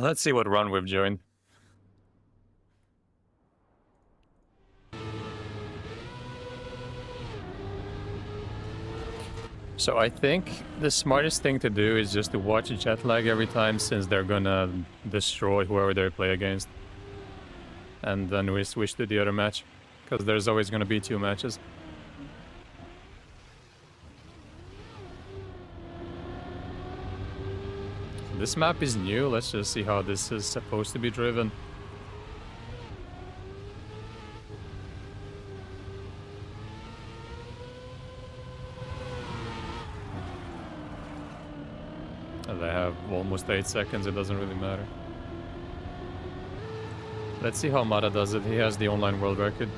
Let's see what run we've joined. So I think the smartest thing to do is just to watch a jet lag every time, since they're gonna destroy whoever they play against. And then we switch to the other match, because there's always gonna be 2 matches. This map is new, let's just see how this is supposed to be driven. They have almost 8 seconds, it doesn't really matter. Let's see how Mata does it, he has the online world record.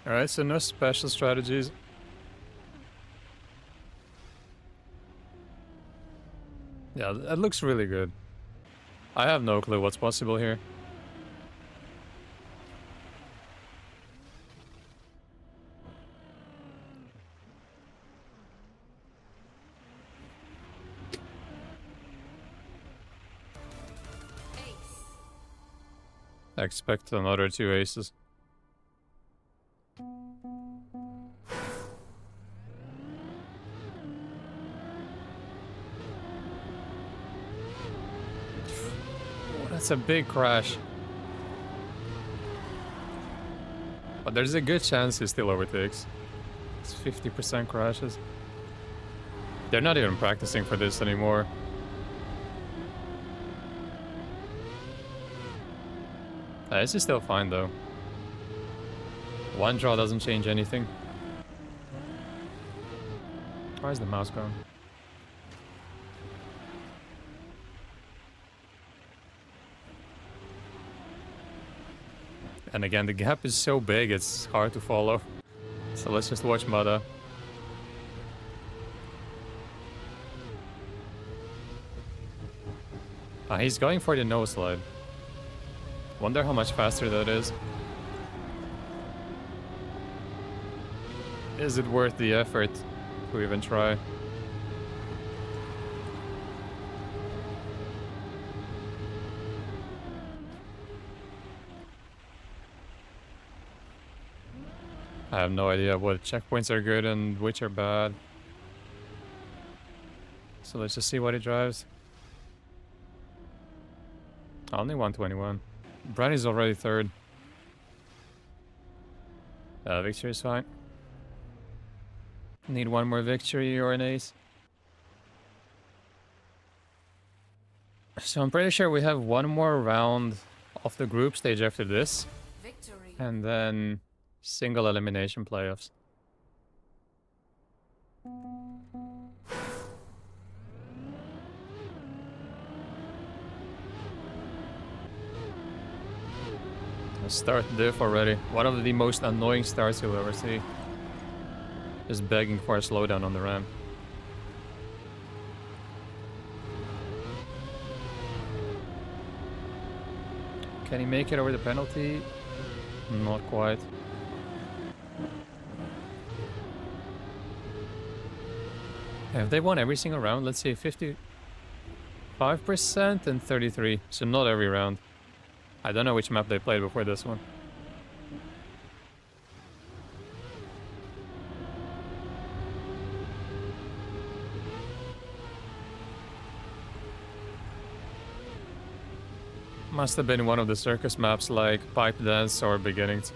Alright, so no special strategies. Yeah, that looks really good. I have no clue what's possible here. I expect another 2 aces. That's a big crash. But there's a good chance he still overtakes. It's 50% crashes. They're not even practicing for this anymore. This is still fine though. 1 draw doesn't change anything. Why is the mouse gone? And again, the gap is so big, it's hard to follow. So let's just watch Mata. He's going for the no slide. Wonder how much faster that is. Is it worth the effort to even try? I have no idea what checkpoints are good and which are bad. So let's just see what he drives. Only 121. Brad already 3rd. Victory is fine. Need 1 more victory or an ace. So I'm pretty sure we have 1 more round of the group stage after this. Victory. And then single elimination playoffs. Start diff already. One of the most annoying starts you'll ever see. Just begging for a slowdown on the ramp. Can he make it over the penalty? Not quite. Have they won every single round? Let's see, 55% and 33%. So not every round. I don't know which map they played before this one. Must have been one of the circus maps like Pipe Dance or Beginnings.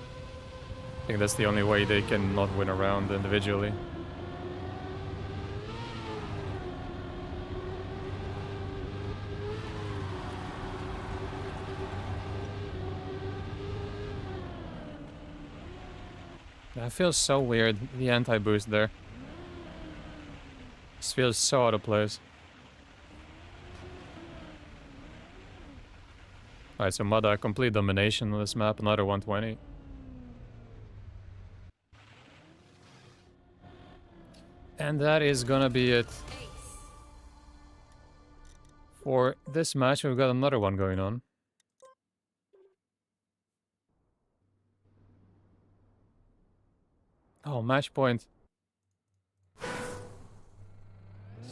I think that's the only way they can not win a round individually. That feels so weird, the anti-boost there. This feels so out of place. Alright, so Mada, complete domination on this map, another 120. And that is gonna be it. For this match, we've got another one going on. match point.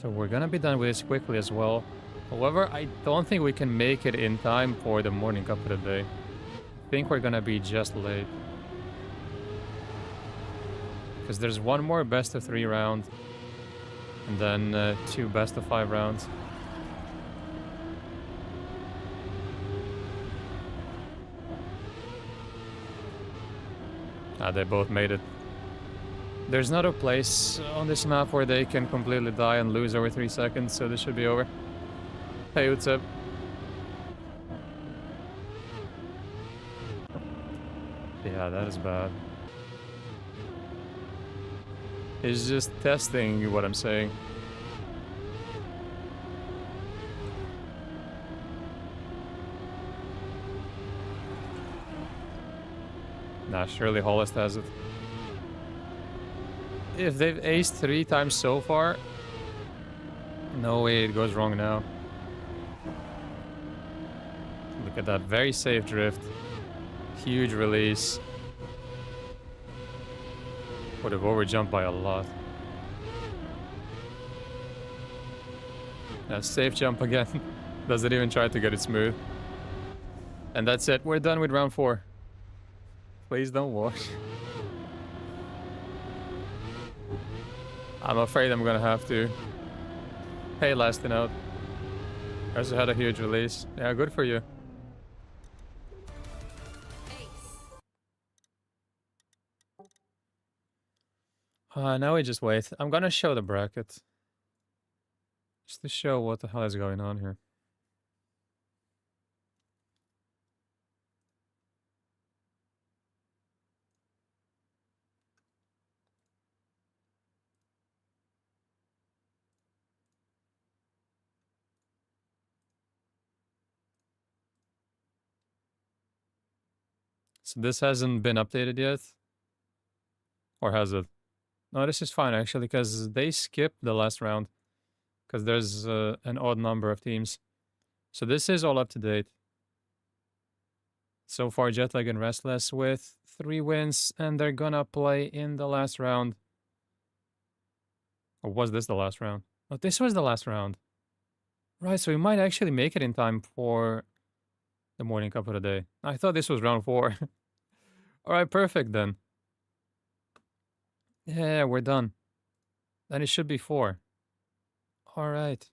So we're gonna be done with this quickly as well. However, I don't think we can make it in time for the morning cup of the day. I think we're gonna be just late. Because there's one more best of 3 round. And then 2 best of 5 rounds. They both made it. There's not a place on this map where they can completely die and lose over 3 seconds, so this should be over. Hey, what's up? Yeah, that is bad. It's just testing what I'm saying. Nah, surely Hollest has it. If they've aced 3 times so far, no way it goes wrong now. Look at that, very safe drift. Huge release. Would have overjumped by a lot. Now safe jump again. Doesn't even try to get it smooth. And that's it, we're done with round 4. Please don't wash. I'm afraid I'm gonna have to. Hey, lasting out. I also had a huge release. Yeah, good for you. Now we just wait. I'm gonna show the bracket. Just to show what the hell is going on here. So this hasn't been updated yet? Or has it? No, this is fine actually, because they skipped the last round. Because there's an odd number of teams. So this is all up to date. So far, Jetlag and Restless with 3 wins, and they're gonna play in the last round. Or was this the last round? Oh, this was the last round. Right, so we might actually make it in time for the morning cup of the day. I thought this was round 4. Alright, perfect then. Yeah, we're done. Then it should be 4. Alright.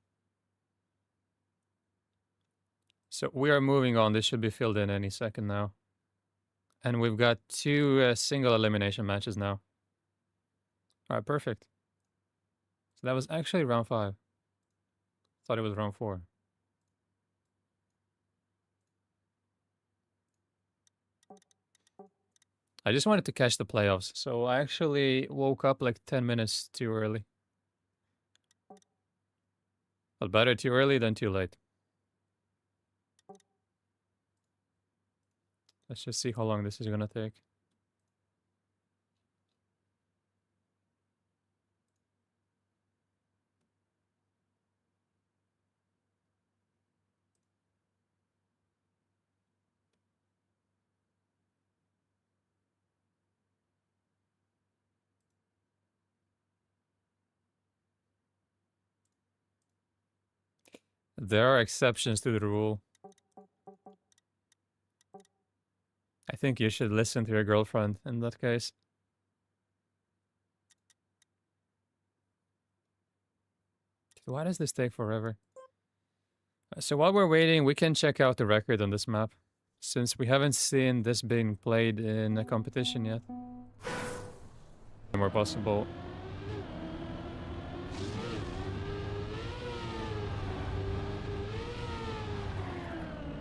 So we are moving on. This should be filled in any second now. And we've got 2 single elimination matches now. Alright, perfect. So that was actually round 5. Thought it was round 4. I just wanted to catch the playoffs, so I actually woke up like 10 minutes too early. But better too early than too late. Let's just see how long this is gonna take. There are exceptions to the rule. I think you should listen to your girlfriend in that case. Why does this take forever? So while we're waiting, we can check out the record on this map, since we haven't seen this being played in a competition yet. More possible.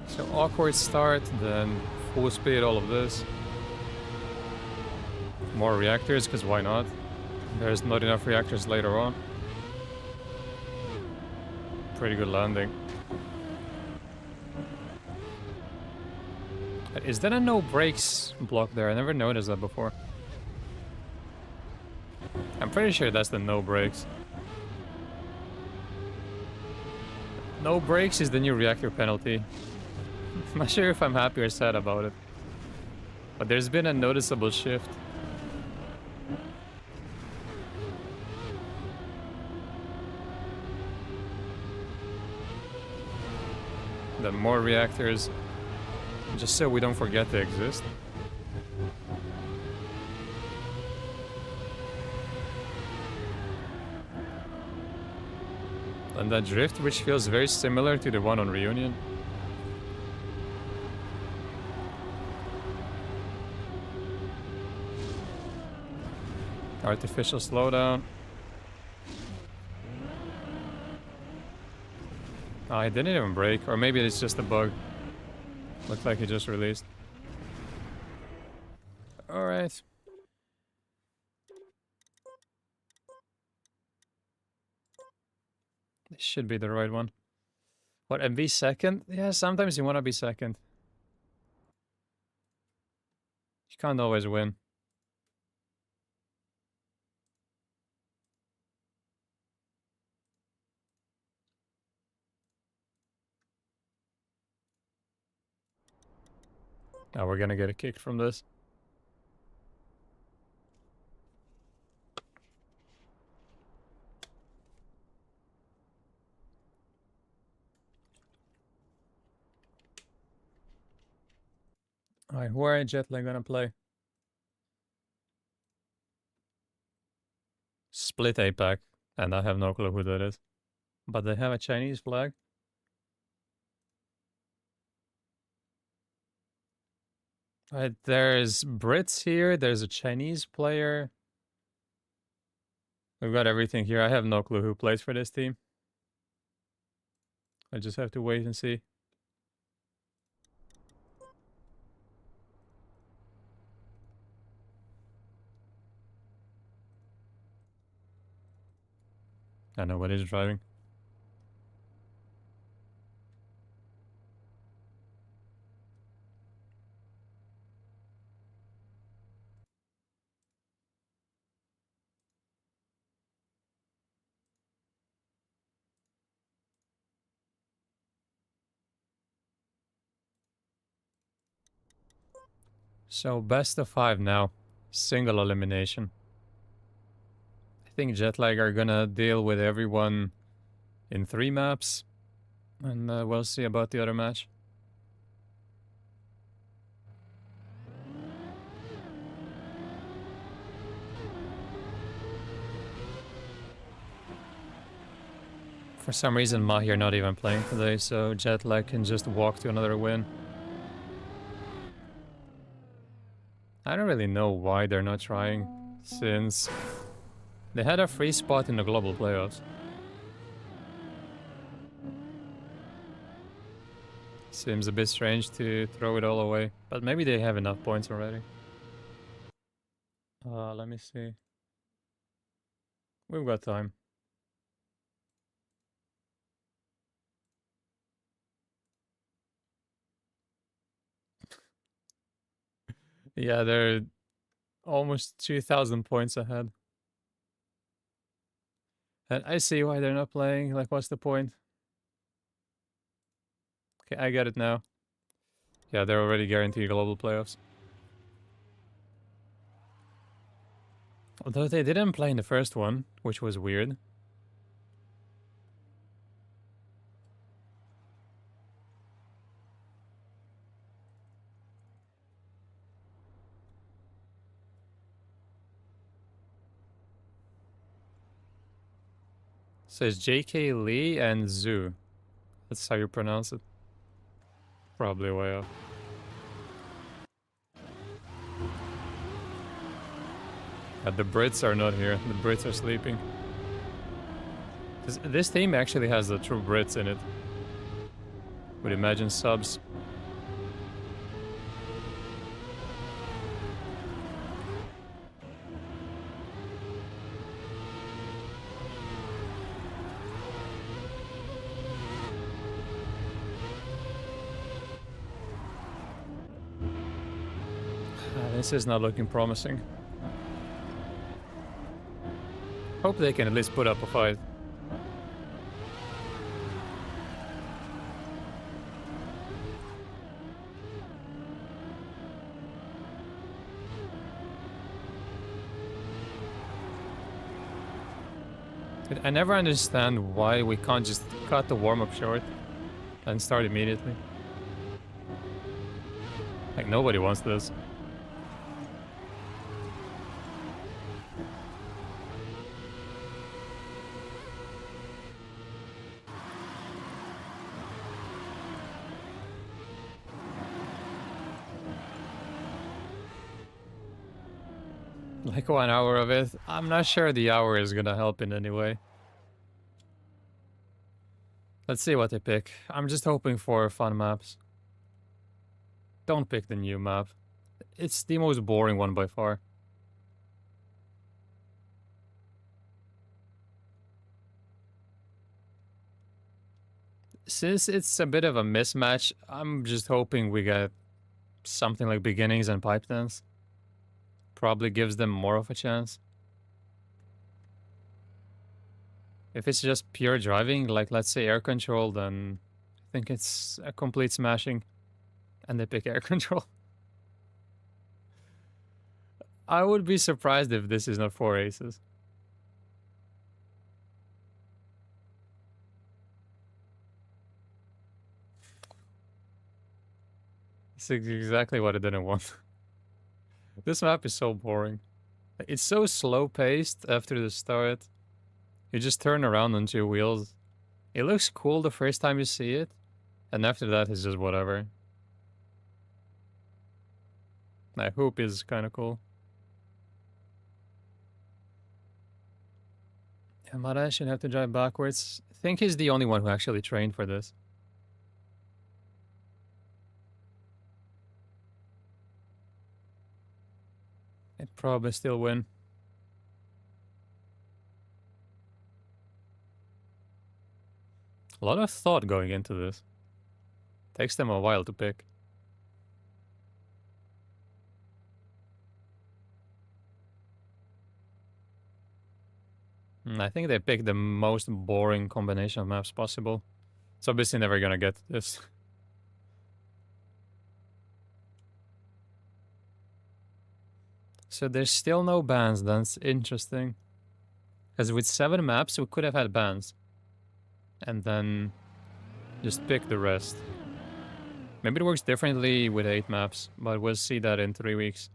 So awkward start, then full speed, all of this. More reactors, because why not? There's not enough reactors later on. Pretty good landing. Is that a no brakes block there? I never noticed that before. I'm pretty sure that's the no brakes. No brakes is the new reactor penalty. I'm not sure if I'm happy or sad about it. But there's been a noticeable shift. then more reactors, just so we don't forget they exist. And that drift, which feels very similar to the one on Reunion. Artificial slowdown. Oh, it didn't even break, or maybe it's just a bug. Looked like it just released. Alright. This should be the right one. What, and be second? Yeah, sometimes you want to be second. You can't always win. Oh, we're gonna get a kick from this. Alright, who are Jetlag gonna play? Split APAC, and I have no clue who that is. But they have a Chinese flag. Right, there's Brits here, there's a Chinese player. We've got everything here. I have no clue who plays for this team. I just have to wait and see. I know what is driving. So best of 5 now. Single elimination. I think Jetlag are gonna deal with everyone in 3 maps. And we'll see about the other match. For some reason Mahir not even playing today, so Jetlag can just walk to another win. I don't really know why they're not trying, since they had a free spot in the global playoffs. Seems a bit strange to throw it all away, but maybe they have enough points already. Let me see. We've got time. Yeah, they're almost 2,000 points ahead. And I see why they're not playing, like what's the point? Okay, I get it now. Yeah, they're already guaranteed global playoffs. Although they didn't play in the first one, which was weird. So it's JK Lee and Zhu. That's how you pronounce it. Probably way off. The Brits are not here. The Brits are sleeping. This team actually has the true Brits in it. Would imagine subs. This is not looking promising. Hope they can at least put up a fight. I never understand why we can't just cut the warm-up short. and start immediately. Like, nobody wants this. Like 1 hour of it. I'm not sure the hour is gonna help in any way. Let's see what they pick. I'm just hoping for fun maps. Don't pick the new map. It's the most boring one by far. Since it's a bit of a mismatch, I'm just hoping we get something like beginnings and pipe dance. Probably gives them more of a chance. If it's just pure driving, like let's say air control, then I think it's a complete smashing. And they pick air control. I would be surprised if this is not 4 aces. It's exactly what I didn't want. This map is so boring. It's so slow-paced after the start. You just turn around on 2 wheels. It looks cool the first time you see it, and after that it's just whatever. That hoop is kind of cool. Yeah, Mara should have to drive backwards. I think he's the only one who actually trained for this. I'd probably still win. A lot of thought going into this. Takes them a while to pick. I think they picked the most boring combination of maps possible. It's obviously never gonna get this. So there's still no bans, that's interesting. Because with 7 maps, we could have had bans. And then just pick the rest. Maybe it works differently with 8 maps, but we'll see that in 3 weeks.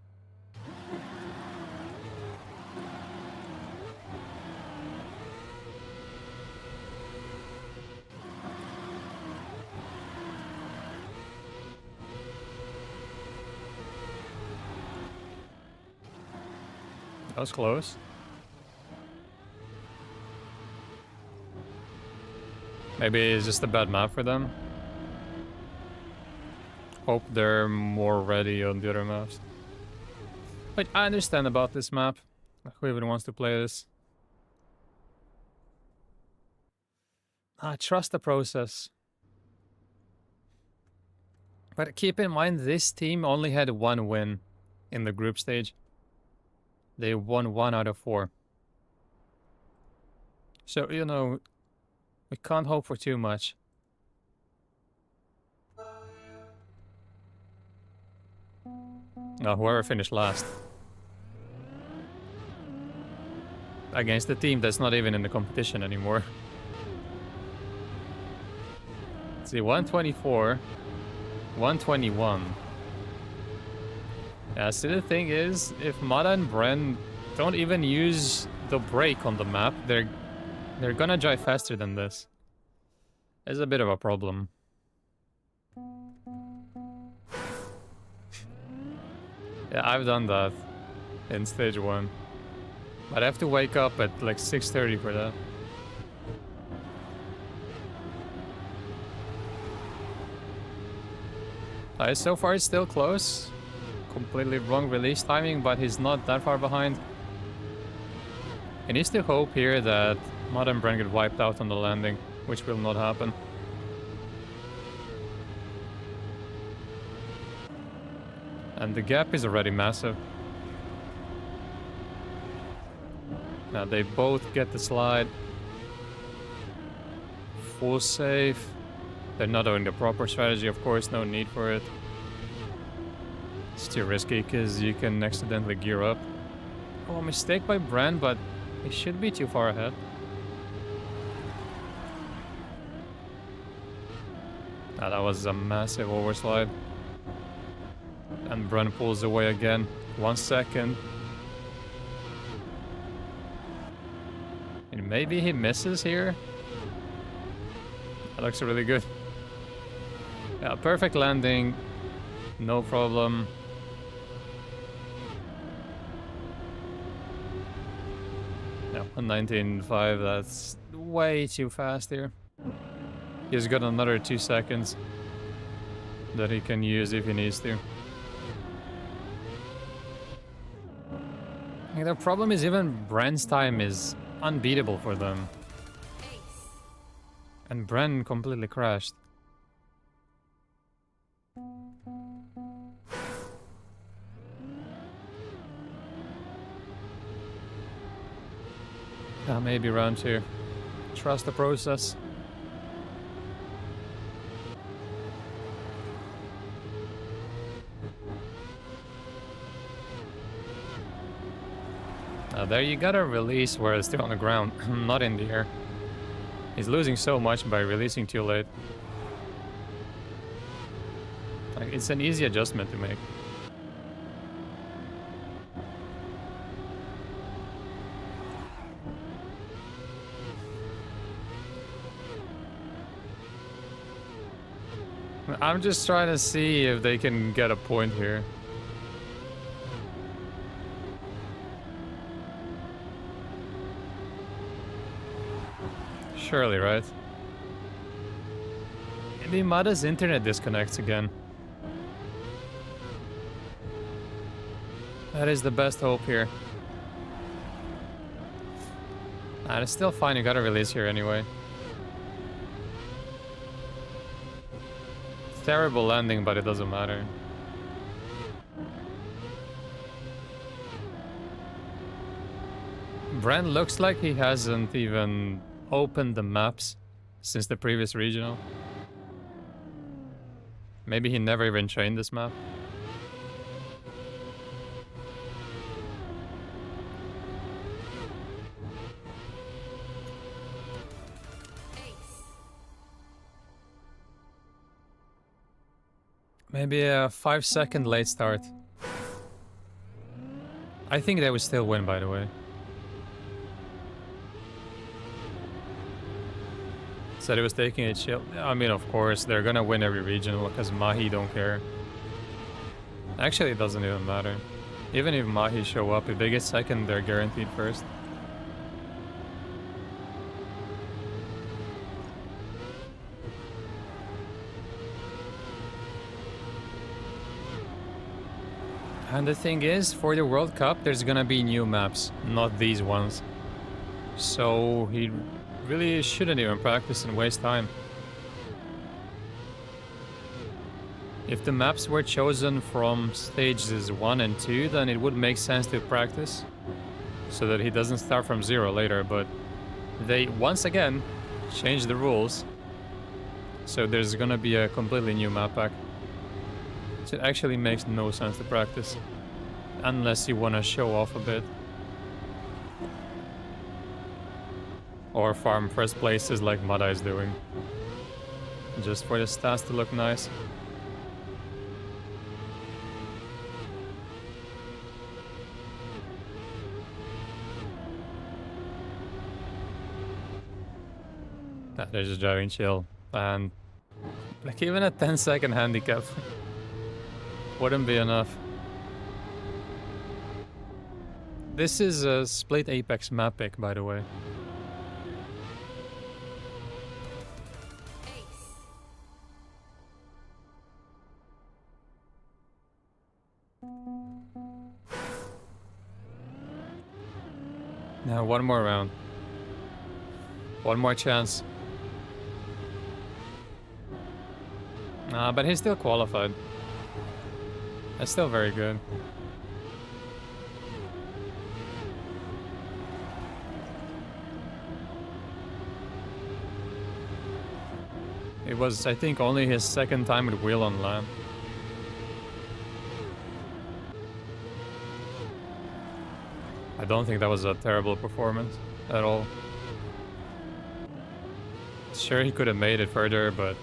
That was close. Maybe it's just a bad map for them. Hope they're more ready on the other maps. But I understand about this map. Who even wants to play this? Trust the process. But keep in mind, this team only had 1 win in the group stage. They won 1 out of 4. So, you know, we can't hope for too much. Now, whoever finished last. Against the team that's not even in the competition anymore. Let's see, 124. 121. Yeah, see, the thing is, if Mada and Bren don't even use the brake on the map, they're gonna drive faster than this. It's a bit of a problem. Yeah, I've done that in stage 1. But I have to wake up at like 6:30 for that. So far it's still close. Completely wrong release timing, but he's not that far behind. He needs to hope here that Mud and Bren get wiped out on the landing, which will not happen. And the gap is already massive. Now they both get the slide. Full safe. They're not doing the proper strategy, of course, no need for it. It's too risky because you can accidentally gear up. Oh, mistake by Bren, but he should be too far ahead. Ah, that was a massive overslide. And Bren pulls away again. 1 second. And maybe he misses here. That looks really good. Yeah, perfect landing. No problem. No, 19.5, that's way too fast here. He's got another 2 seconds that he can use if he needs to. Yeah, the problem is even Bren's time is unbeatable for them. And Bren completely crashed. Maybe round 2. Trust the process. There you gotta release where it's still on the ground, not in the air. He's losing so much by releasing too late. Like, it's an easy adjustment to make. I'm just trying to see if they can get a point here. Surely, right? Maybe Mada's internet disconnects again. That is the best hope here. And it's still fine, you gotta release here anyway. Terrible landing, but it doesn't matter. Bren looks like he hasn't even opened the maps since the previous regional. Maybe he never even trained this map. Maybe a 5-second late start. I think they would still win, by the way. Said he was taking a chill. I mean, of course, they're gonna win every regional because Mahi don't care. Actually, it doesn't even matter. Even if Mahi show up, if they get second, they're guaranteed first. And the thing is, for the World Cup, there's gonna be new maps, not these ones. So he really shouldn't even practice and waste time. If the maps were chosen from stages 1 and 2, then it would make sense to practice, so that he doesn't start from 0 later, but they, once again, changed the rules. So there's gonna be a completely new map pack. So it actually makes no sense to practice, unless you want to show off a bit. Or farm first places like Mada is doing. Just for the stats to look nice. They're just driving chill. And like even a 10-second handicap wouldn't be enough. This is a split Apex map pick, by the way. Now one more round. One more chance. But he's still qualified. That's still very good. It was, I think, only his second time with wheel on land. I don't think that was a terrible performance at all. Sure, he could have made it further, but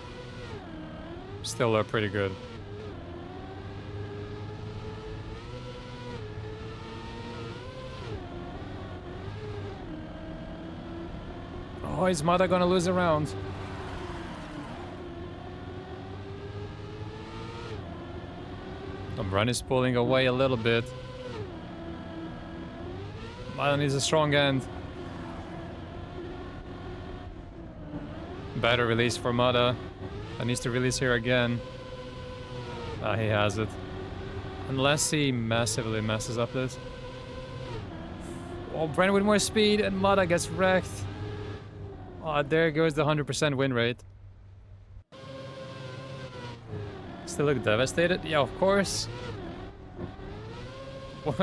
Still are pretty good. Oh, is Mada gonna lose a round? Run is pulling away a little bit. Mada needs a strong end. Better release for Mada. That needs to release here again. Ah, he has it. Unless he massively messes up this. Oh, Brent with more speed and Mada gets wrecked. Oh, there goes the 100% win rate. Still look devastated? Yeah, of course.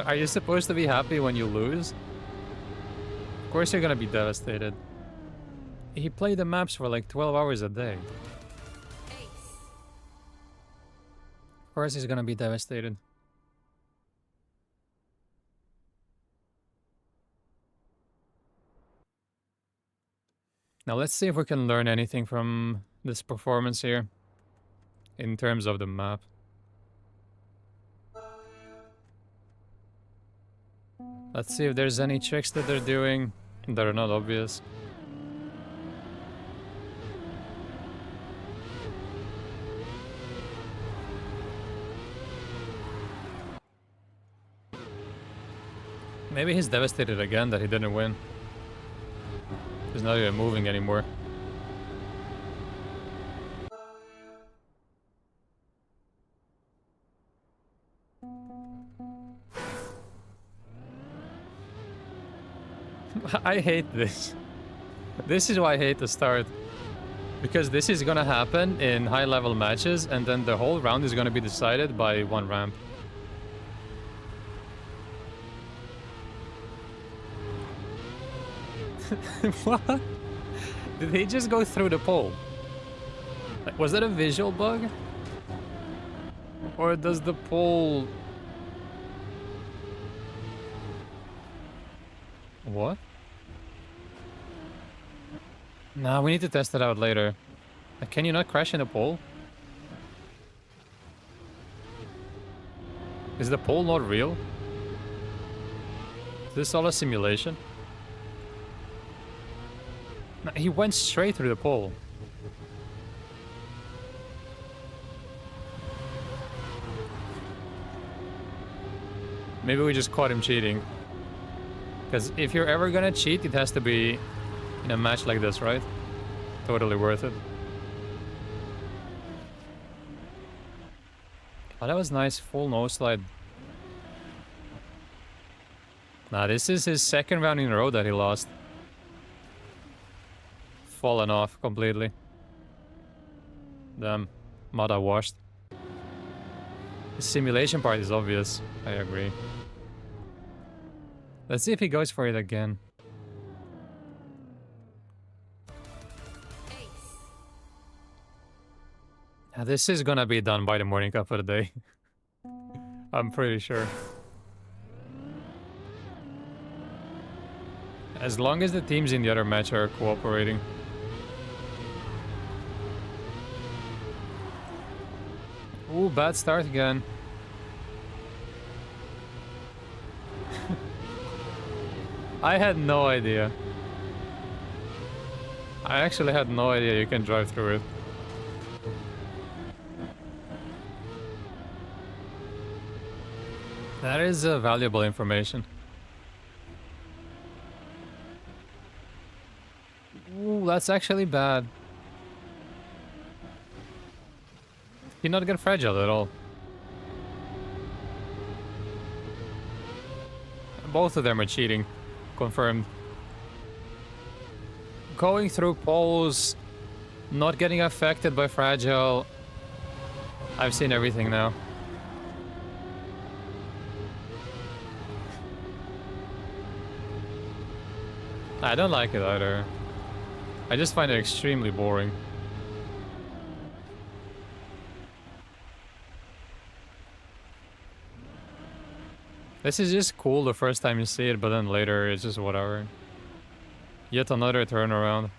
Are you supposed to be happy when you lose? Of course you're gonna be devastated. He played the maps for like 12 hours a day. Of course he's gonna be devastated. Now let's see if we can learn anything from this performance here. In terms of the map. Let's see if there's any tricks that they're doing that are not obvious. Maybe he's devastated again that he didn't win. He's not even moving anymore. I hate this. This is why I hate the start. Because this is gonna happen in high-level matches, and then the whole round is gonna be decided by one ramp. What? Did he just go through the pole? Like, was that a visual bug? Or does the pole... What? Nah, we need to test it out later. Like, can you not crash in a pole? Is the pole not real? Is this all a simulation? Nah, he went straight through the pole. Maybe we just caught him cheating. Because if you're ever gonna cheat, it has to be in a match like this, right? Totally worth it. Oh, that was nice. Full nose slide. Nah, this is his second round in a row that he lost. Fallen off completely. Damn. Mada washed. The simulation part is obvious. I agree. Let's see if he goes for it again. Now, this is gonna be done by the morning cup of the day. I'm pretty sure. As long as the teams in the other match are cooperating. Ooh, bad start again. I had no idea. I actually had no idea you can drive through it. That is valuable information. Ooh, that's actually bad. Did not get fragile at all. Both of them are cheating. Confirmed. Going through poles, not getting affected by fragile. I've seen everything now. I don't like it either. I just find it extremely boring. This is just cool the first time you see it, but then later it's just whatever. Yet another turnaround.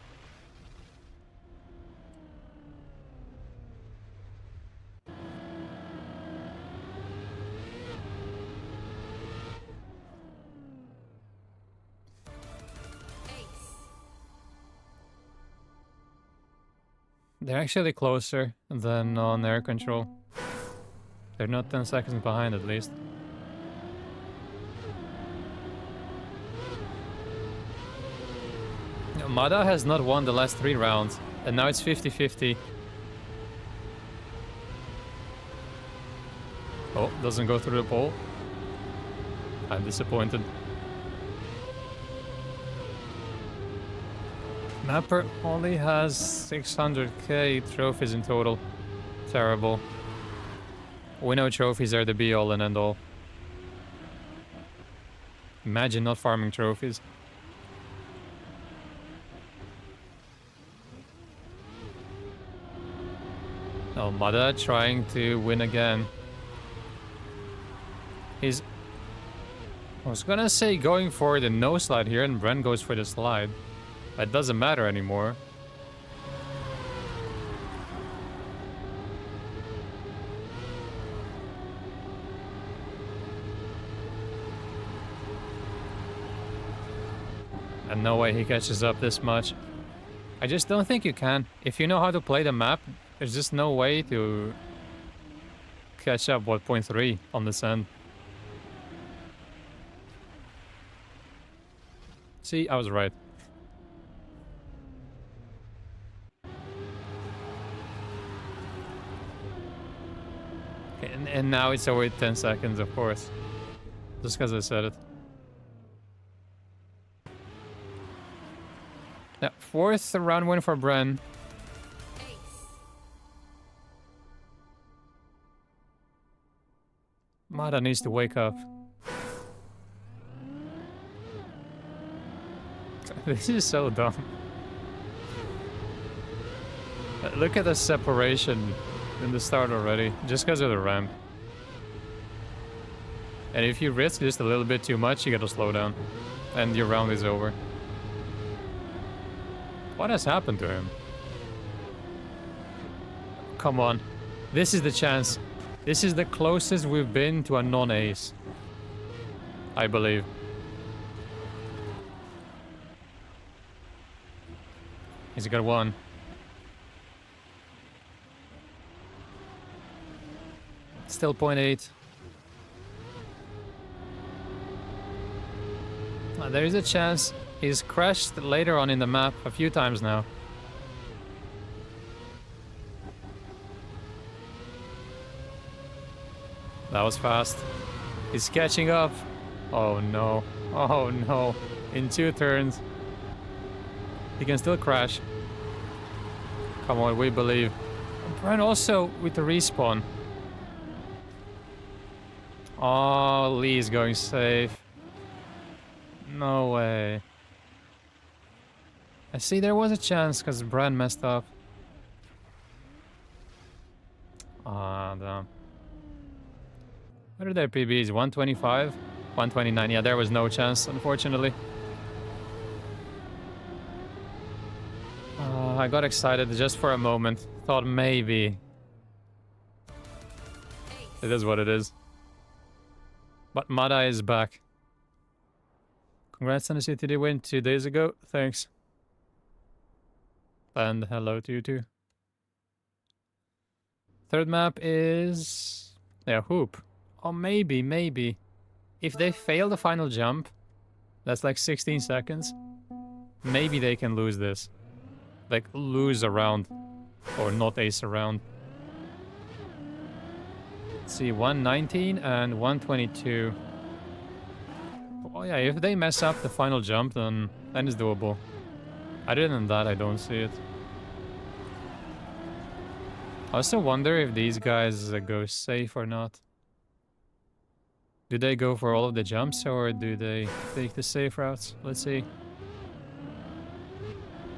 They're actually closer than on air control. They're not 10 seconds behind at least. Mada has not won the last 3 rounds, and now it's 50-50. Oh, doesn't go through the pole. I'm disappointed. Mapper only has 600k trophies in total. Terrible. We know trophies are the be-all and end-all. Imagine not farming trophies. Oh, Mada trying to win again. He's... I was gonna say going for the no slide here, and Bren goes for the slide. It doesn't matter anymore. And no way he catches up this much. I just don't think you can. If you know how to play the map, there's just no way to catch up, what, 0.3 on this end. See, I was right. Okay, and now it's over 10 seconds, of course. Just because I said it. Yeah, 4th round win for Bren. Mada needs to wake up. This is so dumb. Look at the separation in the start already, just because of the ramp. And if you risk just a little bit too much, you gotta slow down. And your round is over. What has happened to him? Come on. This is the chance. This is the closest we've been to a non-ace. I believe. He's got 1. Still 0.8. There is a chance he's crashed later on in the map a few times now. That was fast. He's catching up. Oh no. Oh no. In 2 turns. He can still crash. Come on, we believe. Bren also with the respawn. Oh, Lee's going safe. No way. I see there was a chance because Bren messed up. Ah, damn. What are their PBs? 125? 129. Yeah, there was no chance, unfortunately. I got excited just for a moment. Thought maybe. It is what it is. But Mada is back. Congrats on the CTD win 2 days ago. Thanks. And hello to you too. 3rd map is... yeah, Hoop. Oh, maybe. If they fail the final jump, that's like 16 seconds. Maybe they can lose this. Like, lose a round. Or not ace a round. Let's see, 119 and 122. Oh yeah, if they mess up the final jump, then it's doable. Other than that, I don't see it. I also wonder if these guys go safe or not. Do they go for all of the jumps, or do they take the safe routes? Let's see.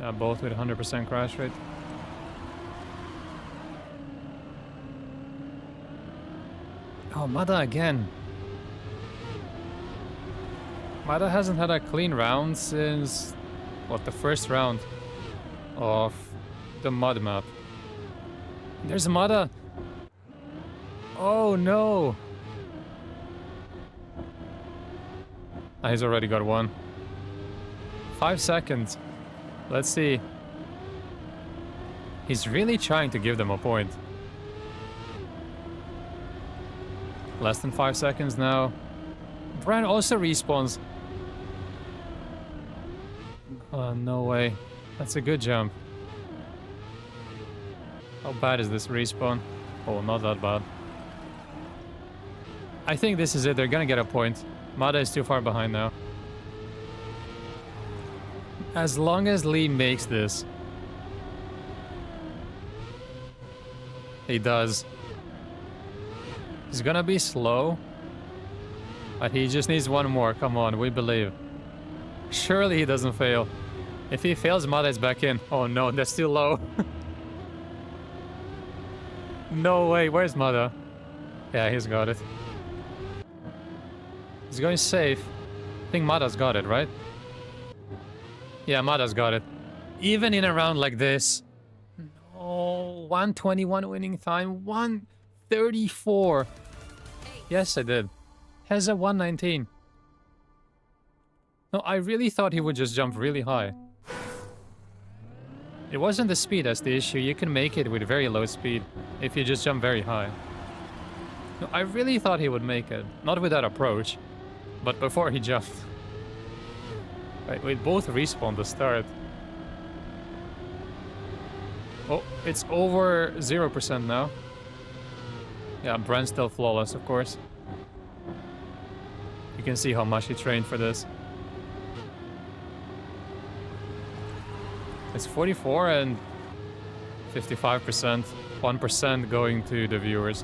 Yeah, both with 100% crash rate. Oh, Mada again. Mada hasn't had a clean round since... what, the 1st round of the mud map. There's Mada! Oh no! Ah, he's already got 1. 5 seconds. Let's see. He's really trying to give them a point. Less than 5 seconds now. Brand also respawns. Oh, no way. That's a good jump. How bad is this respawn? Oh, not that bad. I think this is it. They're gonna get a point. Mada is too far behind now. As long as Lee makes this. He does. He's gonna be slow. But he just needs one more. Come on, we believe. Surely he doesn't fail. If he fails, Mada is back in. Oh no, that's too low. No way, where's Mada? Yeah, he's got it. He's going safe. I think Mada's got it, right? Yeah, Mada's got it. Even in a round like this. No, 121 winning time, 134. Yes, I did. Has a 119. No, I really thought he would just jump really high. It wasn't the speed that's the issue. You can make it with very low speed if you just jump very high. No, I really thought he would make it. Not with that approach, but before he jumped. Right, we both respawned to start. Oh, it's over 0% now. Yeah, Brent's still flawless, of course. You can see how much he trained for this. It's 44 and 55%. 1% going to the viewers.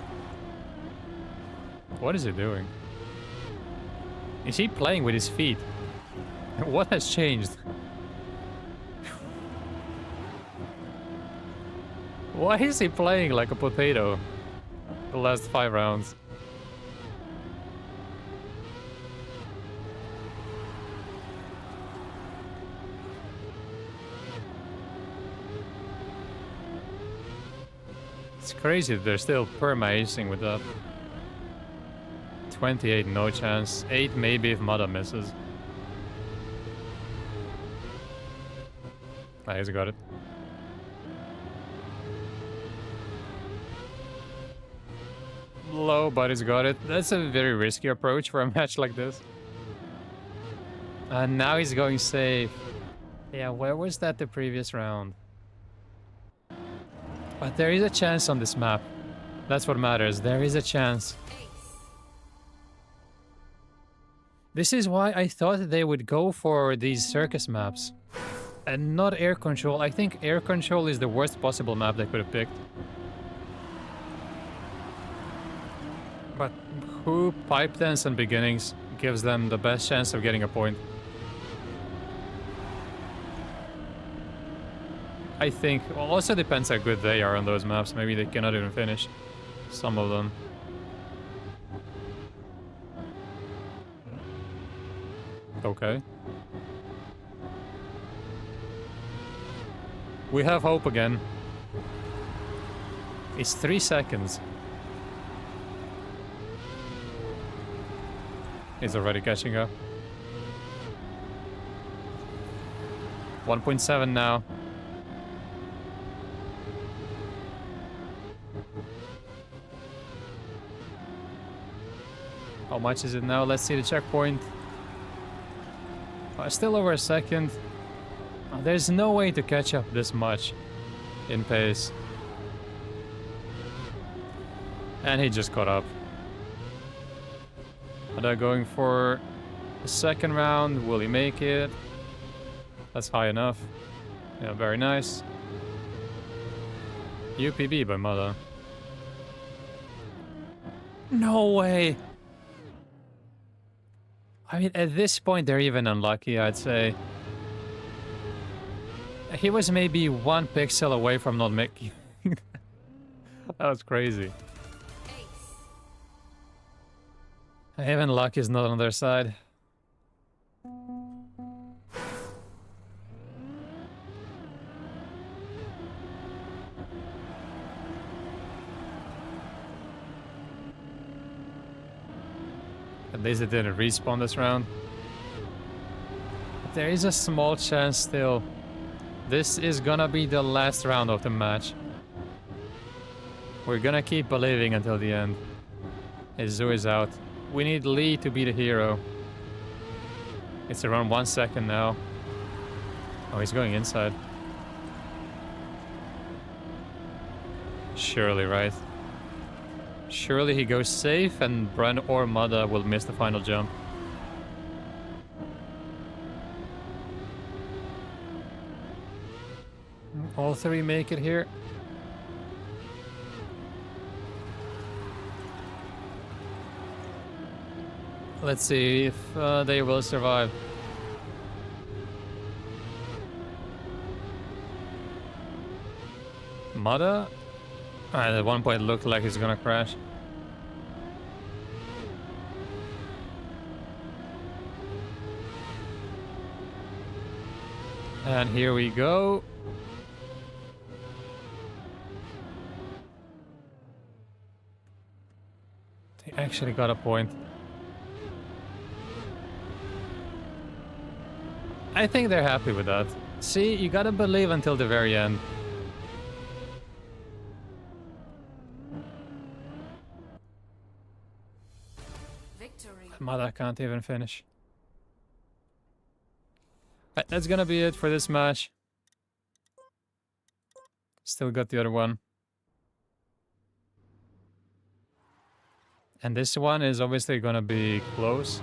What is he doing? Is he playing with his feet? What has changed? Why is he playing like a potato the last 5 rounds? It's crazy that they're still perma-acing with that. 28, no chance. 8 maybe if Mada misses. Ah, he's got it. Low, but he's got it. That's a very risky approach for a match like this. And now he's going safe. Yeah, where was that the previous round? But there is a chance on this map. That's what matters. There is a chance. This is why I thought they would go for these circus maps. And not air control. I think air control is the worst possible map they could have picked. But who pipe dance and beginnings gives them the best chance of getting a point? I think, well, also depends how good they are on those maps. Maybe they cannot even finish some of them. Okay. We have hope again. It's 3 seconds. He's already catching up. 1.7 now. How much is it now? Let's see the checkpoint. Still over a second. There's no way to catch up this much in pace. And he just caught up. Are they going for the second round? Will he make it? That's high enough. Yeah, very nice. UPB by Mada. No way! I mean, at this point, they're even unlucky, I'd say. He was maybe 1 pixel away from not making. That was crazy. Even luck is not on their side. At least it didn't respawn this round. But there is a small chance still. This is gonna be the last round of the match. We're gonna keep believing until the end. Izu is out. We need Lee to be the hero. It's around 1 second now. Oh, he's going inside. Surely, right? Surely he goes safe and Bren or Mada will miss the final jump. All three make it here. Let's see if they will survive. Mada? At one point it looked like he's gonna crash. And here we go. They actually got a point. I think they're happy with that. See, you gotta believe until the very end. Victory. Mada can't even finish. Right, that's gonna be it for this match. Still got the other one. And this one is obviously gonna be close.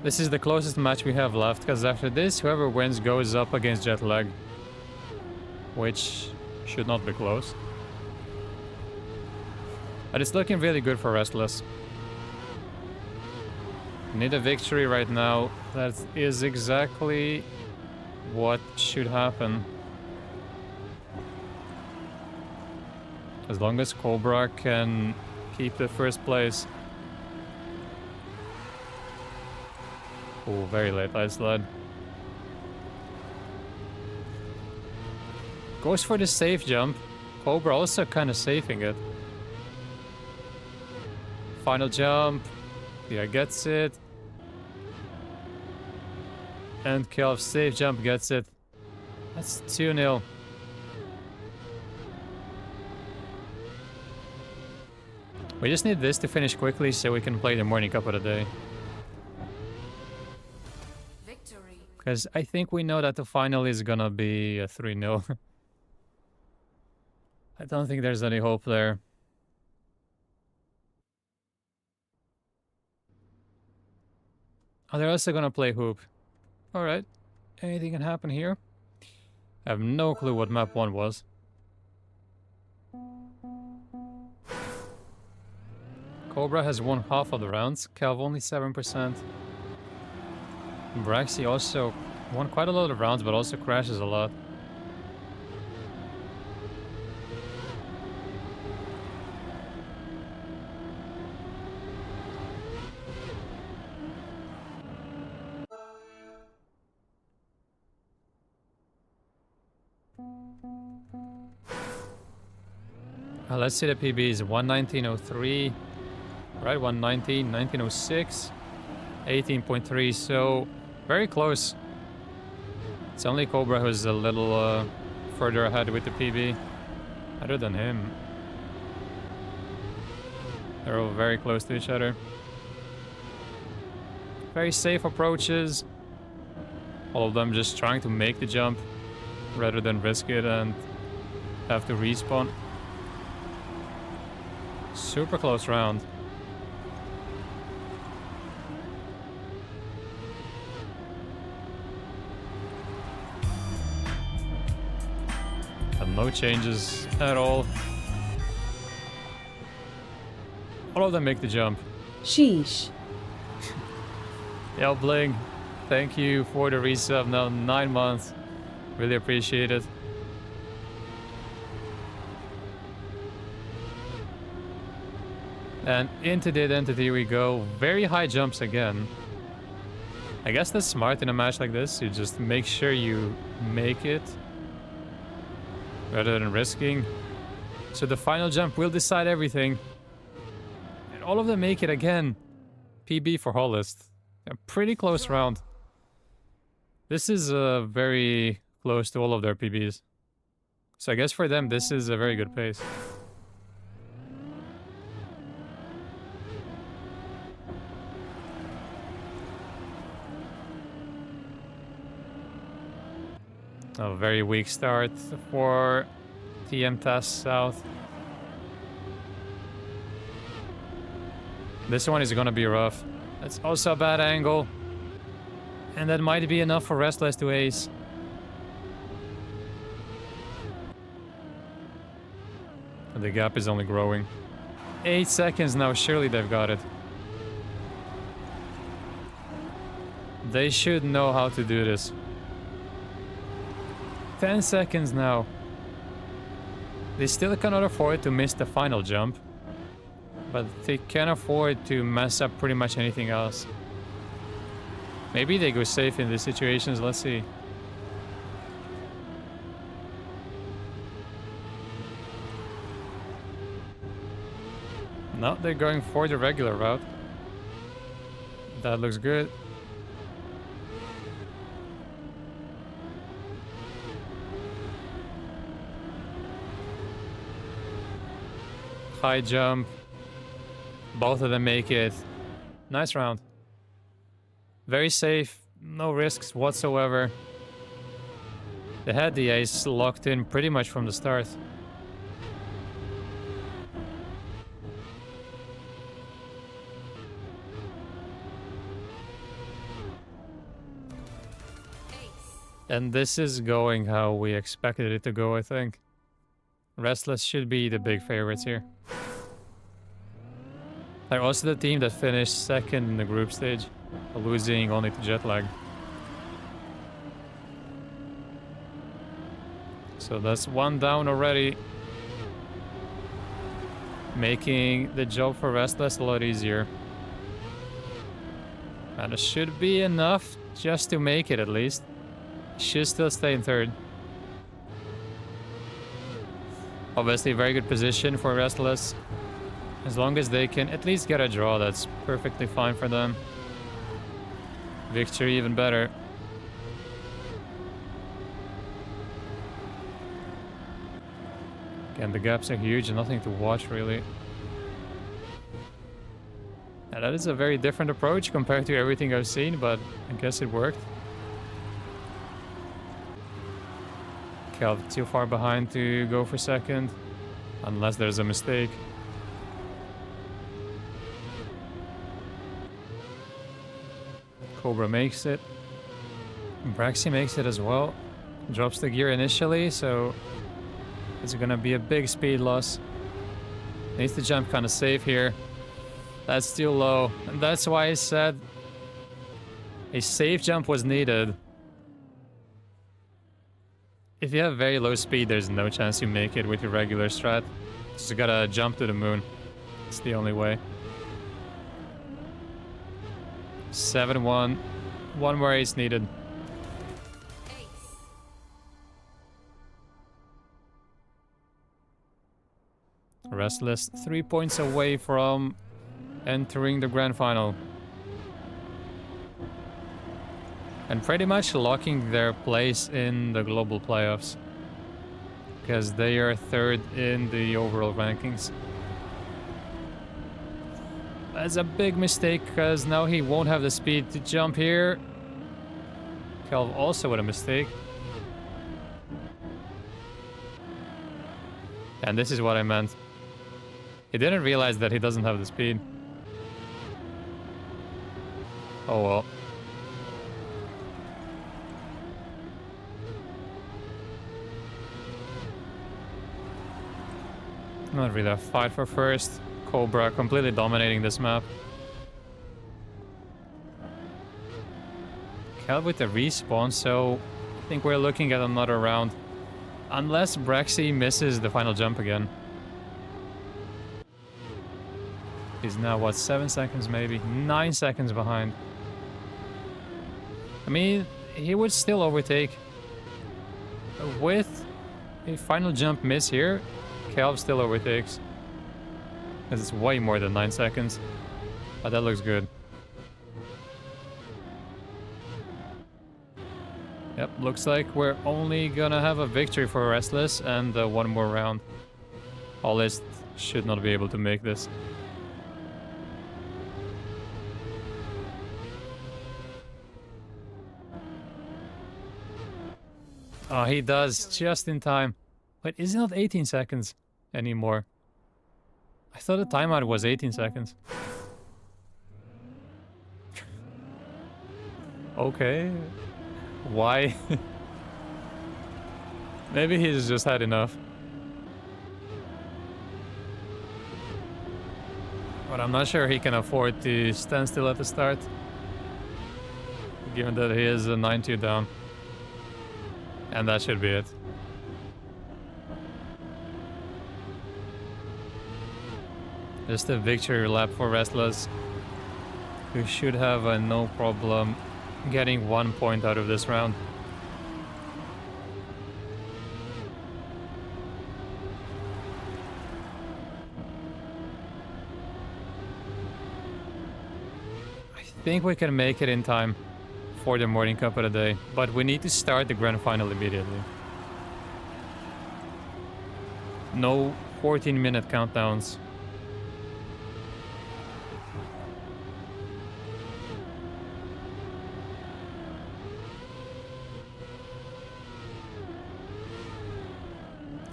This is the closest match we have left, because after this, whoever wins goes up against Jetlag. Which should not be close. But it's looking really good for Restless. Need a victory right now. That is exactly what should happen. As long as Cobra can keep the first place. Oh, very late ice slide. Goes for the safe jump. Cobra also kind of safing it. Final jump. Yeah, gets it. And Kelv safe jump gets it. That's 2-0. We just need this to finish quickly so we can play the morning cup of the day. Victory. Because I think we know that the final is gonna be a 3-0. I don't think there's any hope there. Oh, they're also gonna play hoop. Alright. Anything can happen here. I have no clue what map 1 was. Cobra has won half of the rounds. Kelv only 7%. Braxy also won quite a lot of rounds, but also crashes a lot. Let's see the PBs. 119.03. Right, 119, 1906, 18.3, so very close. It's only Cobra who's a little further ahead with the PB. Other than him. They're all very close to each other. Very safe approaches. All of them just trying to make the jump rather than risk it and have to respawn. Super close round. And no changes at all. All of them make the jump. Sheesh. Yo, Bling, thank you for the resub. Now 9 months. Really appreciate it. And into the identity we go. Very high jumps again. I guess that's smart in a match like this. You just make sure you make it rather than risking. So the final jump will decide everything. And all of them make it again. PB for Hollist. A pretty close round. This is very close to all of their PBs. So I guess for them, this is a very good pace. A very weak start for TM Task South. This one is gonna be rough. That's also a bad angle. And that might be enough for Restless to ace. And the gap is only growing. 8 seconds now, surely they've got it. They should know how to do this. 10 seconds now. They still cannot afford to miss the final jump. But they can afford to mess up pretty much anything else. Maybe they go safe in these situations, let's see. No, they're going for the regular route. That looks good. High jump. Both of them make it. Nice round. Very safe. No risks whatsoever. They had the ace locked in pretty much from the start. And this is going how we expected it to go, I think. Restless should be the big favorites here. They're also the team that finished second in the group stage, losing only to Jetlag. So that's one down already, making the job for Restless a lot easier. And it should be enough just to make it at least. Should still stay in third. Obviously, very good position for Restless. As long as they can at least get a draw, that's perfectly fine for them. Victory even better. Again, the gaps are huge and nothing to watch really. And that is a very different approach compared to everything I've seen, but I guess it worked. Kelv too far behind to go for second, unless there's a mistake. Cobra makes it. Braxy makes it as well. Drops the gear initially, so it's gonna be a big speed loss. Needs to jump kind of safe here. That's still low, and that's why I said a safe jump was needed. If you have very low speed, there's no chance you make it with your regular strat. Just gotta jump to the moon. It's the only way. 7-1. One more ace needed. Restless 3 points away from entering the grand final. And pretty much locking their place in the global playoffs. Because they are third in the overall rankings. That's a big mistake, because now he won't have the speed to jump here. Kelv also with a mistake. And this is what I meant. He didn't realize that he doesn't have the speed. Oh well. Not really a fight for first. Cobra completely dominating this map. Kelv with the respawn, so I think we're looking at another round. Unless Braxy misses the final jump again. He's now, what, 7 seconds maybe? 9 seconds behind. I mean, he would still overtake. With a final jump miss here, Kelv still overtakes. Because it's way more than 9 seconds. But that looks good. Looks like we're only gonna have a victory for Restless and one more round. Hollis should not be able to make this. Oh, he does, just in time. Wait, is it not 18 seconds anymore? I thought the timeout was 18 seconds. Okay. Why? Maybe he's just had enough. But I'm not sure he can afford to stand still at the start. Given that he is a 9-2 down. And that should be it. Just a victory lap for Restless, who should have no problem getting 1 point out of this round. I think we can make it in time for the morning cup of the day, but we need to start the grand final immediately. No 14-minute countdowns.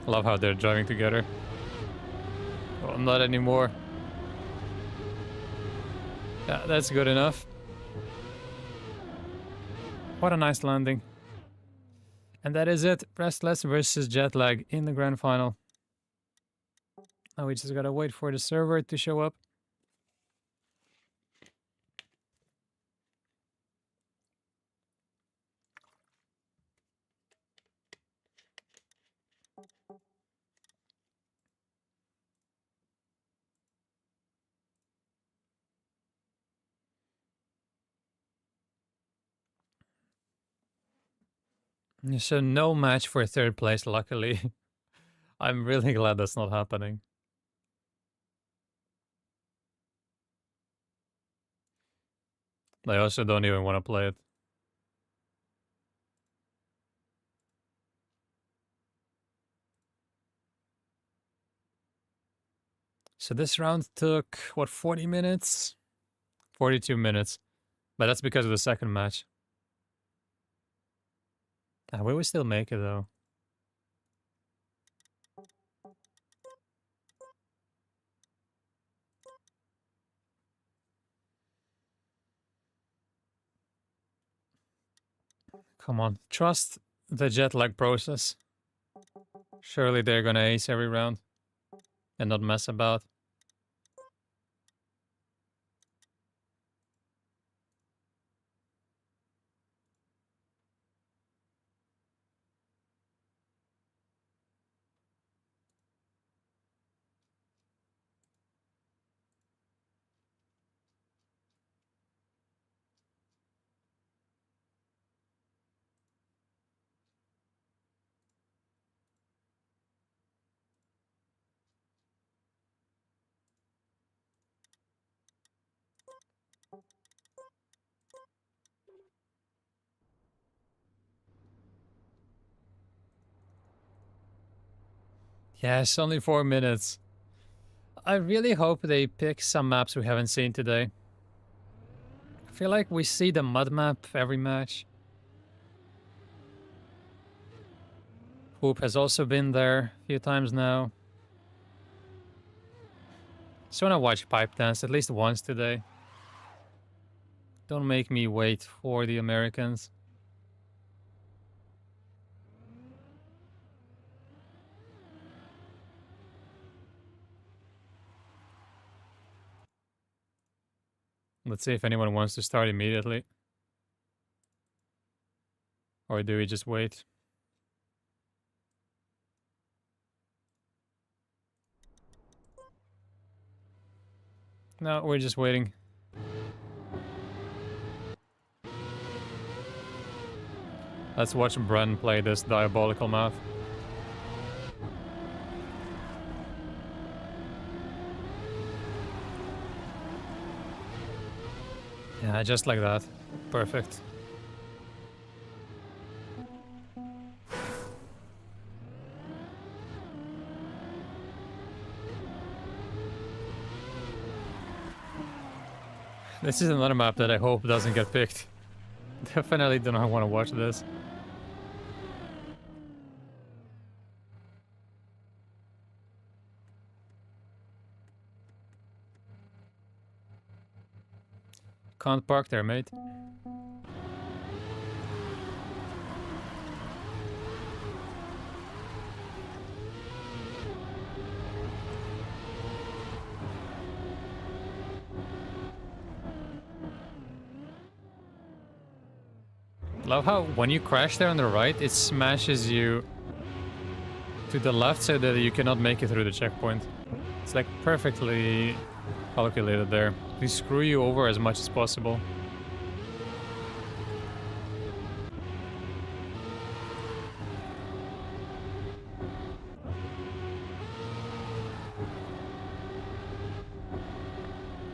Love how they're driving together. Well, not anymore. Yeah, that's good enough. What a nice landing. And that is it. Restless versus Jetlag in the grand final. Now we just gotta wait for the server to show up. So no match for third place, luckily. I'm really glad that's not happening. I also don't even want to play it. So this round took, what, 40 minutes? 42 minutes. But that's because of the second match. We will still make it, though. Come on, trust the jet lag process. Surely they're gonna ace every round and not mess about. Yes, only 4 minutes. I really hope they pick some maps we haven't seen today. I feel like we see the mud map every match. Hoop has also been there a few times now. Just wanna watch Pipe Dance at least once today. Don't make me wait for the Americans. Let's see if anyone wants to start immediately. Or do we just wait? No, we're just waiting. Let's watch Bren play this diabolical math. Yeah, just like that. Perfect. This is another map that I hope doesn't get picked. Definitely do not want to watch this. Can't park there, mate. Love how when you crash there on the right, it smashes you to the left so that you cannot make it through the checkpoint. It's like perfectly calculated there. They screw you over as much as possible.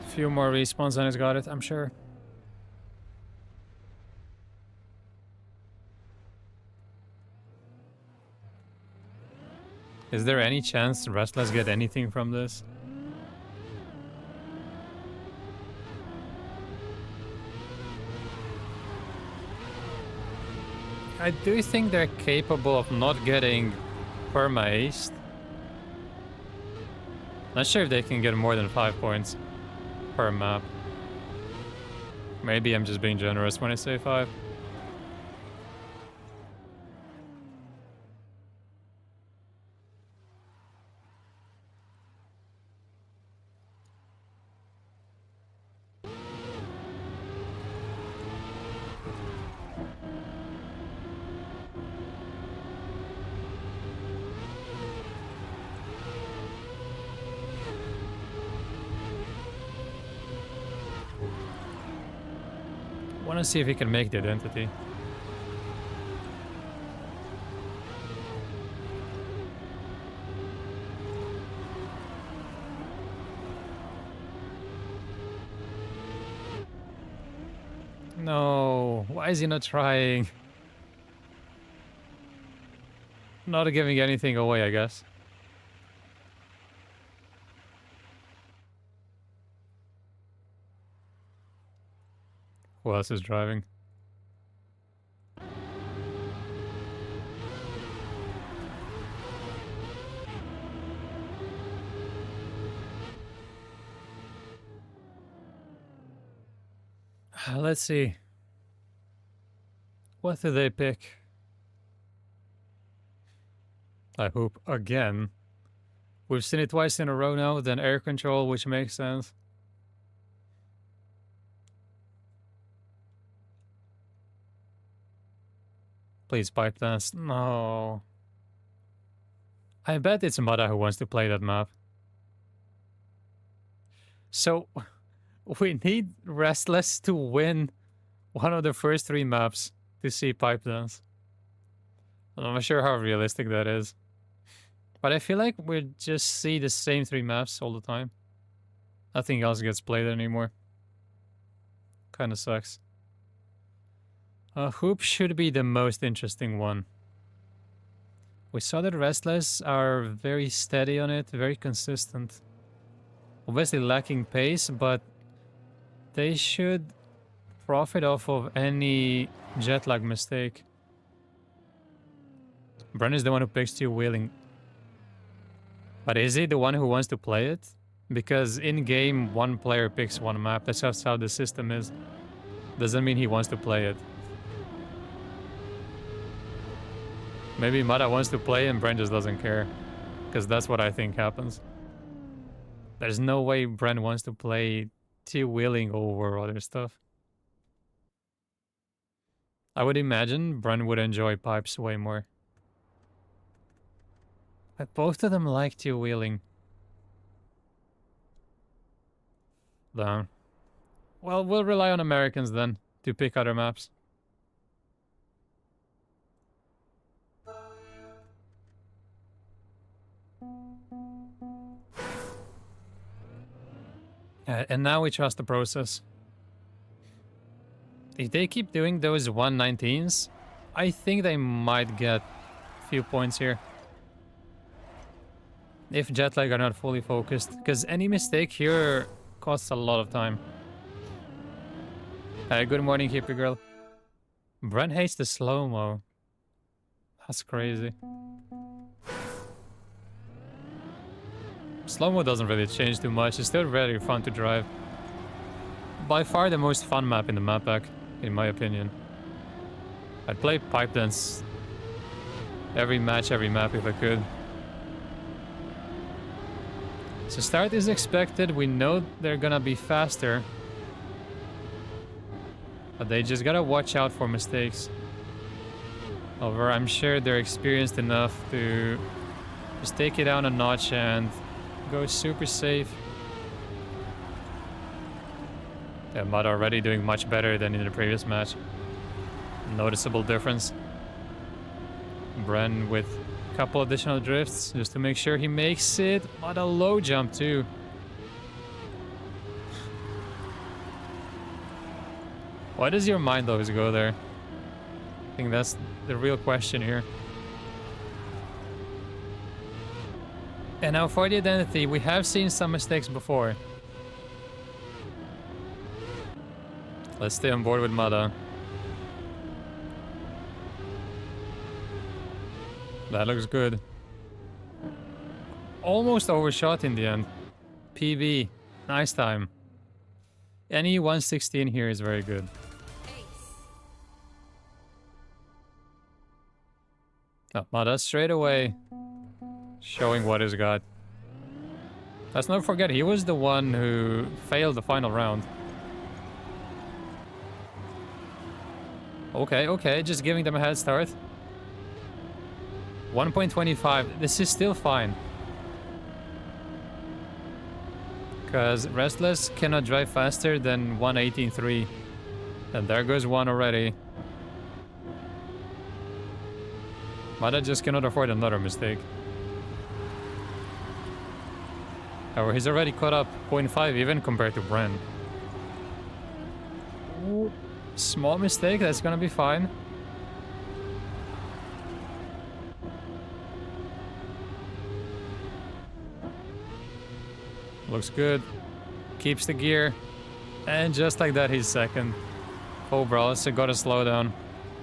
A few more respawns and it's got it, I'm sure. Is there any chance Restless get anything from this? I do think they're capable of not getting perma-aced. Not sure if they can get more than 5 points per map. Maybe I'm just being generous when I say 5. Want to see if he can make the identity. No, why is he not trying? Not giving anything away, I guess. Who else is driving? Let's see. What do they pick? I hope again. We've seen it twice in a row now, then air control, which makes sense. Please pipe dance. No. I bet it's Mada who wants to play that map. So, we need Restless to win one of the first 3 maps to see pipe dance. I'm not sure how realistic that is. But I feel like we just see the same 3 maps all the time. Nothing else gets played anymore. Kinda sucks. Hoop should be the most interesting one. We saw that Restless are very steady on it, very consistent. Obviously lacking pace, but they should profit off of any jet lag mistake. Bren is the one who picks two wheeling. But is he the one who wants to play it? Because in-game, one player picks one map. That's just how the system is. Doesn't mean he wants to play it. Maybe Mada wants to play and Bren just doesn't care. Because that's what I think happens. There's no way Bren wants to play T-wheeling over other stuff. I would imagine Bren would enjoy pipes way more. But both of them like T-wheeling. Damn. Well, we'll rely on Americans then to pick other maps. And now we trust the process. If they keep doing those 119s, I think they might get a few points here. If Jetlag are not fully focused, because any mistake here costs a lot of time. Hey, good morning, hippie girl. Brent hates the slow-mo. That's crazy. Slow-mo doesn't really change too much. It's still very fun to drive. By far the most fun map in the map pack, in my opinion. I'd play pipe dance every match, every map if I could. So start is expected. We know they're gonna be faster. But they just gotta watch out for mistakes. However, I'm sure they're experienced enough to just take it down a notch and go super safe. Yeah, Mud already doing much better than in the previous match. Noticeable difference. Bren with a couple additional drifts just to make sure he makes it. Mud a low jump too. Why does your mind always go there? I think that's the real question here. And now for the identity, we have seen some mistakes before. Let's stay on board with Mada. That looks good. Almost overshot in the end. PB. Nice time. Any 116 here is very good. Oh, Mada straight away. Showing what he's got. Let's not forget, he was the one who failed the final round. Okay, just giving them a head start. 1.25, this is still fine. Because Restless cannot drive faster than 118.3. And there goes one already. Mada just cannot afford another mistake. However, he's already caught up 0.5 even compared to Bren. Ooh, small mistake, that's gonna be fine. Looks good. Keeps the gear. And just like that, he's second. Cobra also got a slowdown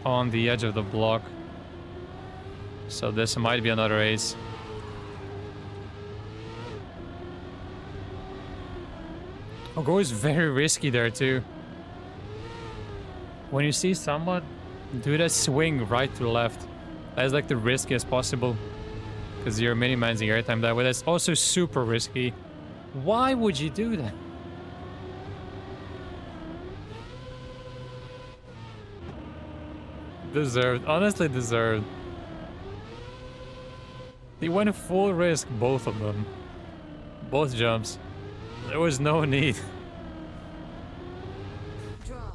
on the edge of the block. So this might be another ace. Ogo is very risky there too. When you see someone do that swing right to left, that's like the riskiest possible. Because you're minimizing airtime that way. That's also super risky. Why would you do that? Deserved. Honestly deserved. He went full risk, both of them. Both jumps. There was no need. Draw.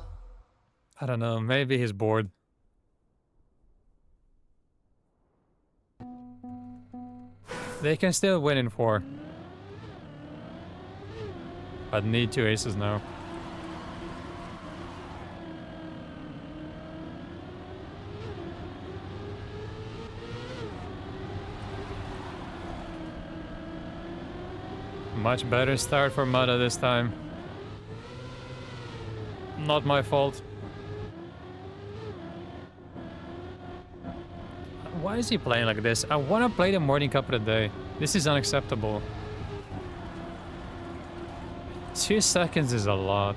I don't know, maybe he's bored. They can still win in 4. But need 2 aces now. Much better start for Mada this time. Not my fault. Why is he playing like this? I want to play the morning cup of the day. This is unacceptable. 2 seconds is a lot.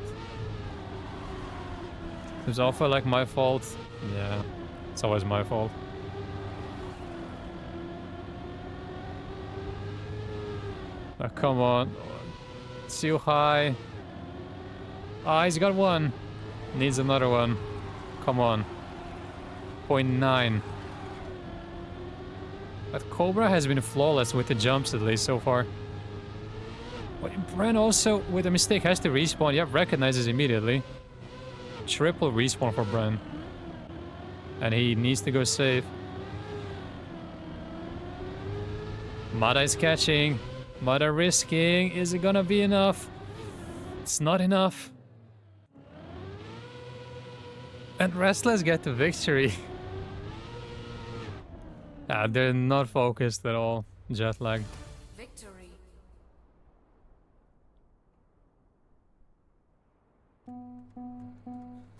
It's also like my fault. Yeah, it's always my fault. Oh, come on. Too high. Ah, he's got one. Needs another one. Come on. 0.9. But Cobra has been flawless with the jumps, at least so far. But Bren also, with a mistake, has to respawn. Yep, recognizes immediately. Triple respawn for Bren. And he needs to go safe. Mada is catching. Mada risking. Is it gonna be enough? It's not enough. And Restless get the victory. They're not focused at all. Jet lag. Victory.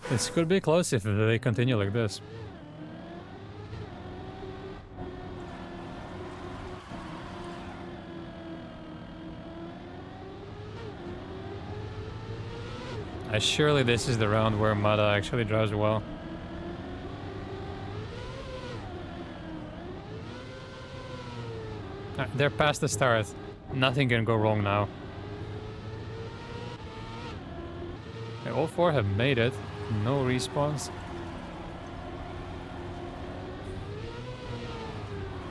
This could be close if they continue like this. Surely this is the round where Mada actually drives well. They're past the start. Nothing can go wrong now. All four have made it. No respawns.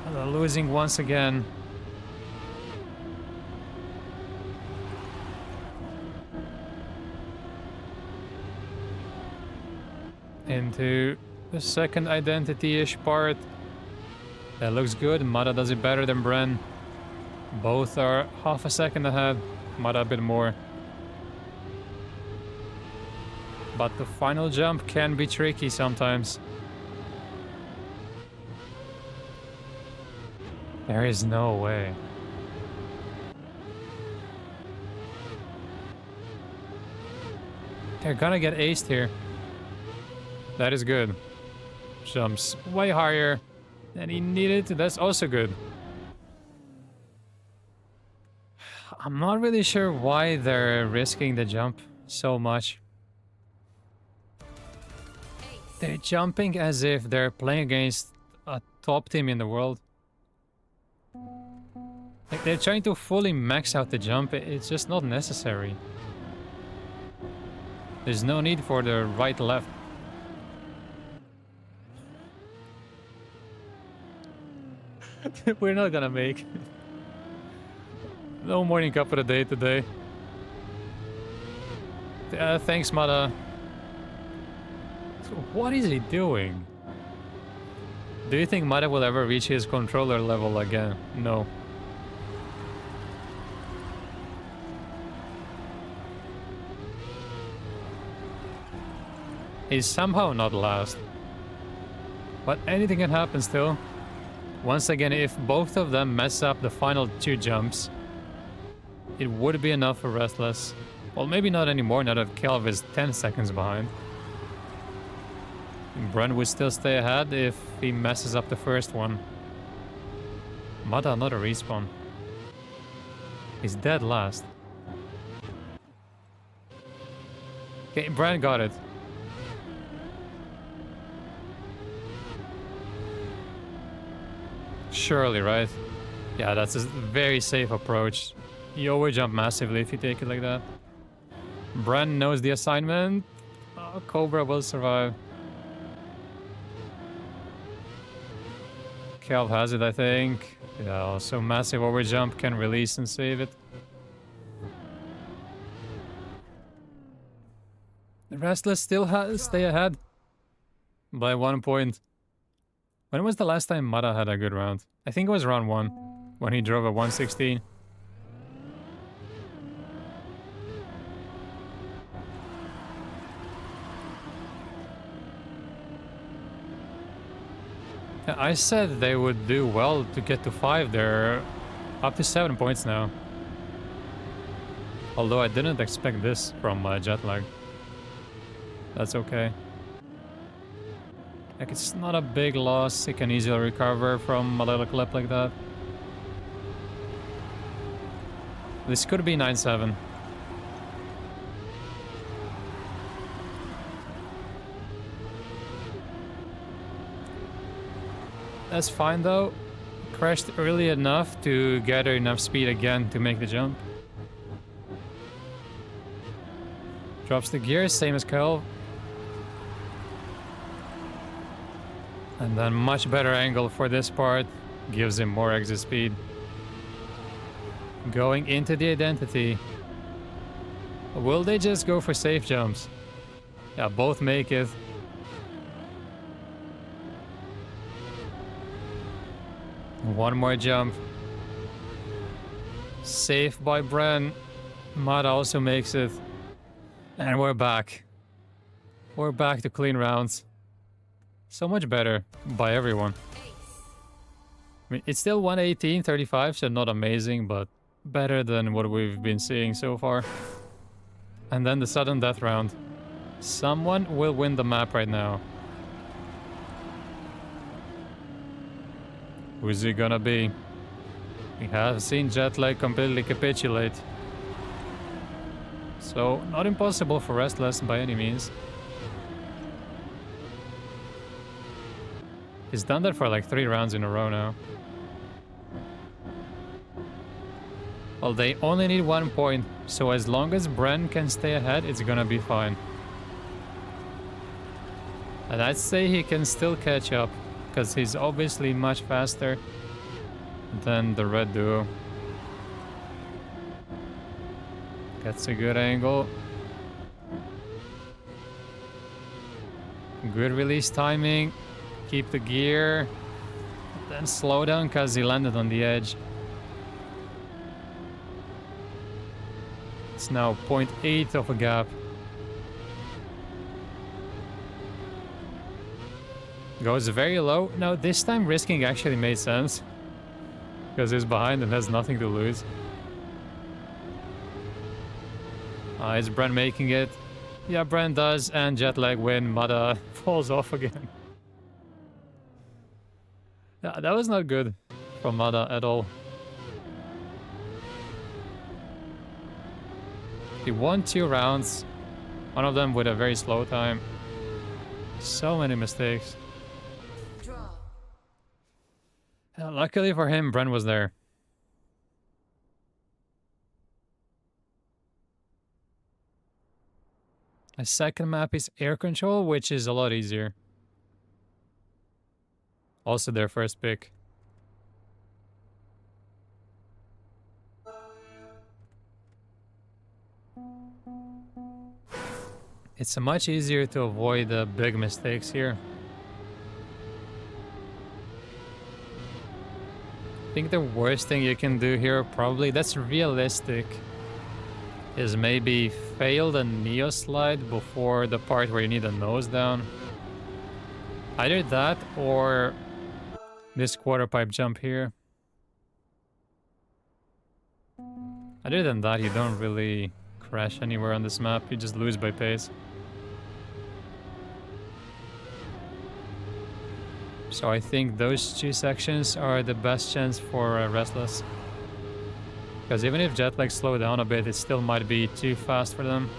And they're losing once again. Into the second identity-ish part. That looks good. Mada does it better than Bren. Both are half a second ahead. Mada a bit more. But the final jump can be tricky sometimes. There is no way. They're gonna get aced here. That is good. Jumps way higher than he needed. That's also good. I'm not really sure why they're risking the jump so much. They're jumping as if they're playing against a top team in the world. Like, they're trying to fully max out the jump. It's just not necessary. There's no need for the right-left. We're not gonna make. No morning cup of the day today. Thanks, Mada. So what is he doing? Do you think Mada will ever reach his controller level again? No. He's somehow not last. But anything can happen still. Once again, if both of them mess up the final two jumps, it would be enough for Restless. Well, maybe not anymore now that Kelv is 10 seconds behind. Bren would still stay ahead if he messes up the first one. Mada, not a respawn. He's dead last. Okay, Bren got it. Surely, right? Yeah, that's a very safe approach. You always jump massively if you take it like that. Bren knows the assignment. Cobra will survive. Kelv has it, I think. Yeah, also massive overjump can release and save it. The Restless still stay ahead by 1 point. When was the last time Mada had a good round? I think it was round 1, when he drove a 116. I said they would do well to get to 5. They're up to 7 points now. Although I didn't expect this from Jetlag. That's okay. Like, it's not a big loss. He can easily recover from a little clip like that. This could be 9-7. That's fine though. Crashed early enough to gather enough speed again to make the jump. Drops the gears, same as Kelv. And then much better angle for this part. Gives him more exit speed. Going into the identity. Will they just go for safe jumps? Yeah, both make it. One more jump. Safe by Bren. Mada also makes it. And we're back. We're back to clean rounds. So much better by everyone. I mean, it's still 118.35, so not amazing, but better than what we've been seeing so far. And then the sudden death round. Someone will win the map right now. Who's it gonna be? We have seen Jetlag completely capitulate. So, not impossible for Restless by any means. He's done that for like 3 rounds in a row now. Well, they only need 1 point, so as long as Bren can stay ahead, it's gonna be fine. And I'd say he can still catch up, because he's obviously much faster than the red duo. Gets a good angle. Good release timing. Keep the gear. Then slow down because he landed on the edge. It's now 0.8 of a gap. Goes very low. Now this time risking actually made sense. Because he's behind and has nothing to lose. Is Bren making it? Yeah, Bren does, and Jetlag win. Mada falls off again. Yeah, that was not good from Mada at all. He won 2 rounds, one of them with a very slow time. So many mistakes. Draw. Luckily for him, Bren was there. A second map is air control, which is a lot easier. Also their first pick. It's much easier to avoid the big mistakes here. I think the worst thing you can do here, probably, that's realistic, is maybe fail the Neo slide before the part where you need a nose down. Either that or this quarter pipe jump here. Other than that, you don't really crash anywhere on this map, you just lose by pace. So I think those 2 sections are the best chance for Restless. Because even if Jetlag slow down a bit, it still might be too fast for them.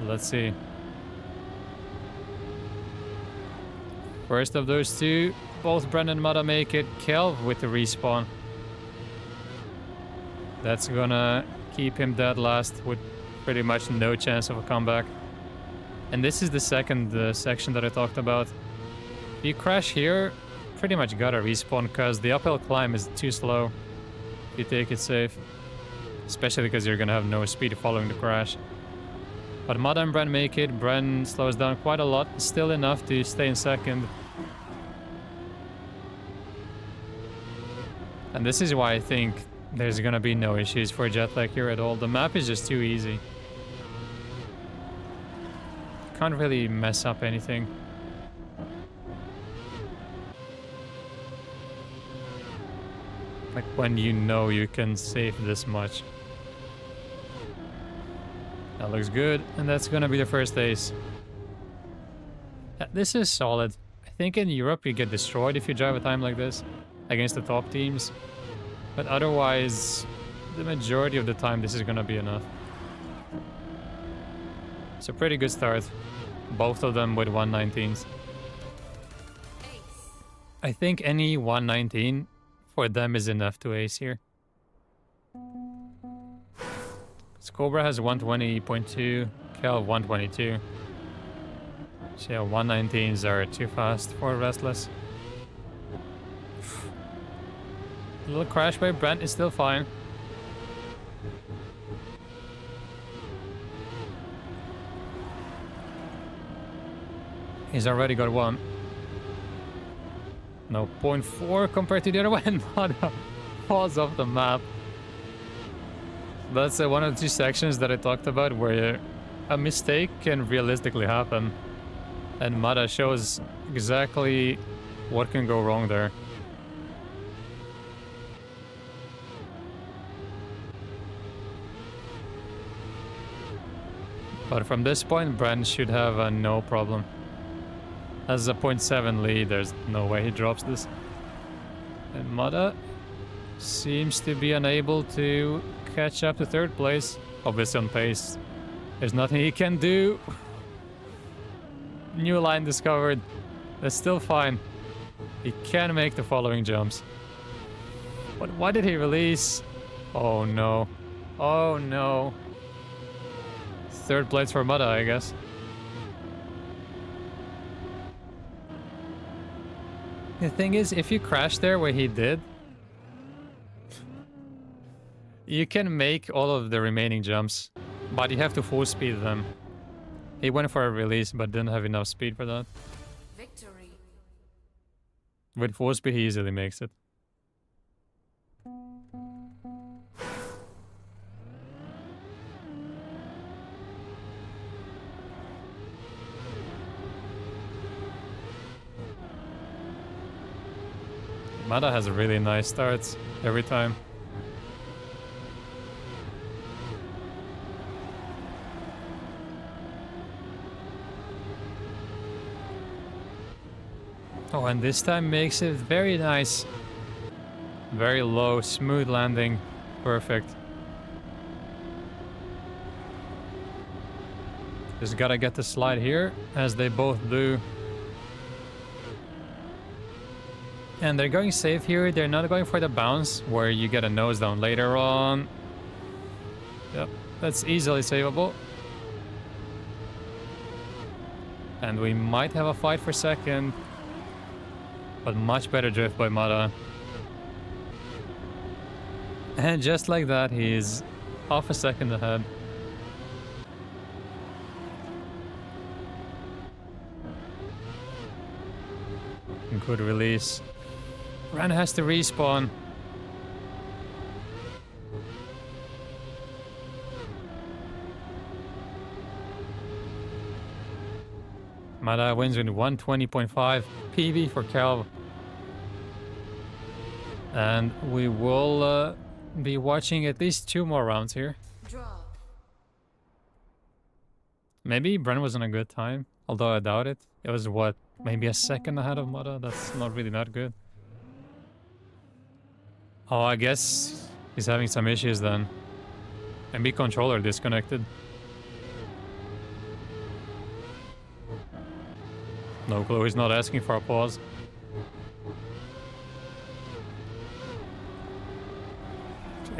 Let's see. First of those 2, both Bren and Mada make it. Kelv with the respawn. That's gonna keep him dead last with pretty much no chance of a comeback. And this is the second section that I talked about. If you crash here, pretty much gotta respawn because the uphill climb is too slow. You take it safe, especially because you're gonna have no speed following the crash. But Mada and Bren make it. Bren slows down quite a lot, still enough to stay in second. And this is why I think there's gonna be no issues for Jetlag here at all. The map is just too easy. Can't really mess up anything. Like when you know you can save this much. That looks good, and that's gonna be the first ace. Yeah, this is solid. I think in Europe you get destroyed if you drive a time like this against the top teams. But otherwise, the majority of the time this is gonna be enough. It's a pretty good start. Both of them with 119s. Ace. I think any 119 for them is enough to ace here. Cobra has 120.2, Kel 122. So yeah, 119s are too fast for Restless. A little crash by Brent is still fine. He's already got 1. No, 0.4 compared to the other one. Mada falls off the map. That's one of the 2 sections that I talked about where a mistake can realistically happen. And Mada shows exactly what can go wrong there. But from this point, Bren should have no problem. As a 0.7 lead, there's no way he drops this. And Mada seems to be unable to catch up to third place. Obviously on pace. There's nothing he can do. New line discovered. That's still fine. He can make the following jumps. But why did he release? Oh no. Oh no. Third place for Mada, I guess. The thing is, if you crash there where he did, you can make all of the remaining jumps, but you have to full speed them. He went for a release, but didn't have enough speed for that. Victory. With full speed, he easily makes it. Mada has really nice starts every time. Oh, and this time makes it very nice. Very low, smooth landing. Perfect. Just gotta get the slide here, as they both do. And they're going safe here. They're not going for the bounce, where you get a nose down later on. Yep, that's easily savable. And we might have a fight for second. But much better drift by Mada. And just like that, he's half a second ahead. Good release. Ran has to respawn. Mada wins with 120.5 PB for Calv. And we will be watching at least 2 more rounds here. Draw. Maybe Bren was in a good time, although I doubt it. It was what, maybe a second ahead of Mada? That's not really that good. Oh, I guess he's having some issues then. Maybe controller disconnected. No clue, he's not asking for a pause.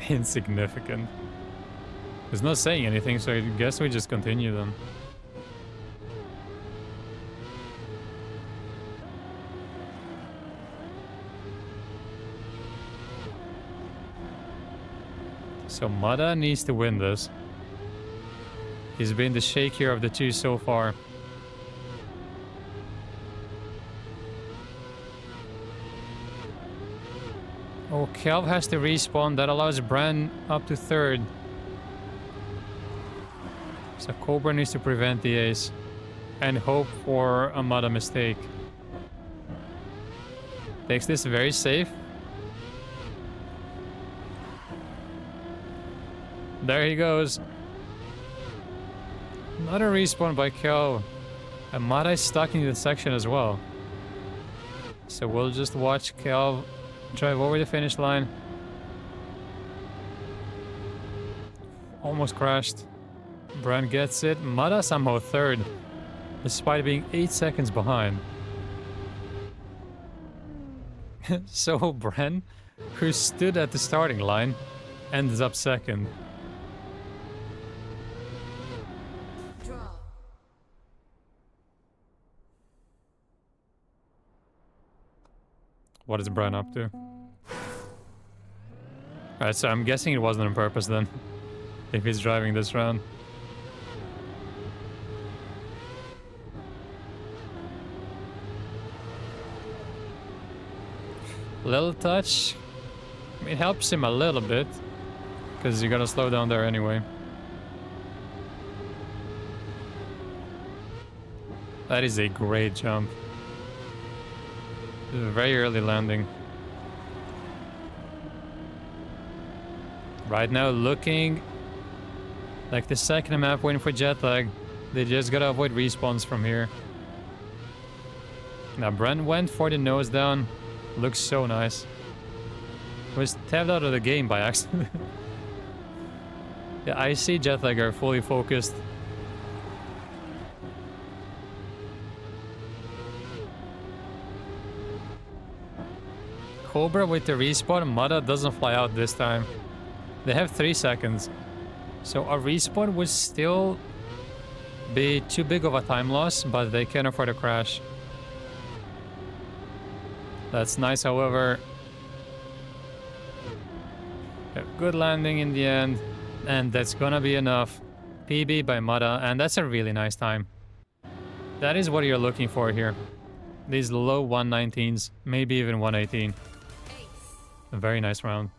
Insignificant. He's not saying anything, so I guess we just continue then. So Mada needs to win this. He's been the shakier of the two so far. Oh, Calv has to respawn. That allows Bren up to third. So Cobra needs to prevent the ace. And hope for a Mada mistake. Takes this very safe. There he goes. Another respawn by Calv. And Mada is stuck in the section as well. So we'll just watch Calv drive over the finish line. Almost crashed. Bren gets it. Mada somehow third, despite being 8 seconds behind. So Bren, who stood at the starting line, ends up second. Draw. What is Bren up to? Alright, so I'm guessing it wasn't on purpose then, if he's driving this round. Little touch. It helps him a little bit, because you gotta slow down there anyway. That is a great jump. Very early landing. Right now looking Like the second map waiting for Jetlag. They just gotta avoid respawns from here. Now Brent went for the nose down. Looks so nice. Was tapped out of the game by accident. Yeah, I see Jetlag are fully focused. Cobra with the respawn. Mada doesn't fly out this time. They have 3 seconds. So a respawn would still be too big of a time loss, but they can afford a crash. That's nice, however. A good landing in the end, and that's gonna be enough. PB by Mada, and that's a really nice time. That is what you're looking for here. These low 119s, maybe even 118. A very nice round.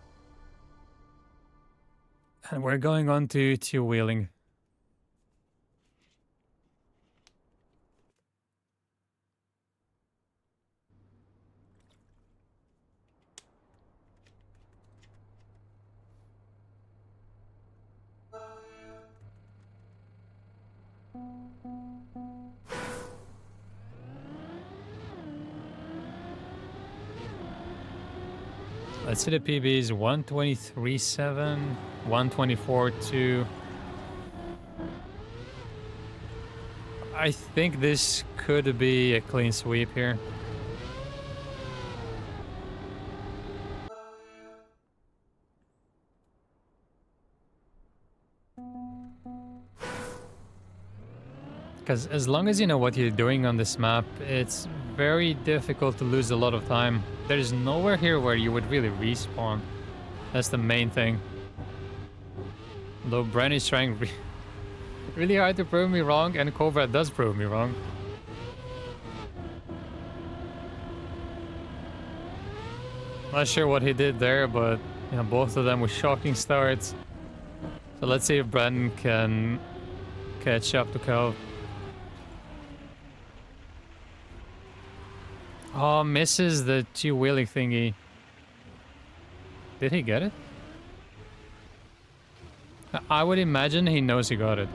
And we're going on to two-wheeling. Let's see the PBs. 123.7, 124.2. I think this could be a clean sweep here. Because as long as you know what you're doing on this map, it's very difficult to lose a lot of time. There's nowhere here where you would really respawn. That's the main thing. Though Bren is trying really hard to prove me wrong, and Cobra does prove me wrong. Not sure what he did there, but you know, both of them with shocking starts. So let's see if Bren can catch up to Cal. Oh, misses the two-wheeling thingy. Did he get it? I would imagine he knows he got it.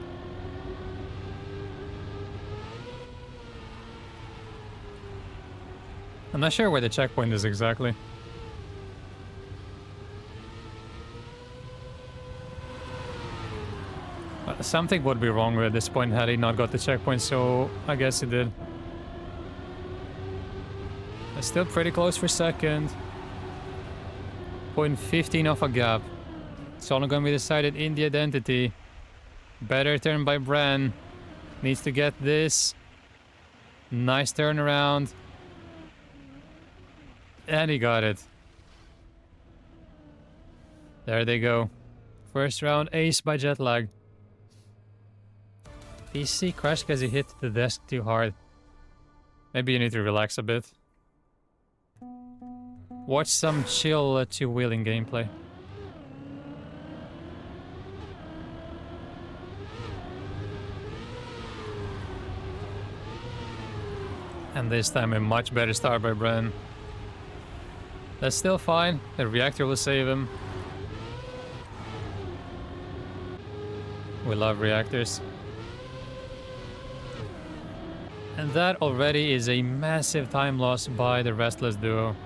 I'm not sure where the checkpoint is exactly. Something would be wrong at this point had he not got the checkpoint, so I guess he did. Still pretty close for second. 0.15 off a gap. It's only going to be decided in the identity. Better turn by Bren. Needs to get this. Nice turnaround. And he got it. There they go. First round ace by Jetlag. PC crashed because he hit the desk too hard. Maybe you need to relax a bit. Watch some chill two-wheeling gameplay. And this time a much better start by Bren. That's still fine. The reactor will save him. We love reactors. And that already is a massive time loss by the Restless duo.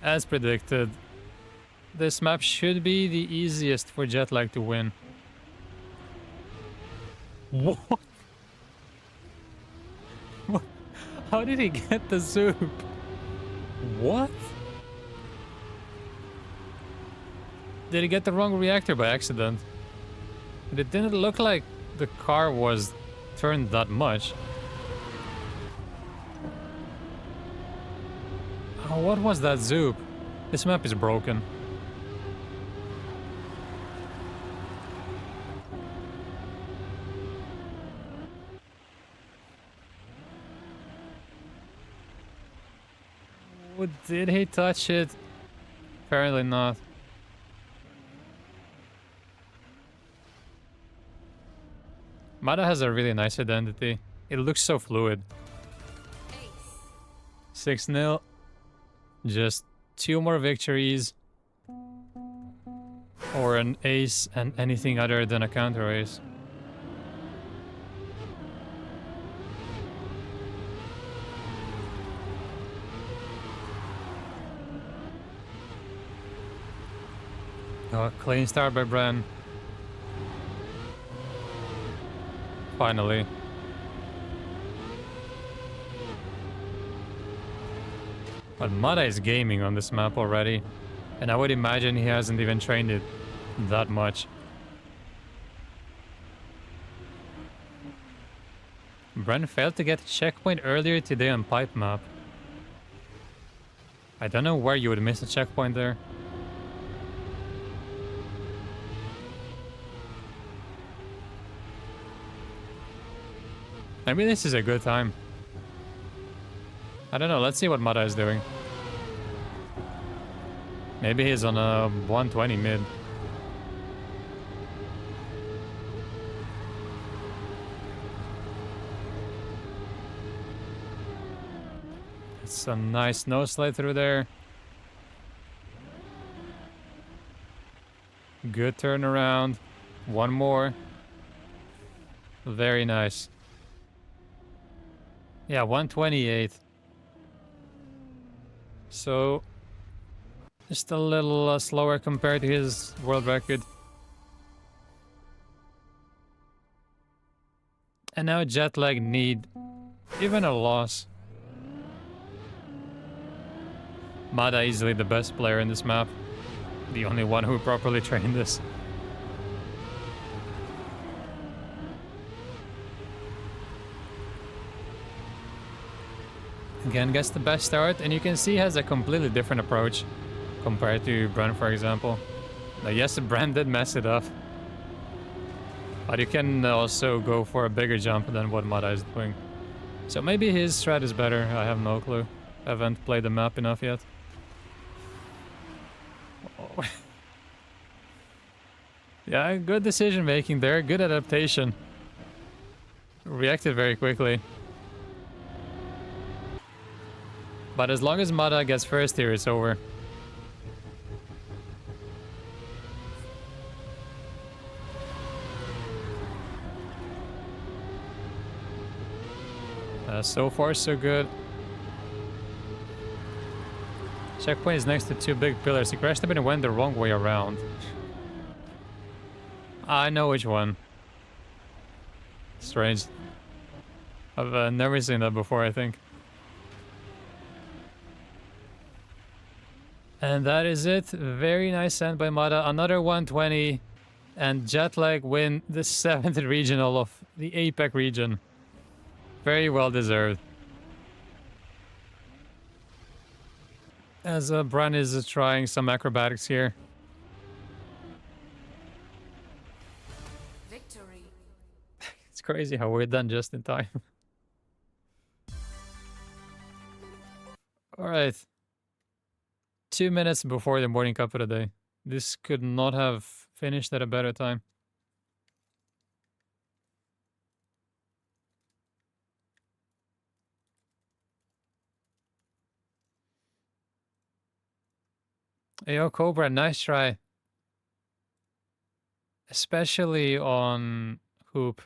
As predicted, this map should be the easiest for Jetlag to win. What? What? How did he get the zoop? What? Did he get the wrong reactor by accident? It didn't look like the car was turned that much. Oh, what was that zoop? This map is broken. Oh, did he touch it? Apparently not. Mada has a really nice identity. It looks so fluid. 6-0. Just 2 more victories. Or an ace and anything other than a counter ace. Oh, clean start by Bren. Finally. But Mada is gaming on this map already. And I would imagine he hasn't even trained it that much. Bren failed to get a checkpoint earlier today on pipe map. I don't know where you would miss a checkpoint there. Maybe this is a good time. I don't know, let's see what Mada is doing. Maybe he's on a 120 mid. It's a nice no slide through there. Good turnaround. One more. Very nice. Yeah, 128. So, just a little slower compared to his world record. And now Jetlag need even a loss. Mada easily the best player in this map. The only one who properly trained this. Again, gets the best start, and you can see he has a completely different approach compared to Bren, for example. Now, yes, Bren did mess it up, but you can also go for a bigger jump than what Mada is doing. So maybe his strat is better, I have no clue. I haven't played the map enough yet. Oh. Yeah, good decision making there, good adaptation. Reacted very quickly. But as long as Mada gets first here, it's over. So far, so good. Checkpoint is next to two big pillars. He crashed a bit and went the wrong way around. I know which one. Strange. I've never seen that before, I think. And that is it. Very nice send by Mada. Another 120. And Jetlag win the 7th regional of the APAC region. Very well deserved. As Bran is trying some acrobatics here. Victory. It's crazy how we're done just in time. Alright. 2 minutes before the morning cup of the day. This could not have finished at a better time. Yo, Cobra, nice try. Especially on hoop.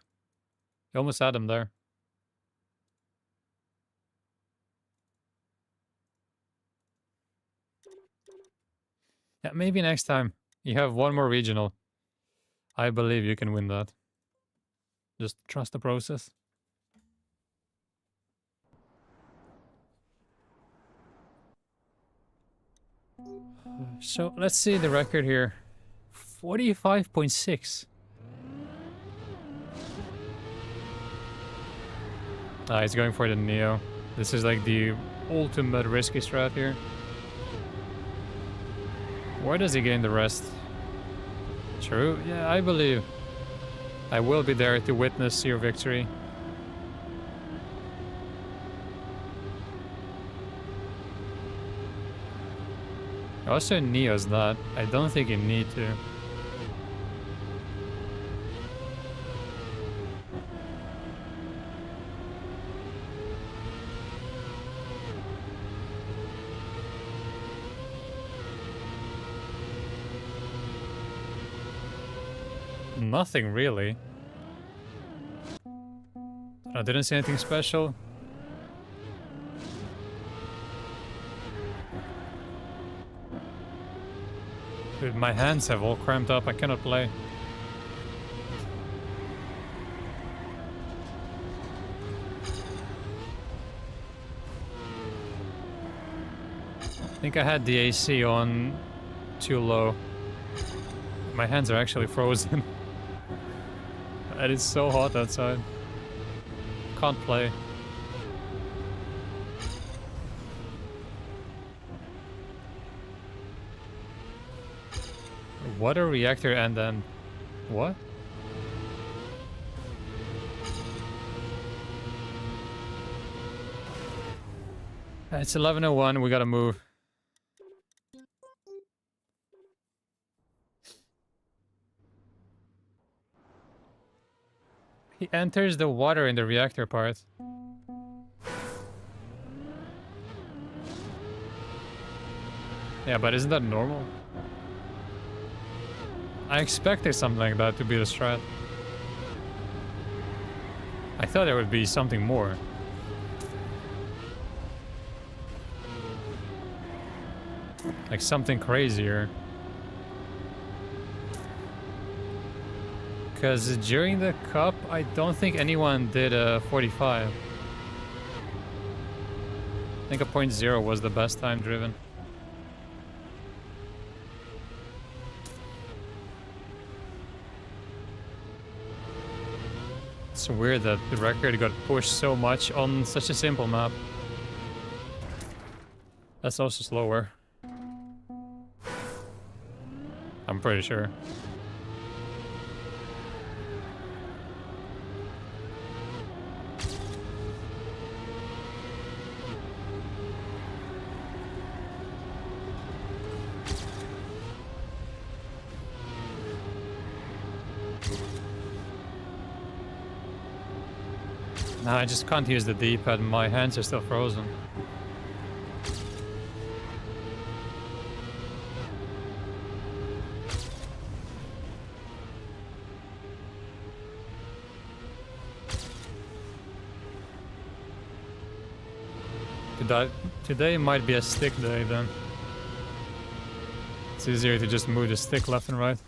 You almost had him there. Yeah, maybe next time. You have one more regional. I believe you can win that. Just trust the process. So let's see the record here. 45.6. He's going for the Neo. This is like the ultimate risky strat here. Where does he gain the rest? True, yeah, I believe. I will be there to witness your victory. Also Neo's that. I don't think you need to. Nothing really. I didn't see anything special. Dude, my hands have all cramped up. I cannot play. I think I had the AC on too low. My hands are actually frozen. And it's so hot outside. Can't play. Water reactor and then... what? It's 11:01, we gotta move. He enters the water in the reactor part. Yeah, but isn't that normal? I expected something like that to be the strat. I thought there would be something more. Like something crazier. Because during the cup, I don't think anyone did a 45. I think a 0.0 was the best time driven. It's weird that the record got pushed so much on such a simple map. That's also slower. I'm pretty sure. Nah, I just can't use the D-pad. My hands are still frozen. Today might be a stick day then. It's easier to just move the stick left and right.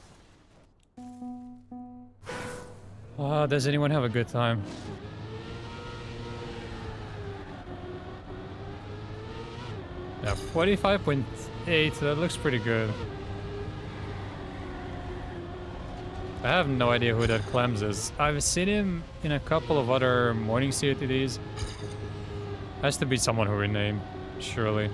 Does anyone have a good time? Yeah, 45.8, that looks pretty good. I have no idea who that Clems is. I've seen him in a couple of other morning COTDs. Has to be someone who renamed, surely.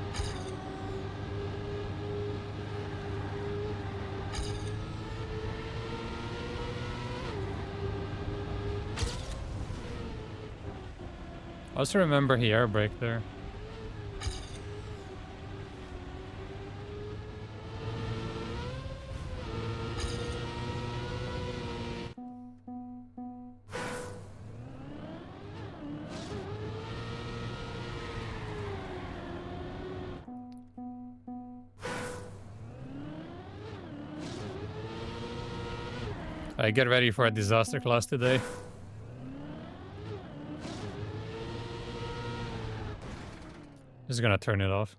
I also remember he airbraked there. I get ready for a disaster class today. Just gonna turn it off.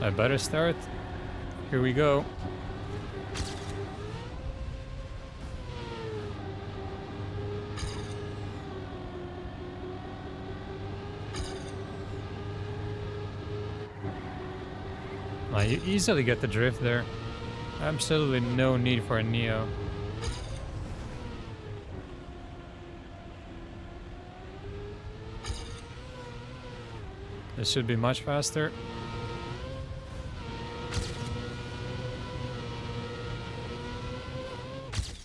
I better start. Here we go. You easily get the drift there. Absolutely no need for a Neo. This should be much faster.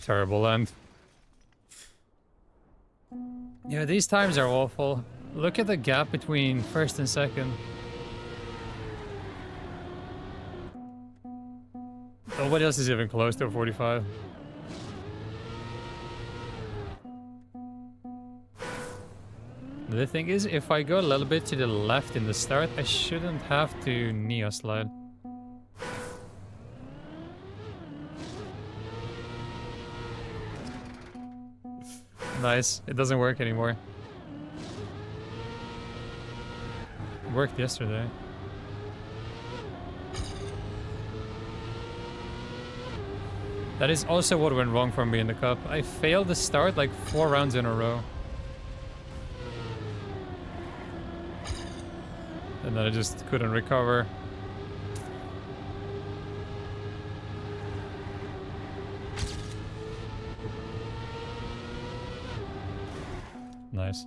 Terrible end. Yeah, these times are awful. Look at the gap between first and second. Nobody else is even close to a 45. The thing is, if I go a little bit to the left in the start, I shouldn't have to Neo slide. Nice. It doesn't work anymore. It worked yesterday. That is also what went wrong for me in the cup. I failed the start like 4 rounds in a row. And then I just couldn't recover. Nice.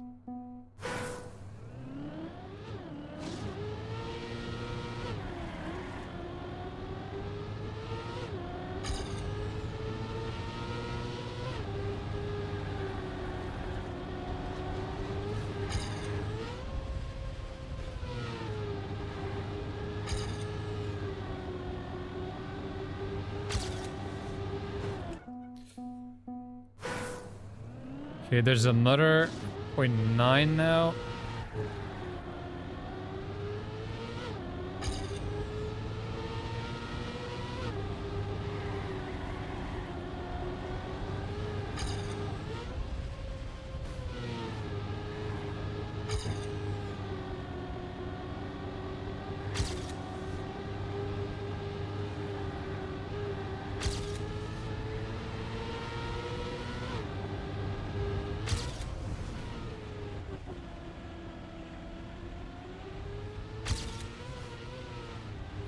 Okay, there's another 0.9 now.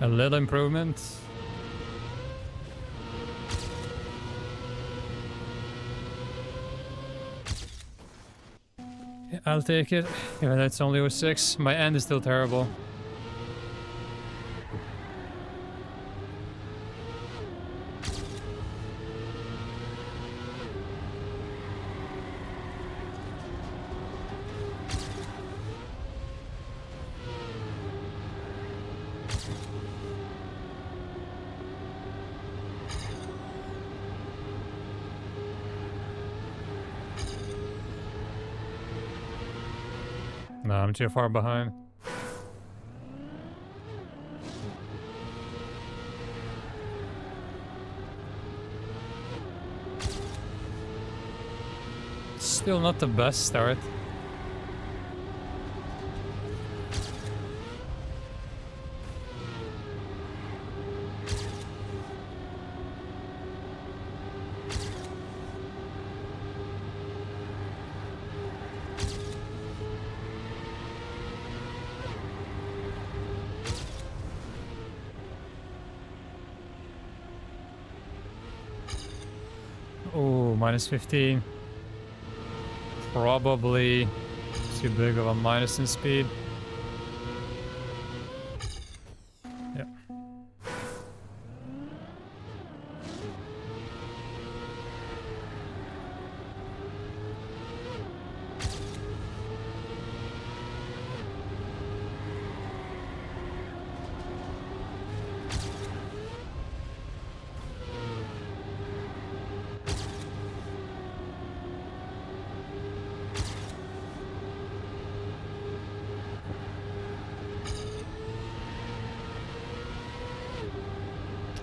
A little improvement. Yeah, I'll take it. Even though it's only 06. My end is still terrible. No, I'm too far behind. Still not the best start. Oh, minus 15. Probably too big of a minus in speed. Yep.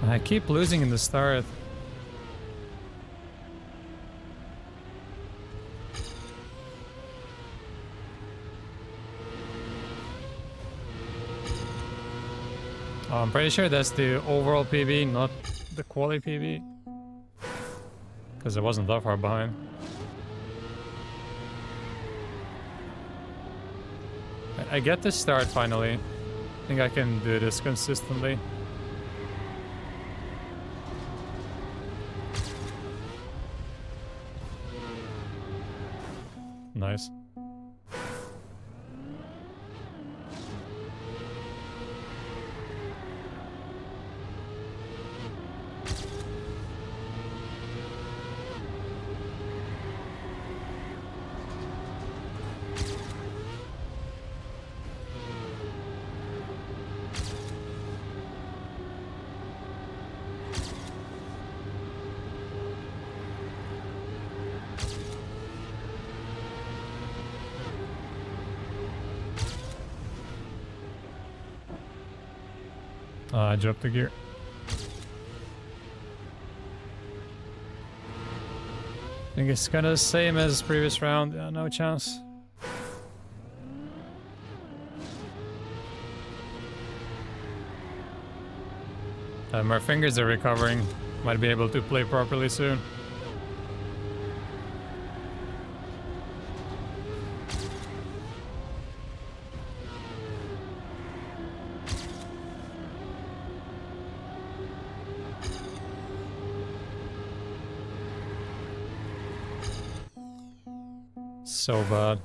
I keep losing in the start. Oh, I'm pretty sure that's the overall PB, not the quali PB. Because I wasn't that far behind. I get the start finally. I think I can do this consistently. Nice. I dropped the gear. I think it's kind of the same as previous round. Yeah, no chance. My fingers are recovering. Might be able to play properly soon. So bad.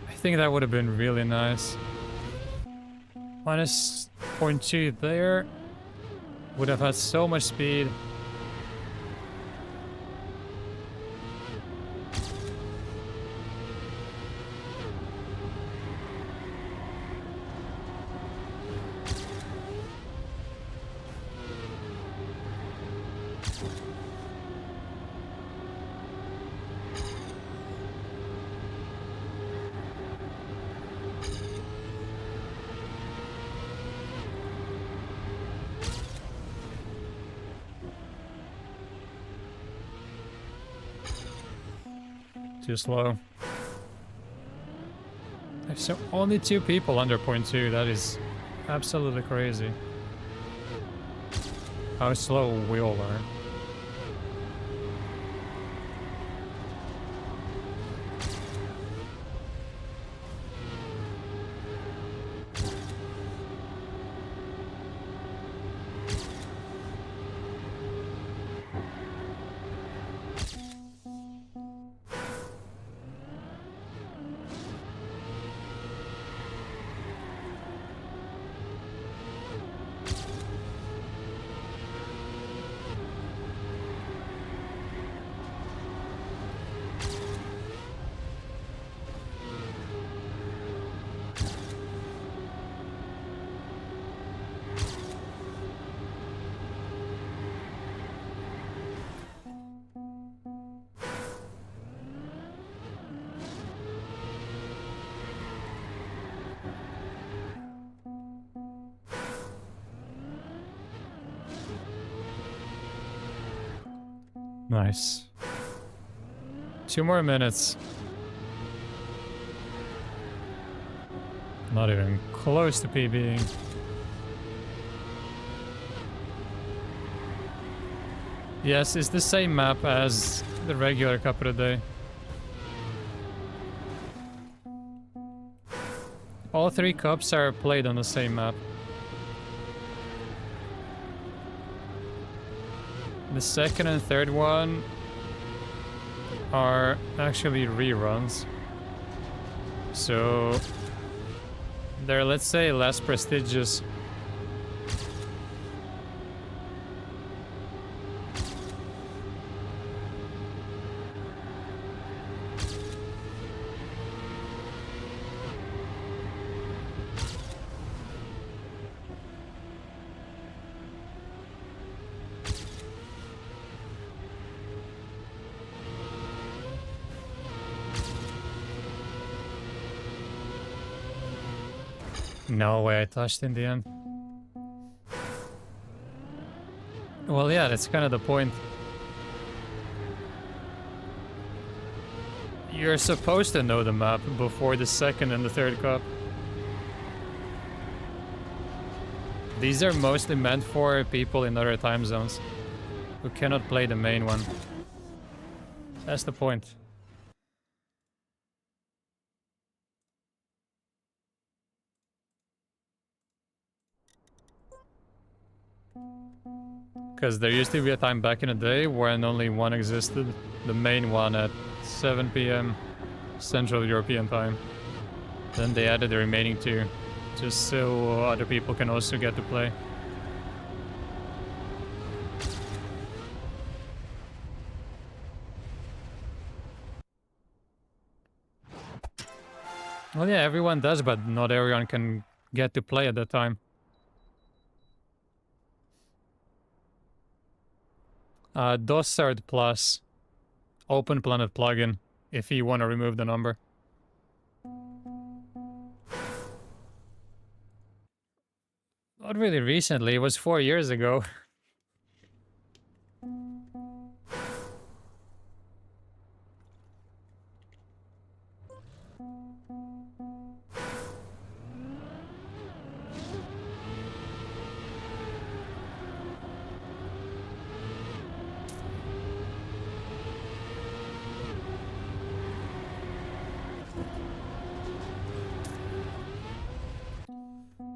I think that would have been really nice. Minus 0.2 there. Would have had so much speed. Too slow. There's so only 2 people under 0.2. That is absolutely crazy. How slow we all are. Nice. 2 more minutes. Not even close to PBing. Yes, it's the same map as the regular Cup of the Day. All 3 cups are played on the same map. The second and third one are actually reruns. So they're, let's say, less prestigious. No way I touched in the end. Well, yeah, that's kind of the point. You're supposed to know the map before the second and the third cup. These are mostly meant for people in other time zones who cannot play the main one. That's the point. Because there used to be a time back in the day when only one existed, the main one at 7 p.m. Central European time. Then they added the remaining two, just so other people can also get to play. Well, yeah, everyone does, but not everyone can get to play at that time. DOSCERT plus Open Planet plugin, if you want to remove the number. Not really recently, it was 4 years ago.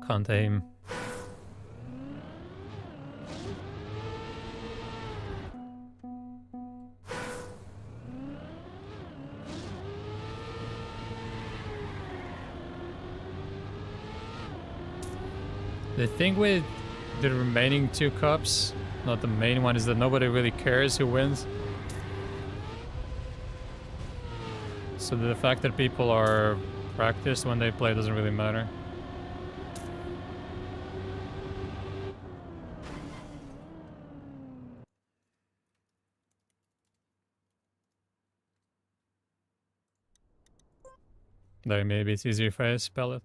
Can't aim. The thing with the remaining two cups, not the main one, is that nobody really cares who wins. So the fact that people are practiced when they play doesn't really matter. Though maybe it's easier if I spell it.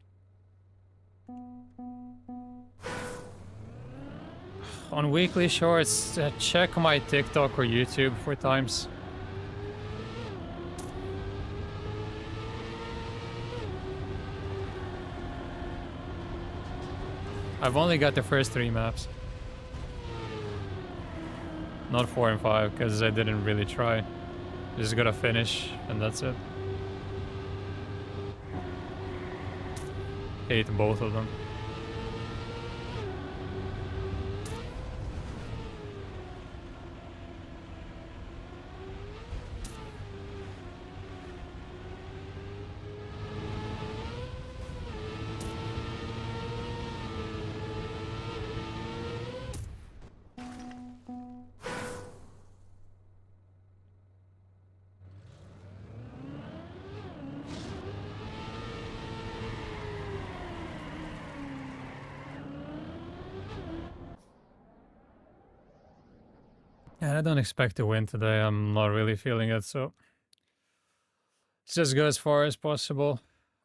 On weekly shorts, check my TikTok or YouTube for times. I've only got the first 3 maps. Not 4 and 5, because I didn't really try. Just gotta finish, and that's it. Hate both of them. Yeah, I don't expect to win today. I'm not really feeling it, so just go as far as possible.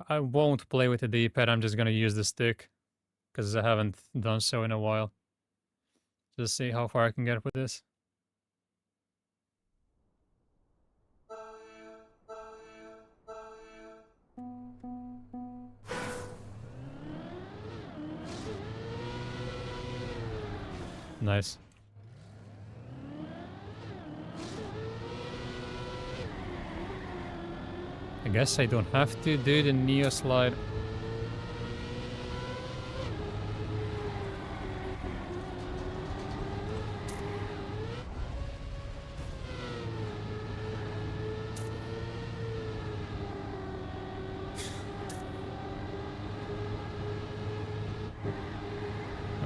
I won't play with the D-pad. I'm just gonna use the stick because I haven't done so in a while. Just see how far I can get with this. Nice. I guess I don't have to do the Neo slide.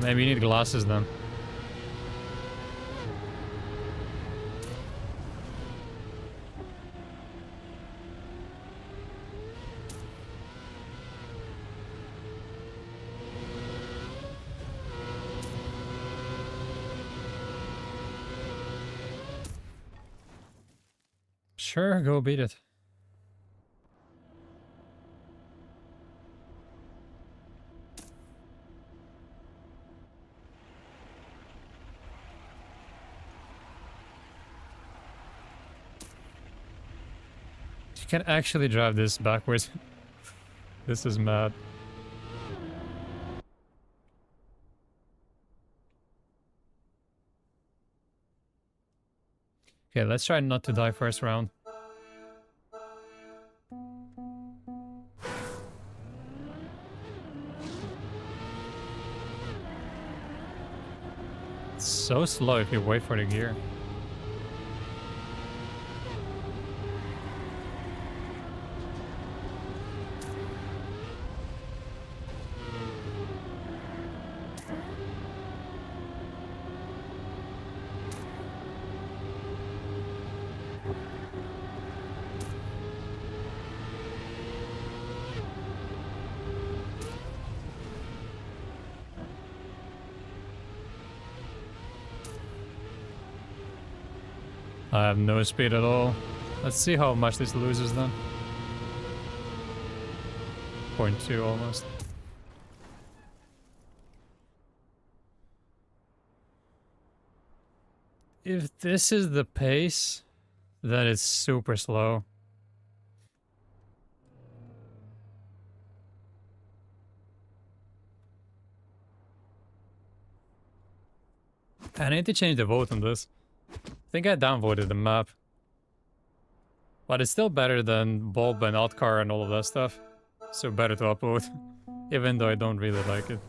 Maybe you need glasses then. Sure, go beat it. You can actually drive this backwards. This is mad. Okay, let's try not to die first round. so slow if you wait for the gear. I have no speed at all. Let's see how much this loses then. 0.2 almost. If this is the pace, then it's super slow. I need to change the vote on this. I think I downvoted the map. But it's still better than Bob and Outcar and all of that stuff. So better to upvote. Even though I don't really like it.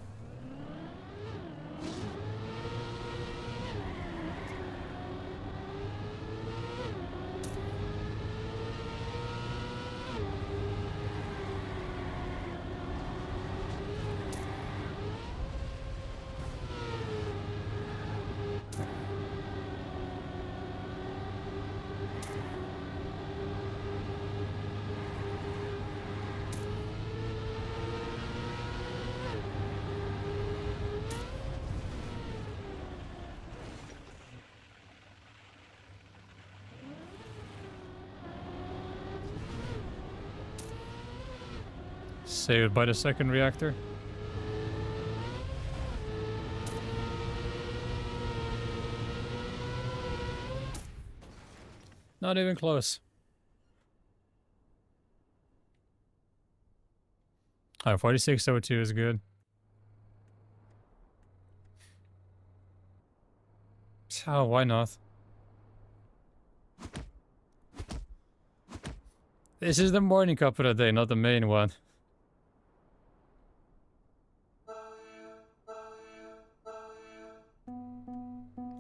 Saved by the second reactor. Not even close. Alright, 4602 is good. Oh, why not? This is the morning cup of the day, not the main one.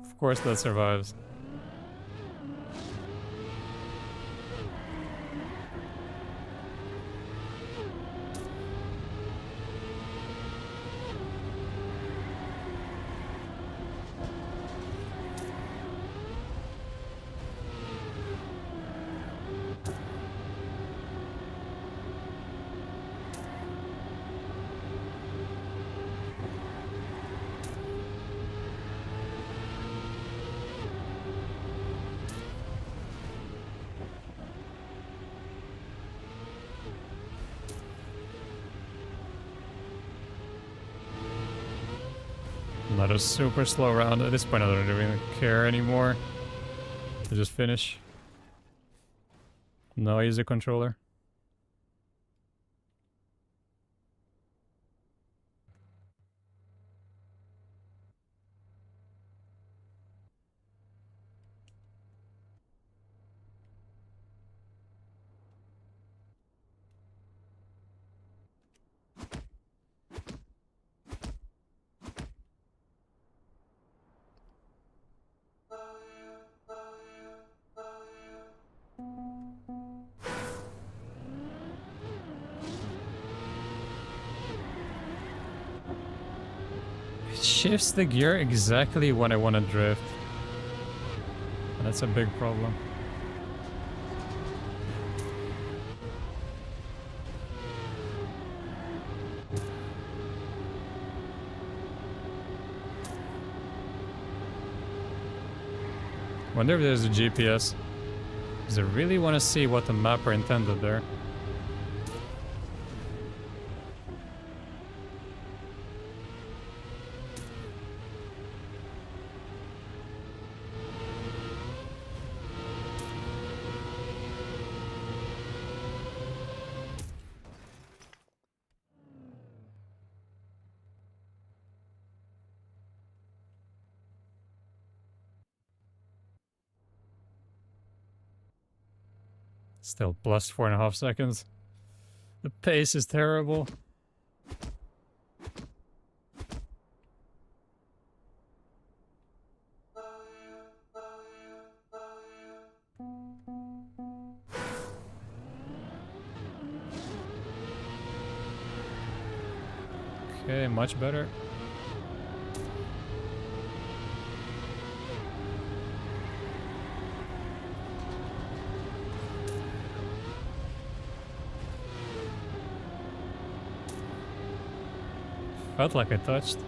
Of course that survives. Not a super slow round. At this point I don't really care anymore. To just finish. No, I use a controller. It shifts the gear exactly when I want to drift. And that's a big problem. Wonder if there's a GPS. Because I really want to see what the mapper intended there. Still plus 4.5 seconds. The pace is terrible. Okay, much better. Felt like I touched.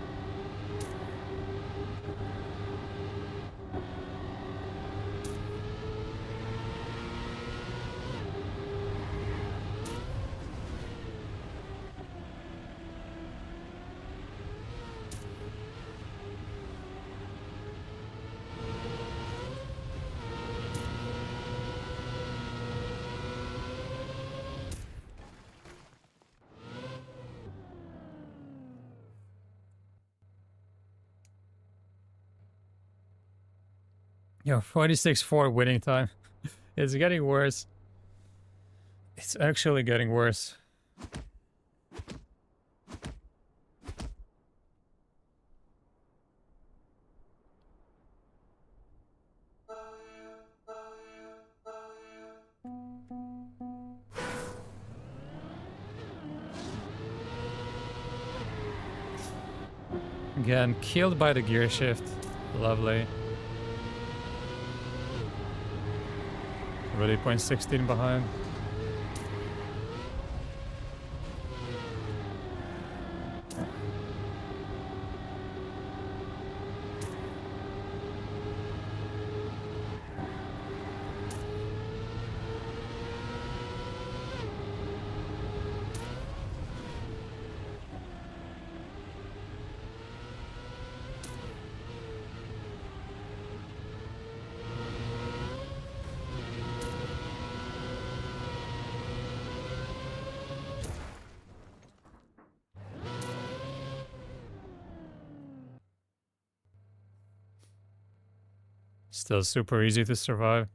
Yo, 46-4 winning time. It's getting worse. It's actually getting worse. Again, killed by the gear shift. Lovely. Really 0.16 behind. Still super easy to survive.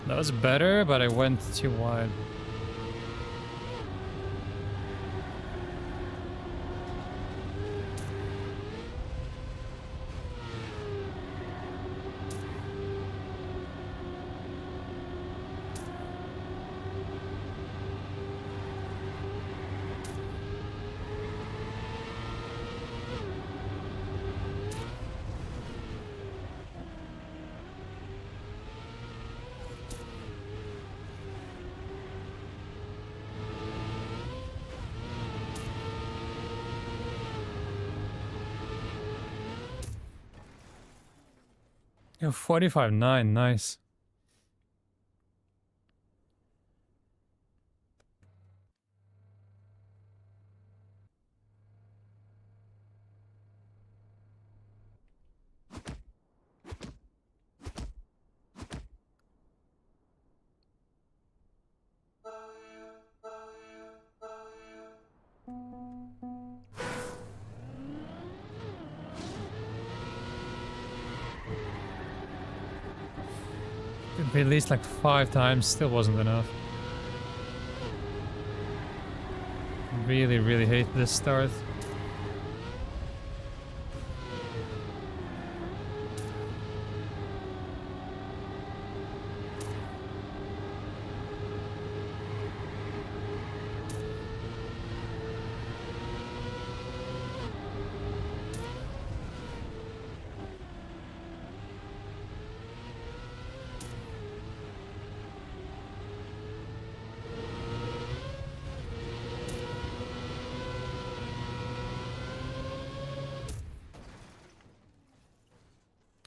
That was better, but I went too wide. Yo, 45-9, nice. Could be at least like 5 times, still wasn't enough. Really, really hate this start.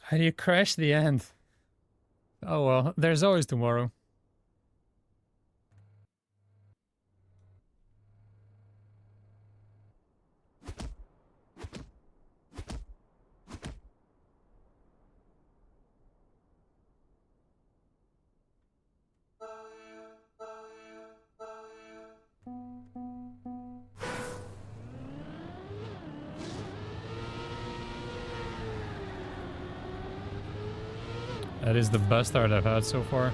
How do you crash the end? Oh well, there's always tomorrow. That is the best start I've had so far.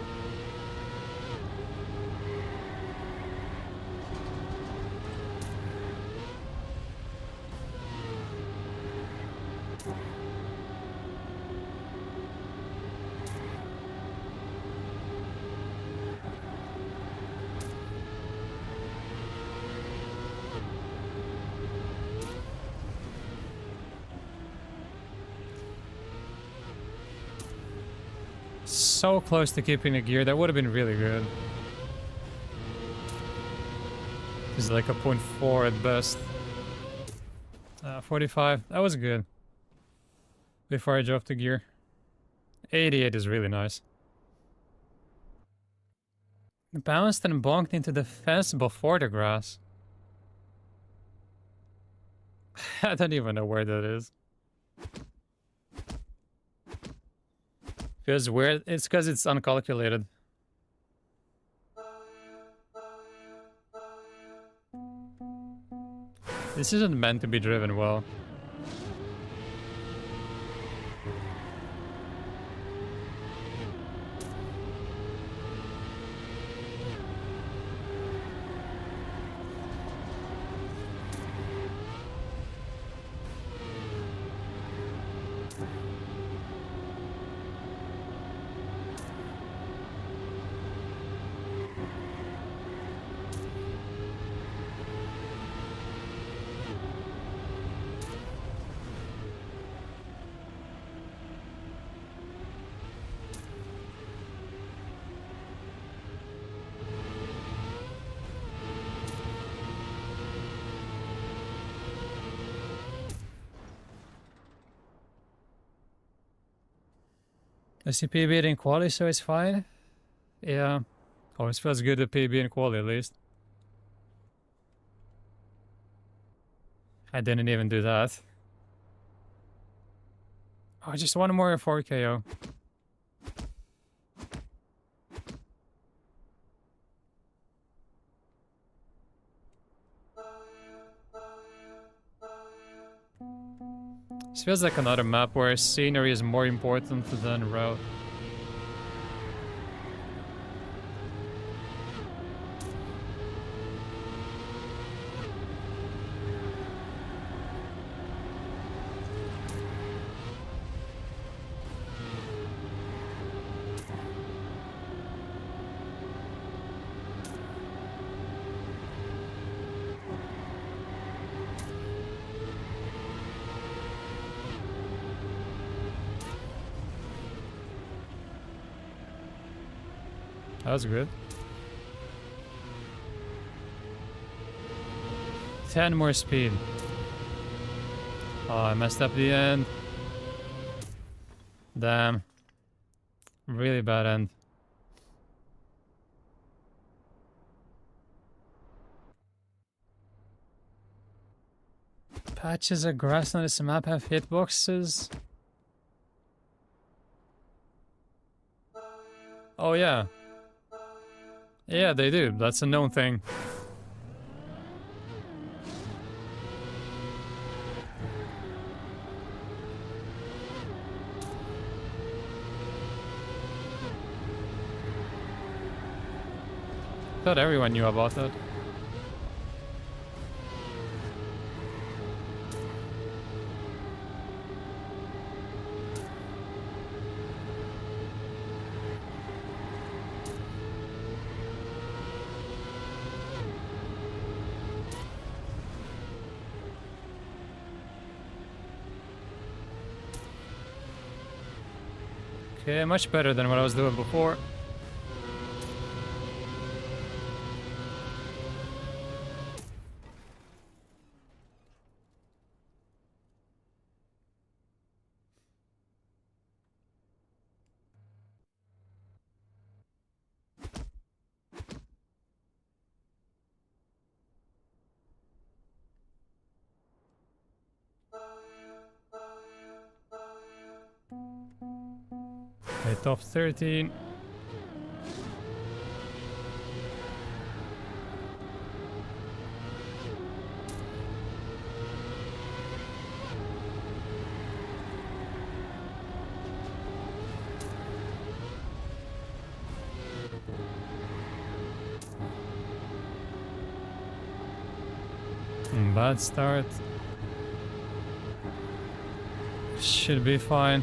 So close to keeping a gear. That would have been really good. It's like a 0.4 at best. 45. That was good. Before I dropped the gear. 88 is really nice. Bounced and bonked into the fence before the grass. I don't even know where that is. Feels weird. It's because it's uncalculated. This isn't meant to be driven well. SCP beat in quality, so it's fine. Yeah. Always feels good to PB in quality at least. I didn't even do that. Oh, just one more 4KO. This feels like another map where scenery is more important than route. That was good. 10 more speed. Oh, I messed up the end. Damn. Really bad end. Patches of grass on this map have hitboxes. Oh yeah. Yeah, they do. That's a known thing. Thought everyone knew about that. Okay, much better than what I was doing before. Okay, top 13. Bad start. Should be fine.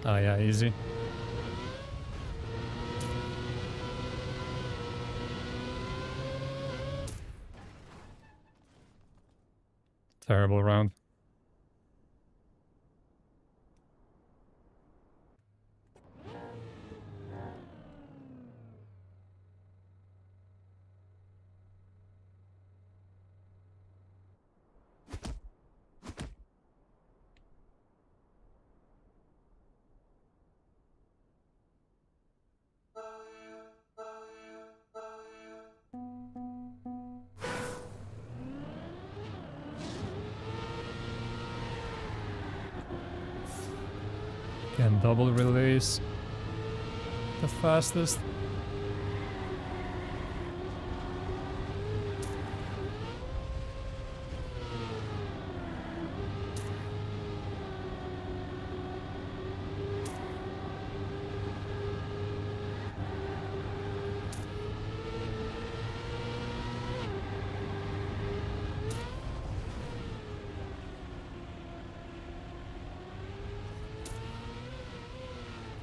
Oh yeah, easy. Terrible round. Can double release the fastest.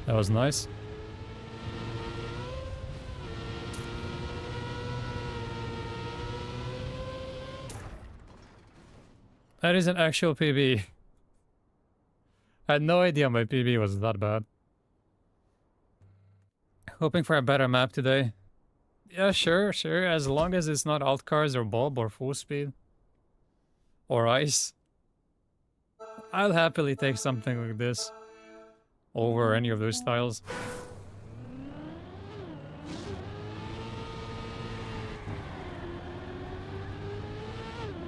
That was nice. That is an actual PB. I had no idea my PB was that bad. Hoping for a better map today. Yeah, sure. As long as it's not alt cars or bulb or full speed. Or ice. I'll happily take something like this over any of those styles.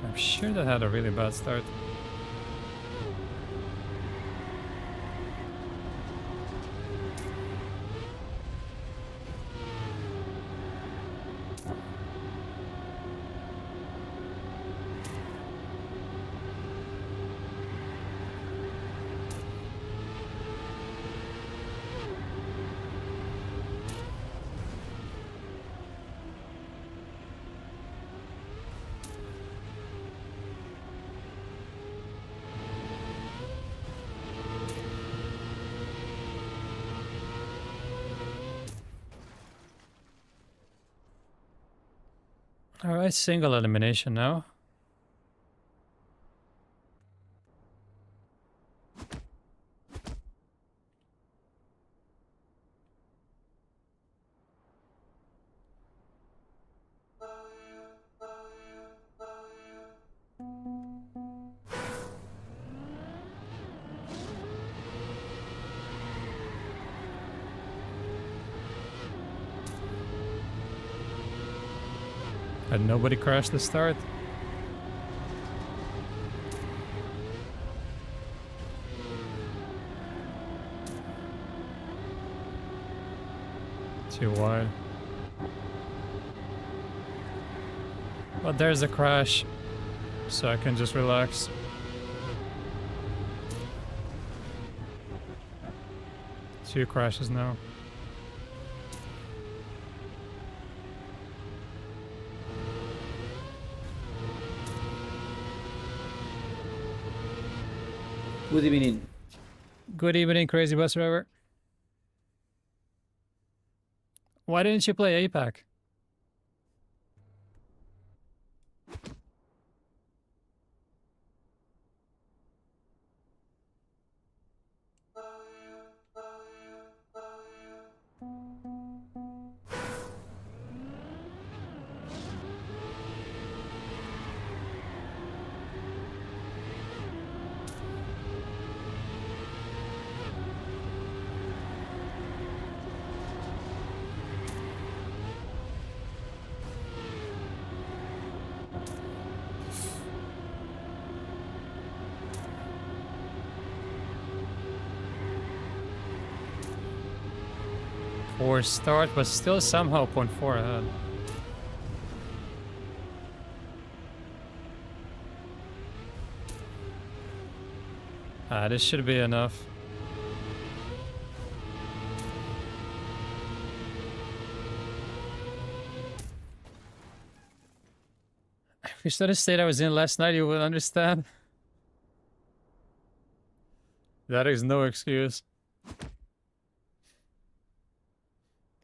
I'm sure that had a really bad start. Alright, single elimination now. Had nobody crash the start. Too wide. But there's a crash, so I can just relax. Two crashes now. Good evening. Good evening, crazy bus driver. Why didn't you play APAC? Poor start, but still somehow 0.4 ahead. This should be enough. If you saw the state I was in last night, you would understand. That is no excuse.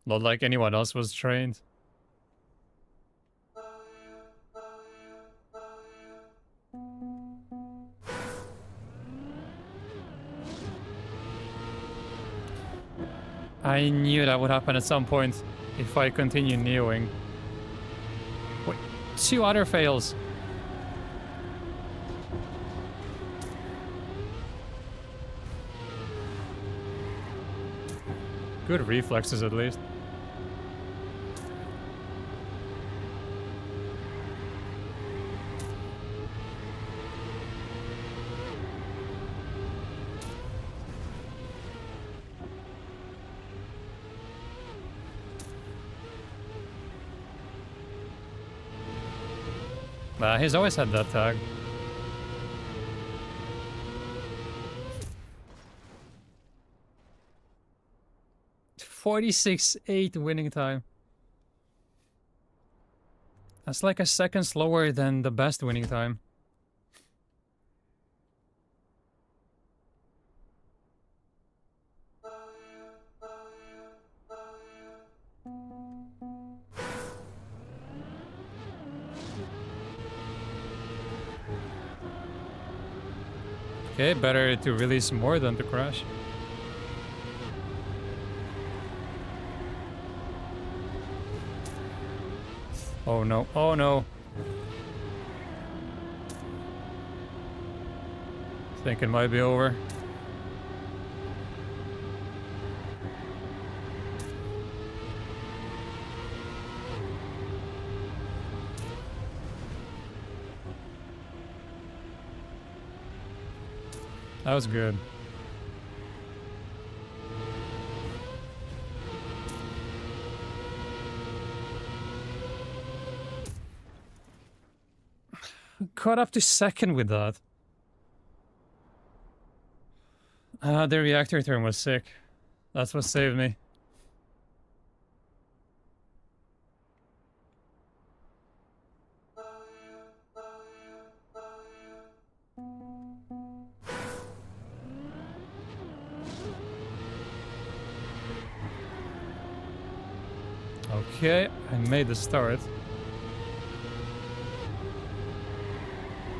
Not like anyone else was trained. I knew that would happen at some point if I continue neoing. Wait, 2 other fails. Good reflexes at least. He's always had that tag. .46.8 winning time. That's like a second slower than the best winning time. Okay, better to release more than to crash. Oh no, oh no. Think it might be over. That was good. Caught up to second with that. The reactor turn was sick. That's what saved me. Okay, I made the start.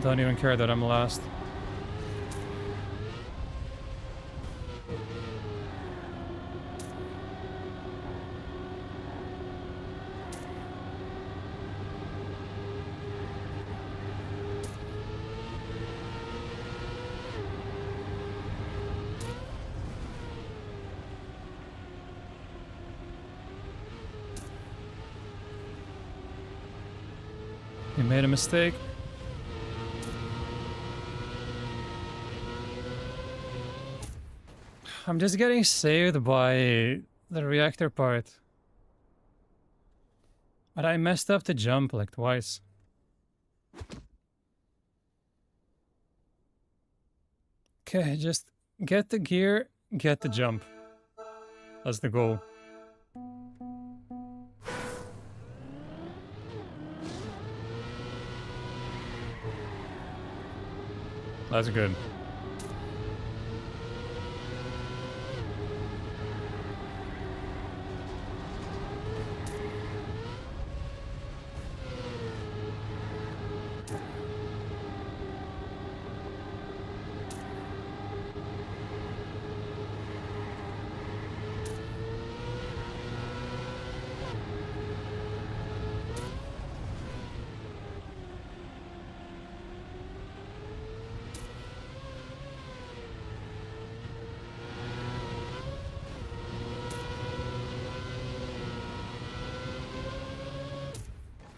Don't even care that I'm last. You made a mistake. I'm just getting saved by the reactor part. But I messed up the jump like twice. Okay, just get the gear, get the jump. That's the goal. That's good.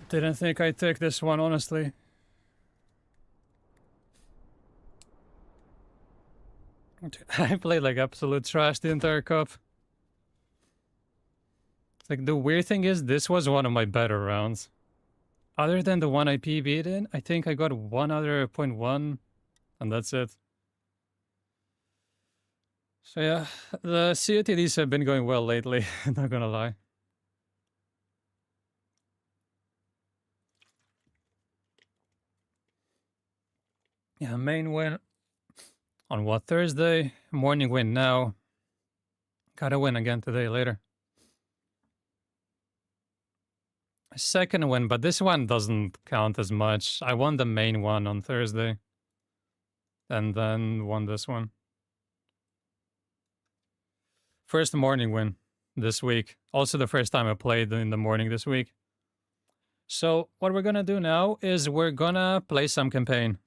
Didn't think I'd take this one, honestly. I played like absolute trash the entire cup. It's like the weird thing is this was one of my better rounds. Other than the one I PB'd in, I think I got one other .1 and that's it. So yeah, the COTDs have been going well lately, not gonna lie. Yeah, main win on what, Thursday? Morning win now. Gotta win again today later. Second win, but this one doesn't count as much. I won the main one on Thursday. And then won this one. First morning win this week. Also the first time I played in the morning this week. So what we're gonna do now is we're gonna play some campaign.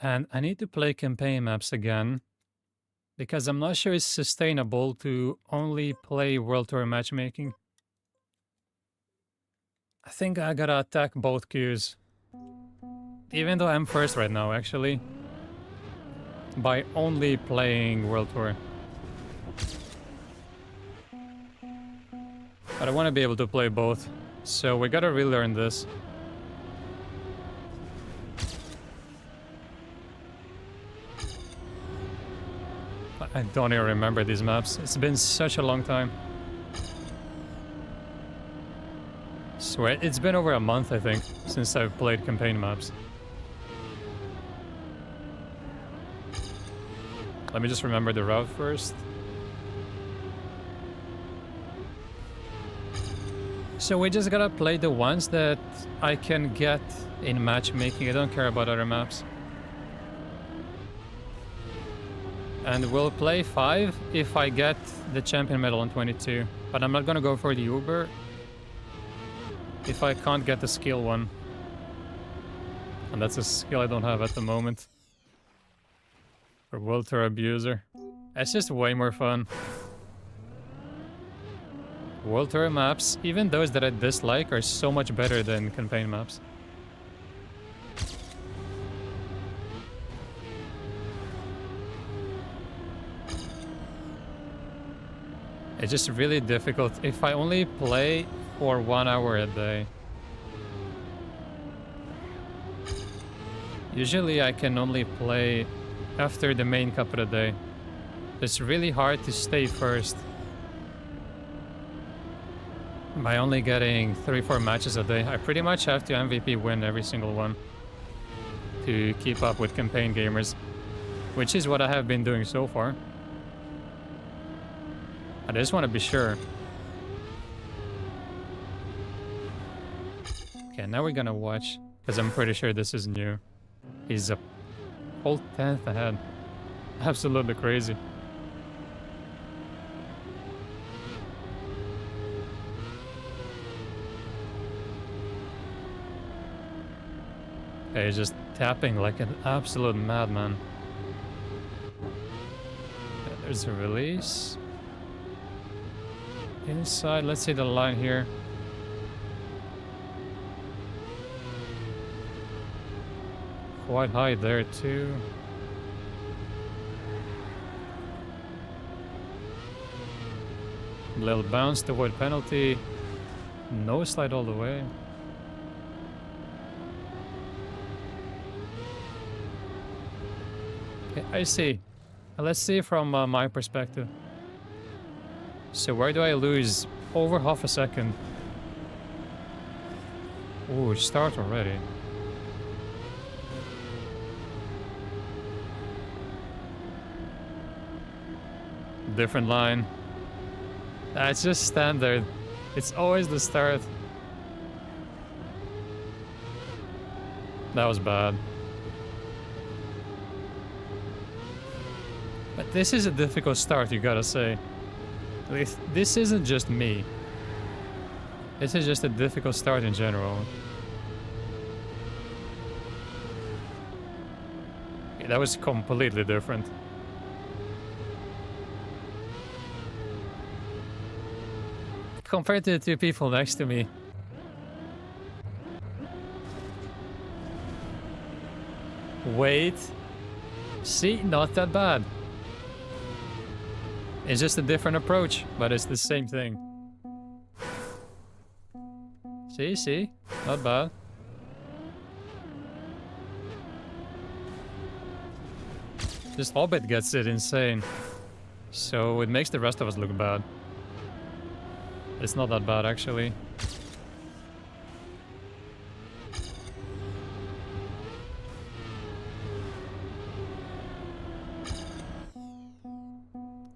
And I need to play campaign maps again, because I'm not sure it's sustainable to only play World Tour matchmaking. I think I gotta attack both queues. Even though I'm first right now, actually. By only playing World Tour. But I want to be able to play both. So we gotta relearn this. I don't even remember these maps. It's been such a long time. Swear, it's been over a month, I think, since I've played campaign maps. Let me just remember the route first. So we just gotta play the ones that I can get in matchmaking. I don't care about other maps. And we'll play 5 if I get the champion medal on 22. But I'm not gonna go for the Uber if I can't get the skill one. And that's a skill I don't have at the moment. For World Tour Abuser. It's just way more fun. World Tour maps, even those that I dislike, are so much better than campaign maps. It's just really difficult if I only play for 1 hour a day. Usually I can only play after the main cup of the day. It's really hard to stay first by only getting 3-4 matches a day. I pretty much have to MVP win every single one to keep up with campaign gamers, which is what I have been doing so far. I just want to be sure. Okay, now we're gonna watch, because I'm pretty sure this is new. He's a whole 10th ahead. Absolutely crazy. Okay, he's just tapping like an absolute madman. Okay, there's a release. Inside, let's see the line here. Quite high there too. Little bounce to avoid penalty. No slide all the way. Okay, I see. Let's see from my perspective. So where do I lose? Over half a second. Ooh, start already. Different line. It's just standard. It's always the start. That was bad. But this is a difficult start, you gotta say. This isn't just me. This is just a difficult start in general. Yeah, that was completely different. Compared to the two people next to me. Wait. See, not that bad. It's just a different approach, but it's the same thing. See? Not bad. Just Hobbit gets it insane. So it makes the rest of us look bad. It's not that bad, actually.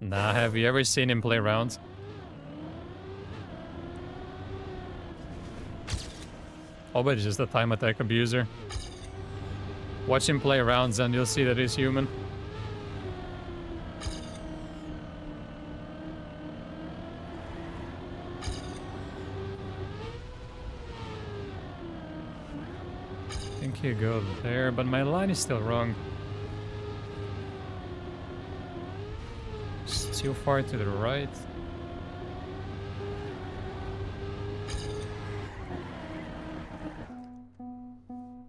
Nah, have you ever seen him play rounds? Hobbit is just a time attack abuser. Watch him play rounds and you'll see that he's human. I think you go there, but my line is still wrong. It's too far to the right.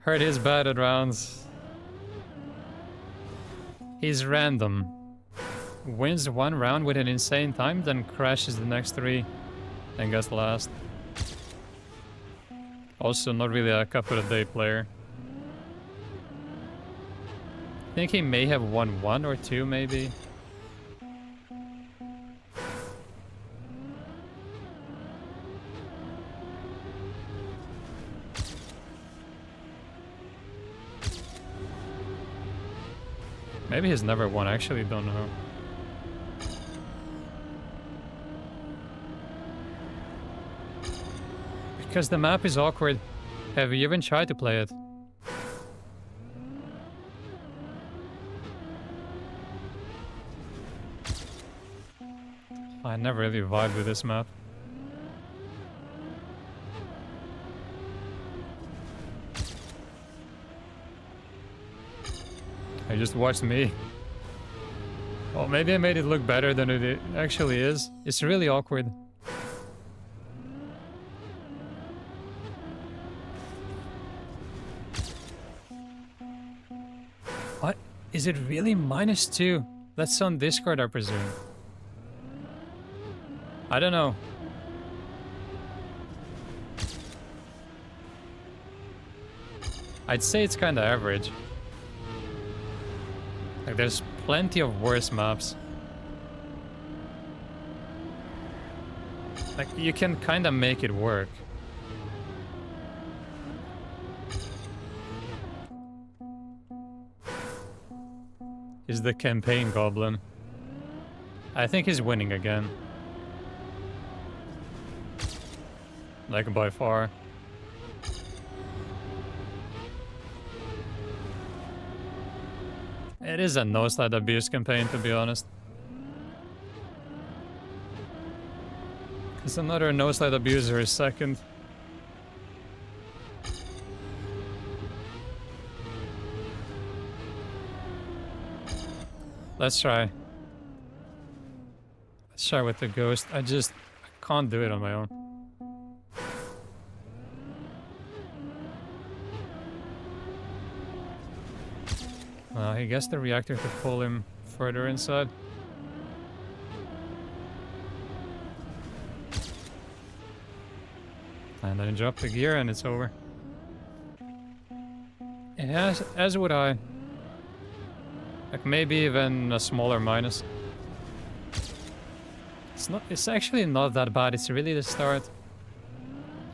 Heard he's bad at rounds. He's random. Wins one round with an insane time, then crashes the next three, and gets last. Also not really a cup of the day player. I think he may have won one or two, maybe. Maybe he's never won, I actually don't know. Because the map is awkward. Have you even tried to play it? I never really vibed with this map. I just watched me. Well, maybe I made it look better than it actually is. It's really awkward. What? Is it really -2? That's on Discord, I presume. I don't know. I'd say it's kinda average. Like, there's plenty of worse maps. Like, you can kinda make it work. Is the campaign goblin. I think he's winning again. Like, by far. It is a no-slide abuse campaign, to be honest. Because another no-slide abuser is second. Let's try. Let's try with the ghost. I can't do it on my own. He gets the reactor to pull him further inside. And then drop the gear and it's over. Yeah, as would I. Like, maybe even a smaller minus. It's actually not that bad, it's really the start.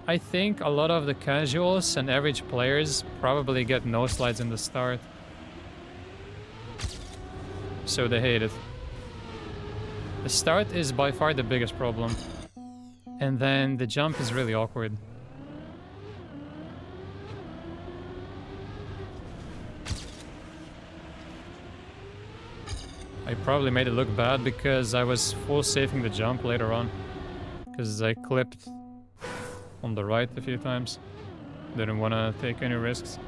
I think a lot of the casuals and average players probably get no slides in the start. So they hate it. The start is by far the biggest problem. And then the jump is really awkward. I probably made it look bad because I was full safing the jump later on. Because I clipped on the right a few times. Didn't want to take any risks.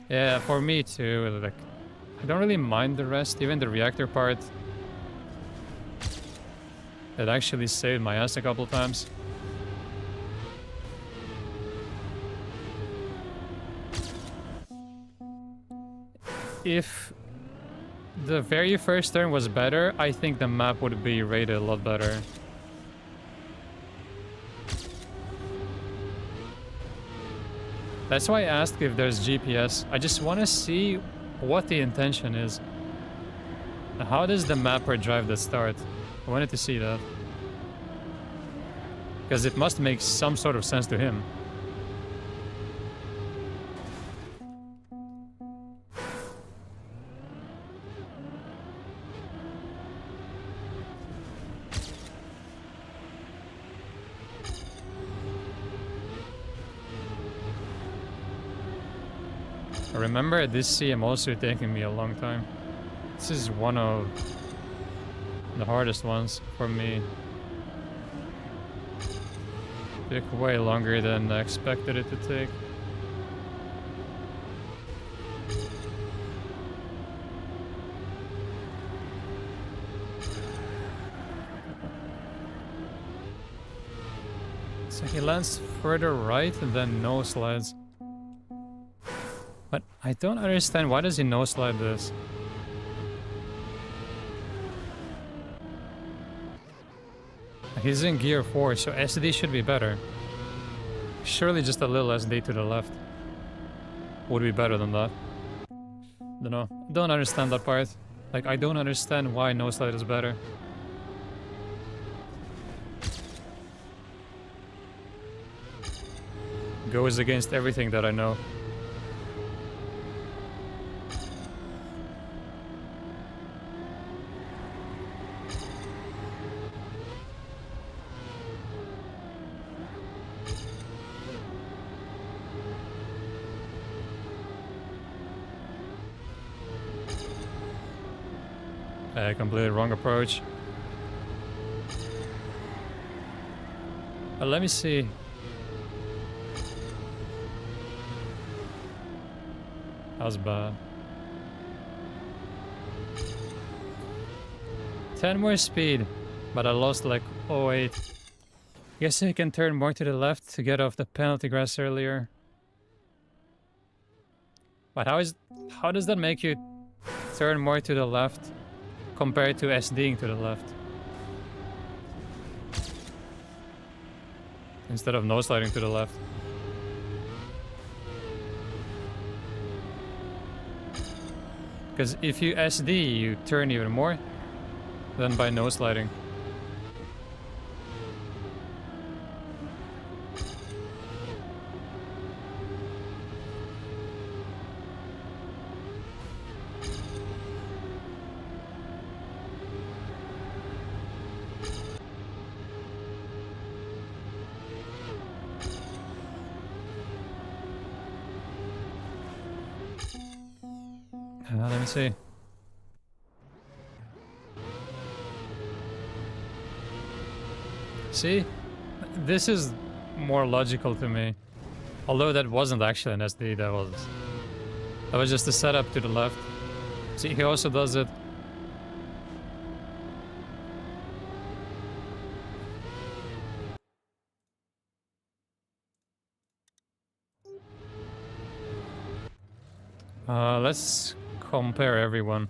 Yeah, for me too. Like, I don't really mind the rest, even the reactor part. It actually saved my ass a couple times. If the very first turn was better, I think the map would be rated a lot better. That's why I asked if there's GPS. I just want to see what the intention is. How does the mapper drive the start? I wanted to see that. Because it must make some sort of sense to him. Remember, this CM also taking me a long time. This is one of the hardest ones for me. Took way longer than I expected it to take. So he lands further right and then no slides. But I don't understand, why does he no slide this? He's in gear 4, so SD should be better. Surely just a little SD to the left would be better than that. Don't understand that part. Like, I don't understand why no slide is better. Goes against everything that I know. Completely wrong approach. Let me see. That was bad. 10 more speed, but I lost like 0.8. Guess I can turn more to the left to get off the penalty grass earlier. But how does that make you turn more to the left compared to SDing to the left? Instead of no sliding to the left. Because if you SD, you turn even more than by no sliding. Let me see. See? This is more logical to me. Although that wasn't actually an SD, that was just a setup to the left. See, he also does it. Let's compare everyone.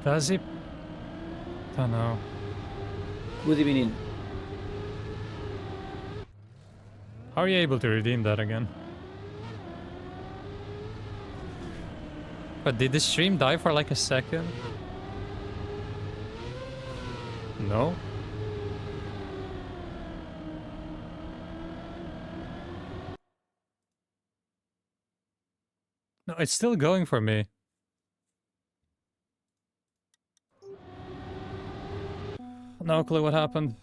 Does he? Don't know. Good evening. How are you able to redeem that again? But did the stream die for like a second? No? No, it's still going for me. No clue what happened.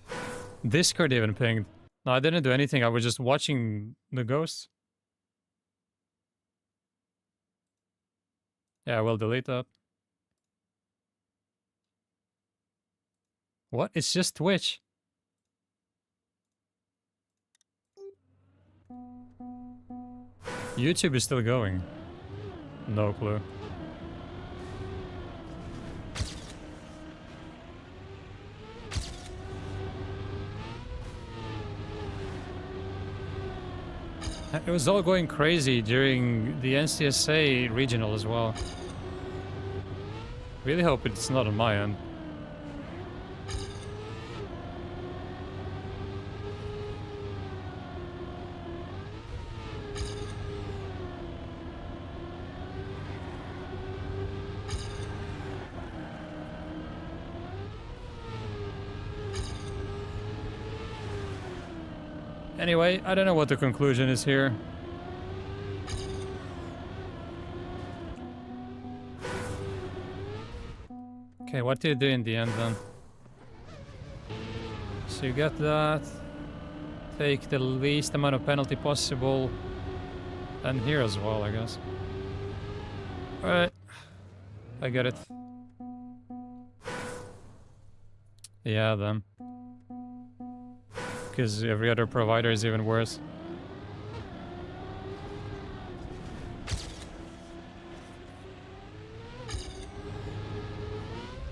Discord even pinged. No, I didn't do anything. I was just watching the ghosts. Yeah, I will delete that. What? It's just Twitch. YouTube is still going. No clue. It was all going crazy during the NCSA regional as well. Really hope it's not on my end. Anyway, I don't know what the conclusion is here. Okay, what do you do in the end then? So you get that. Take the least amount of penalty possible. And here as well, I guess. Alright. I get it. Yeah, then. Because every other provider is even worse.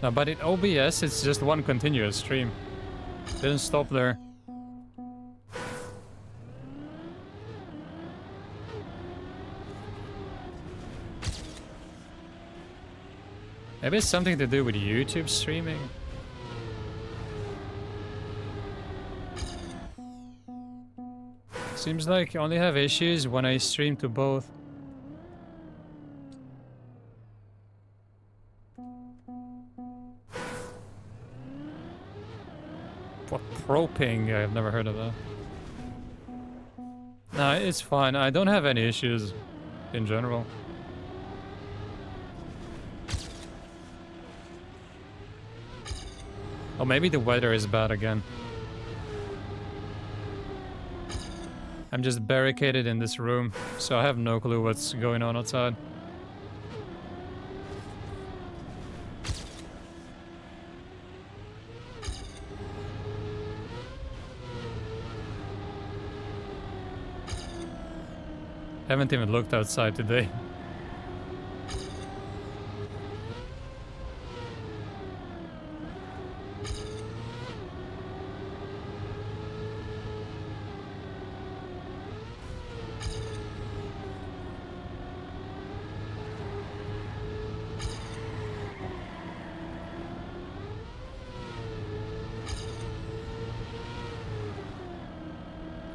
No, but in OBS it's just one continuous stream. Didn't stop there. Maybe it's something to do with YouTube streaming. Seems like I only have issues when I stream to both. What, pro ping? I've never heard of that. Nah, it's fine. I don't have any issues in general. Oh, maybe the weather is bad again. I'm just barricaded in this room, so I have no clue what's going on outside. Haven't even looked outside today.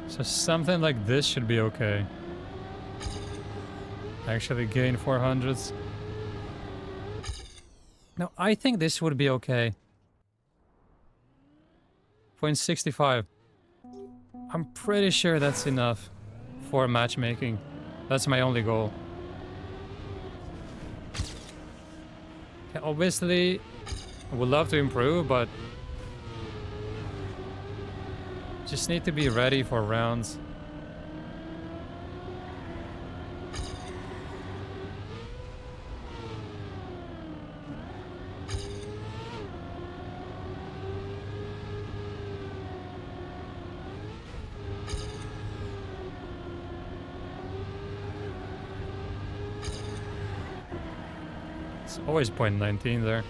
So something like this should be okay. Actually gain 400s. No, I think this would be okay. 0.65. I'm pretty sure that's enough for matchmaking. That's my only goal. Okay, obviously, I would love to improve, but just need to be ready for rounds. It's always 0.19 there.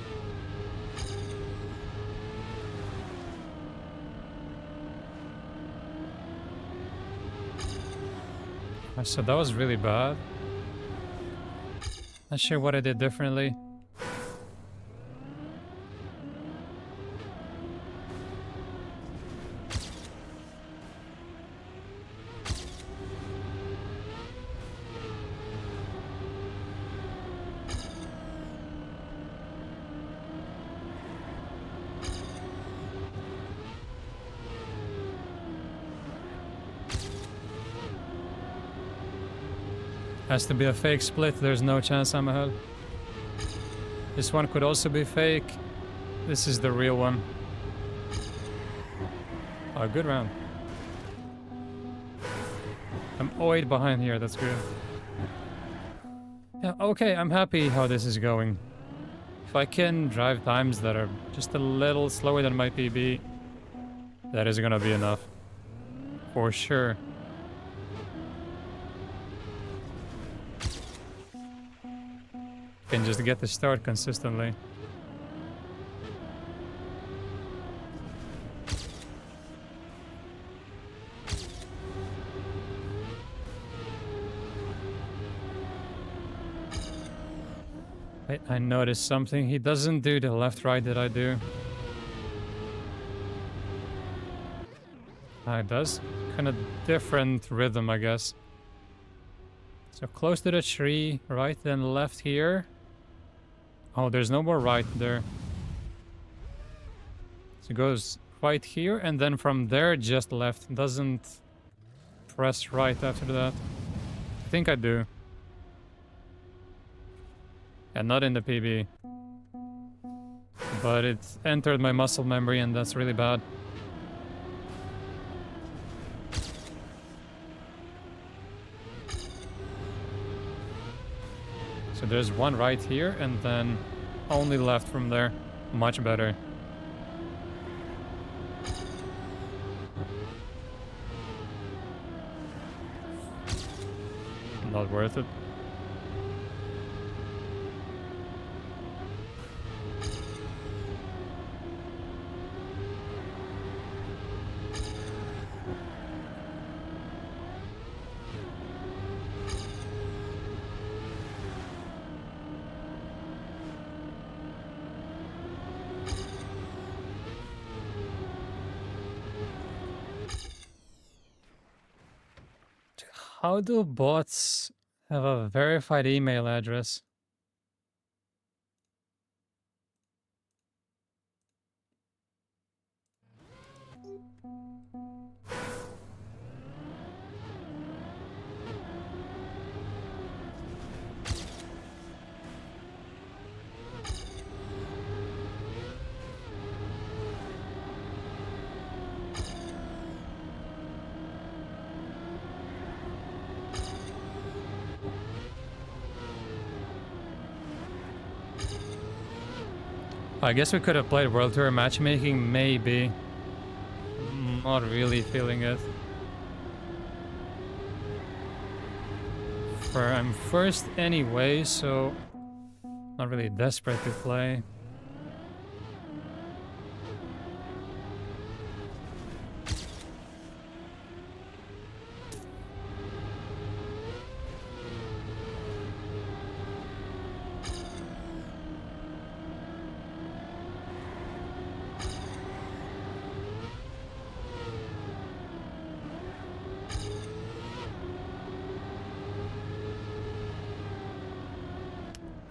So that was really bad. Not sure what I did differently. Has to be a fake split, there's no chance I'm ahead. This one could also be fake. This is the real one. Oh, good round. I'm 0-8 behind here, that's good. Yeah, okay, I'm happy how this is going. If I can drive times that are just a little slower than my PB, that is gonna be enough. For sure. Can just get the start consistently. I noticed something. He doesn't do the left-right that I do. It does. Kind of different rhythm, I guess. So close to the tree, right, then left here. Oh, there's no more right there. So it goes right here, and then from there, just left. Doesn't press right after that. I think I do. And not in the PB. But it entered my muscle memory, and that's really bad. So there's one right here, and then only left from there. Much better. Not worth it. How do bots have a verified email address? I guess we could have played World Tour matchmaking, maybe. Not really feeling it. I'm first anyway, so not really desperate to play.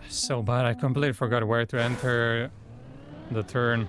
So bad, I completely forgot where to enter the turn.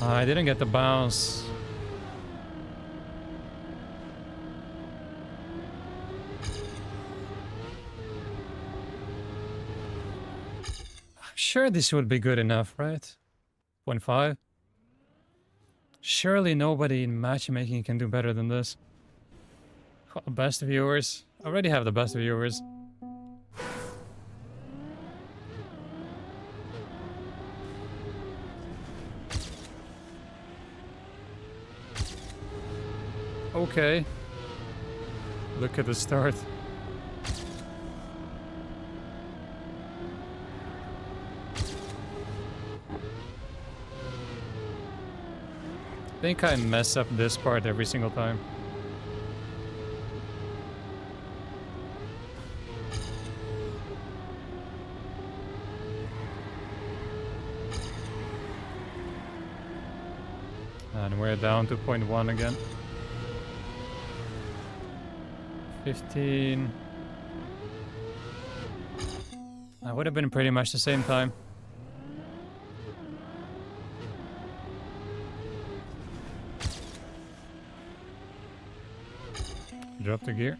I didn't get the bounce. I'm sure this would be good enough, right? 0.5. Surely nobody in matchmaking can do better than this. Best viewers. I already have the best viewers. Okay. Look at the start. I think I mess up this part every single time. And we're down to 0.1 again. 15. I would have been pretty much the same time. Drop the gear.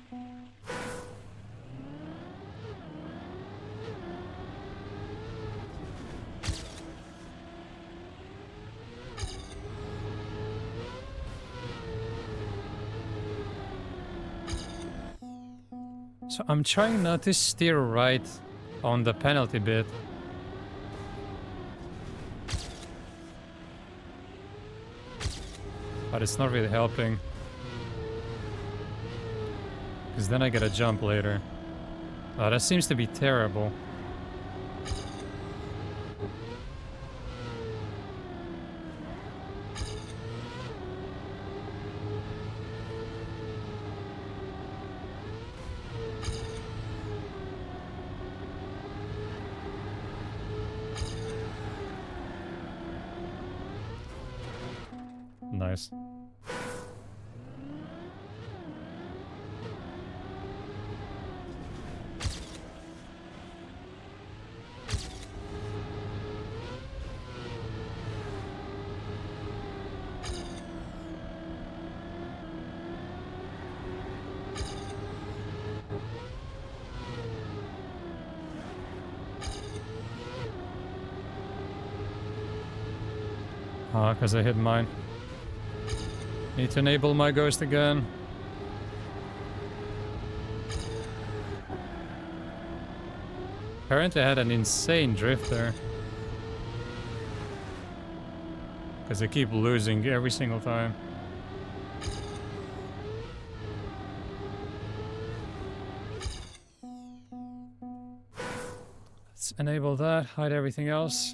So I'm trying not to steer right on the penalty bit. But it's not really helping. Because then I get a jump later. Oh, that seems to be terrible. Nice. Ah, because I hit mine. Need to enable my ghost again. Apparently I had an insane drift there. Because I keep losing every single time. Let's enable that, hide everything else.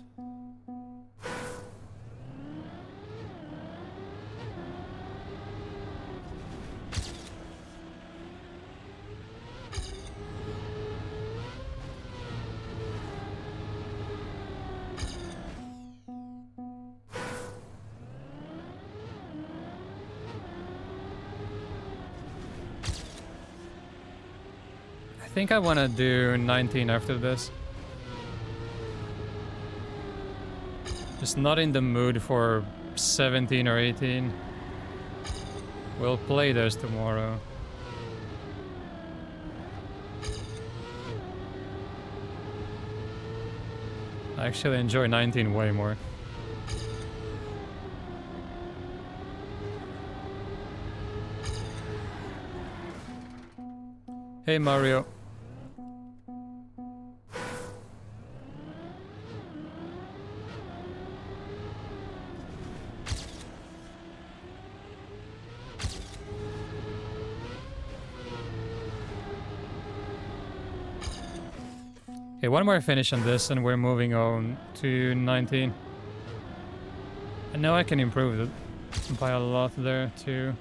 I think I want to do 19 after this. Just not in the mood for 17 or 18. We'll play those tomorrow. I actually enjoy 19 way more. Hey Mario. Okay, one more finish on this and we're moving on to 19. I know I can improve it by a lot there too.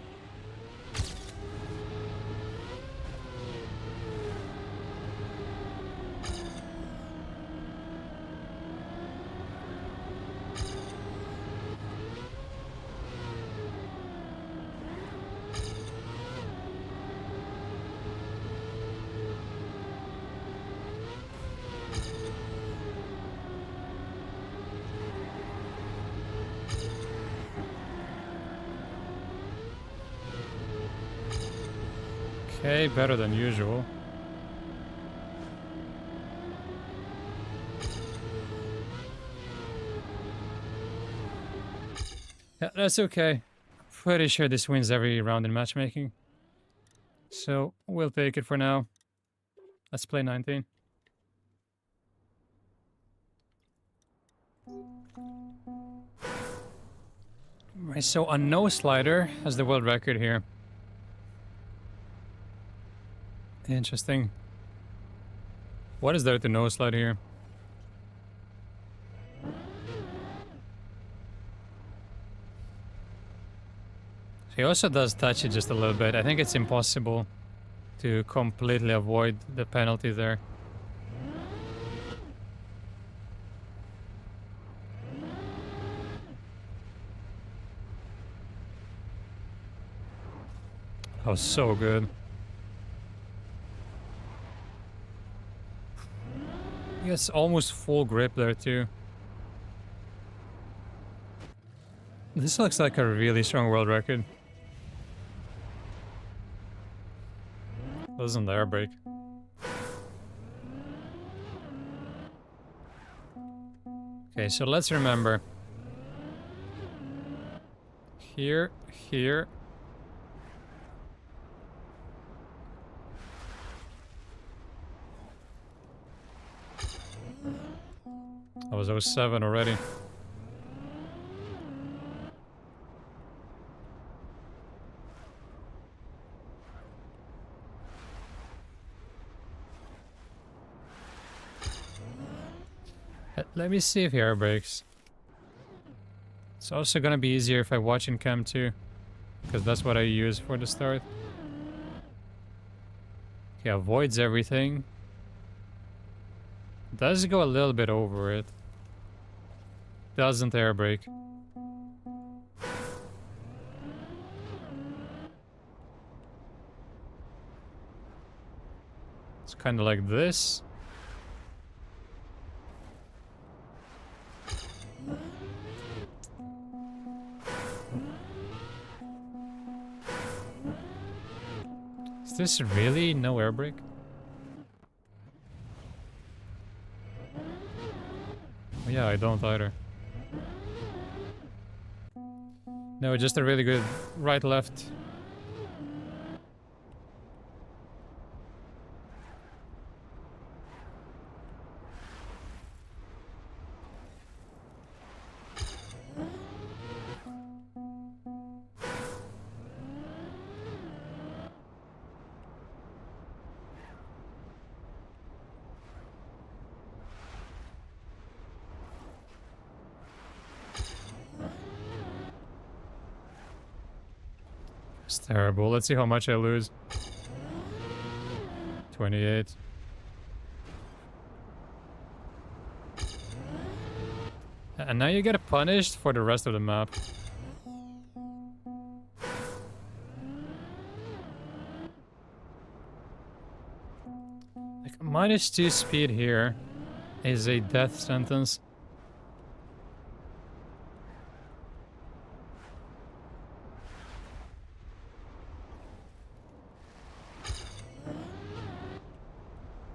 Okay, better than usual. Yeah, that's okay. Pretty sure this wins every round in matchmaking. So, we'll take it for now. Let's play 19. Right, so a no slider has the world record here. Interesting. What is there to no slide here? He also does touch it just a little bit. I think it's impossible to completely avoid the penalty there. That was so good. He has almost full grip there too. This looks like a really strong world record. Doesn't the air brake. Okay, so let's remember. Here, here. was 07 already. Let me see if he air brakes. It's also gonna be easier if I watch in cam too, because that's what I use for the start. Okay, avoids everything. Does go a little bit over it. Doesn't air brake. It's kind of like this. Is this really no air brake? Oh, yeah, I don't either. No, just a really good right-left. It's terrible. Let's see how much I lose. 28. And now you get punished for the rest of the map. Like, -2 speed here is a death sentence.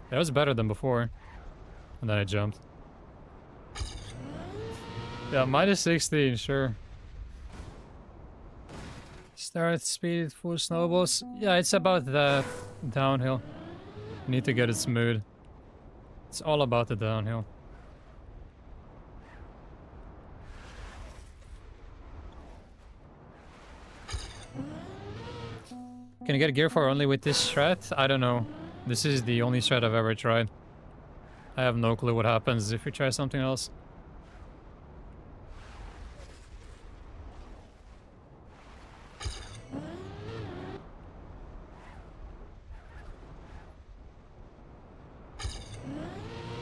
That was better than before. And then I jumped. Yeah, -16, sure. Start speed, full snowballs. Yeah, it's about that downhill. Need to get it smooth. It's all about the downhill. Can you get gear 4 only with this strat? I don't know. This is the only strat I've ever tried. I have no clue what happens if you try something else.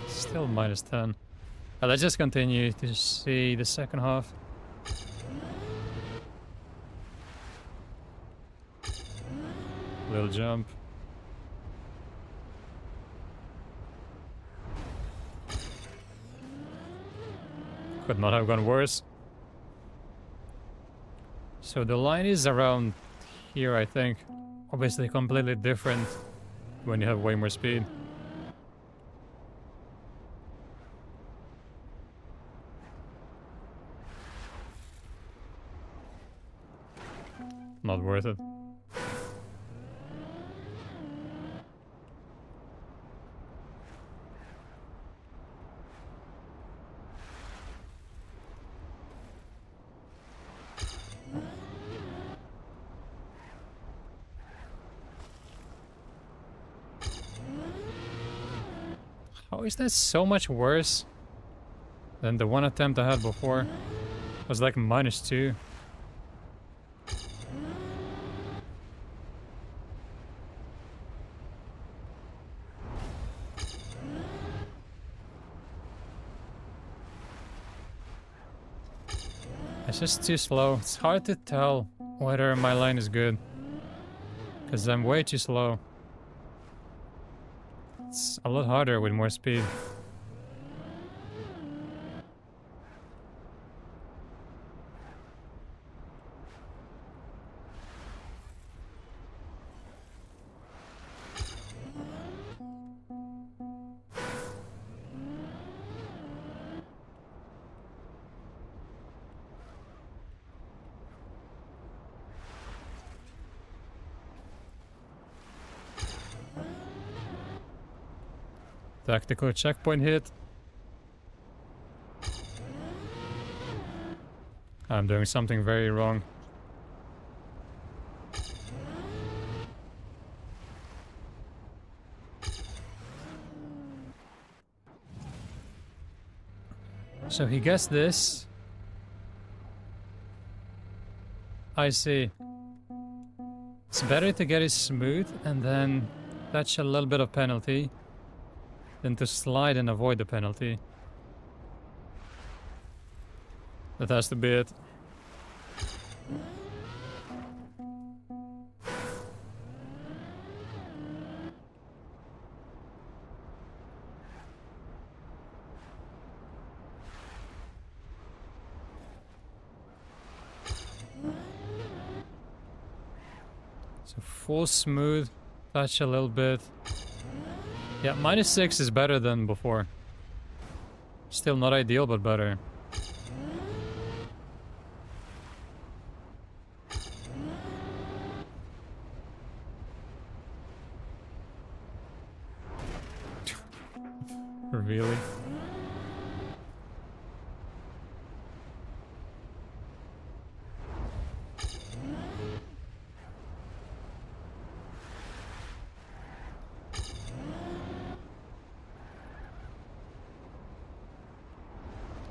Still -10. Let's just continue to see the second half. Little jump. Could not have gone worse. So the line is around here, I think. Obviously completely different when you have way more speed. Not worth it. How is that so much worse than the one attempt I had before? It was like -2. It's just too slow. It's hard to tell whether my line is good, because I'm way too slow. It's a lot harder with more speed. Tactical checkpoint hit. I'm doing something very wrong. So he gets this. I see. It's better to get it smooth and then touch a little bit of penalty than to slide and avoid the penalty. That has to be it. So full smooth, touch a little bit. Yeah, -6 is better than before. Still not ideal, but better. Really?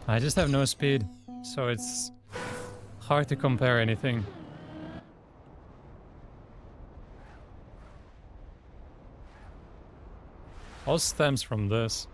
I just have no speed, so it's hard to compare anything. All stems from this.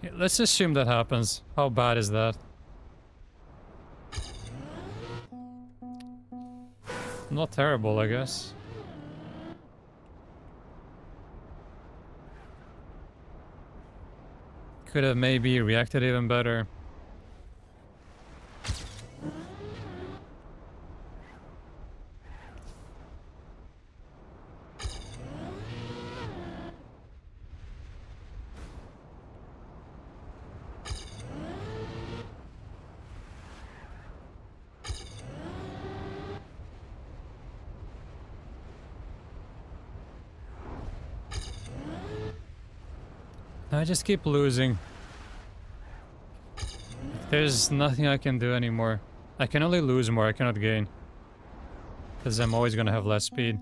Yeah, let's assume that happens. How bad is that? Not terrible, I guess. Could have maybe reacted even better. I just keep losing. There's nothing I can do anymore. I can only lose more, I cannot gain. Because I'm always gonna have less speed.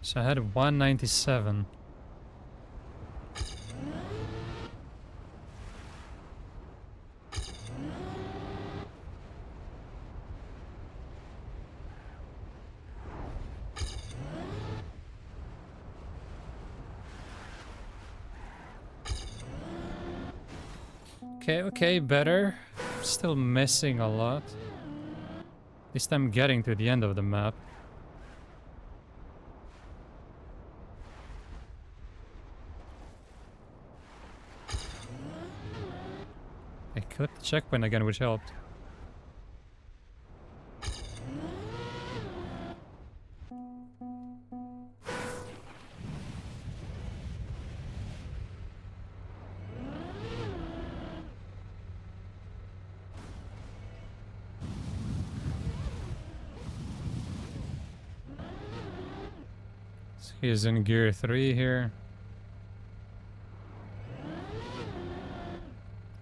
So I had 197. Okay, better. Still missing a lot. At least I'm getting to the end of the map. I clicked the checkpoint again, which helped. So he's in gear 3 here.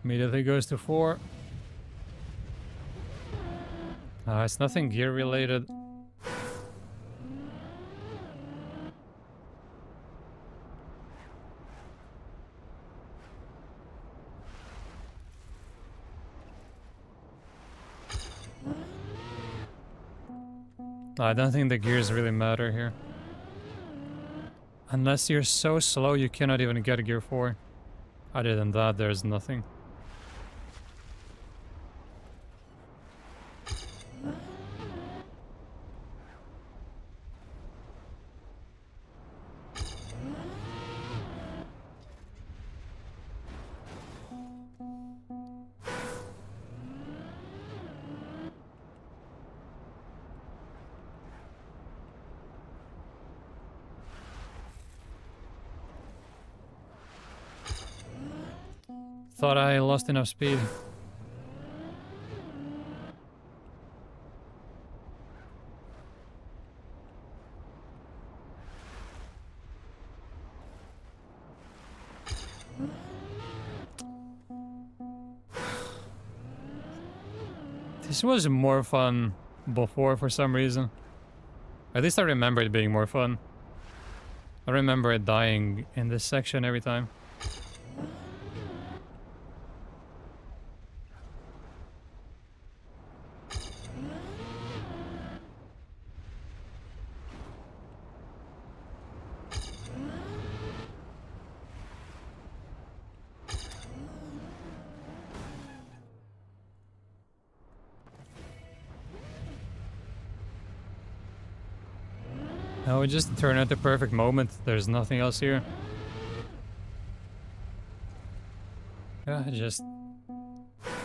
Immediately goes to 4. It's nothing gear related. I don't think the gears really matter here. Unless you're so slow you cannot even get a gear 4. Other than that, there's nothing. Thought I lost enough speed. This was more fun before for some reason. At least I remember it being more fun. I remember it dying in this section every time. No, it just turned out the perfect moment. There's nothing else here. Yeah, just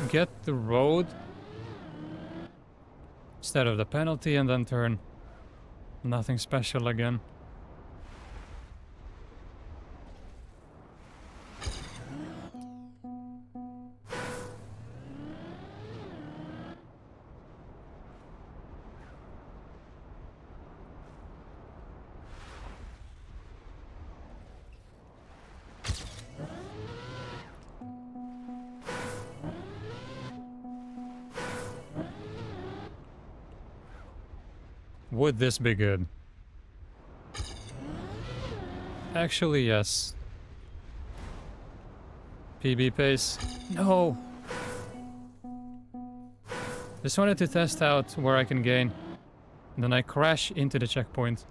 get the road instead of the penalty and then turn. Nothing special again. Would this be good? Actually, yes. PB pace. No! Just wanted to test out where I can gain. And then I crash into the checkpoint.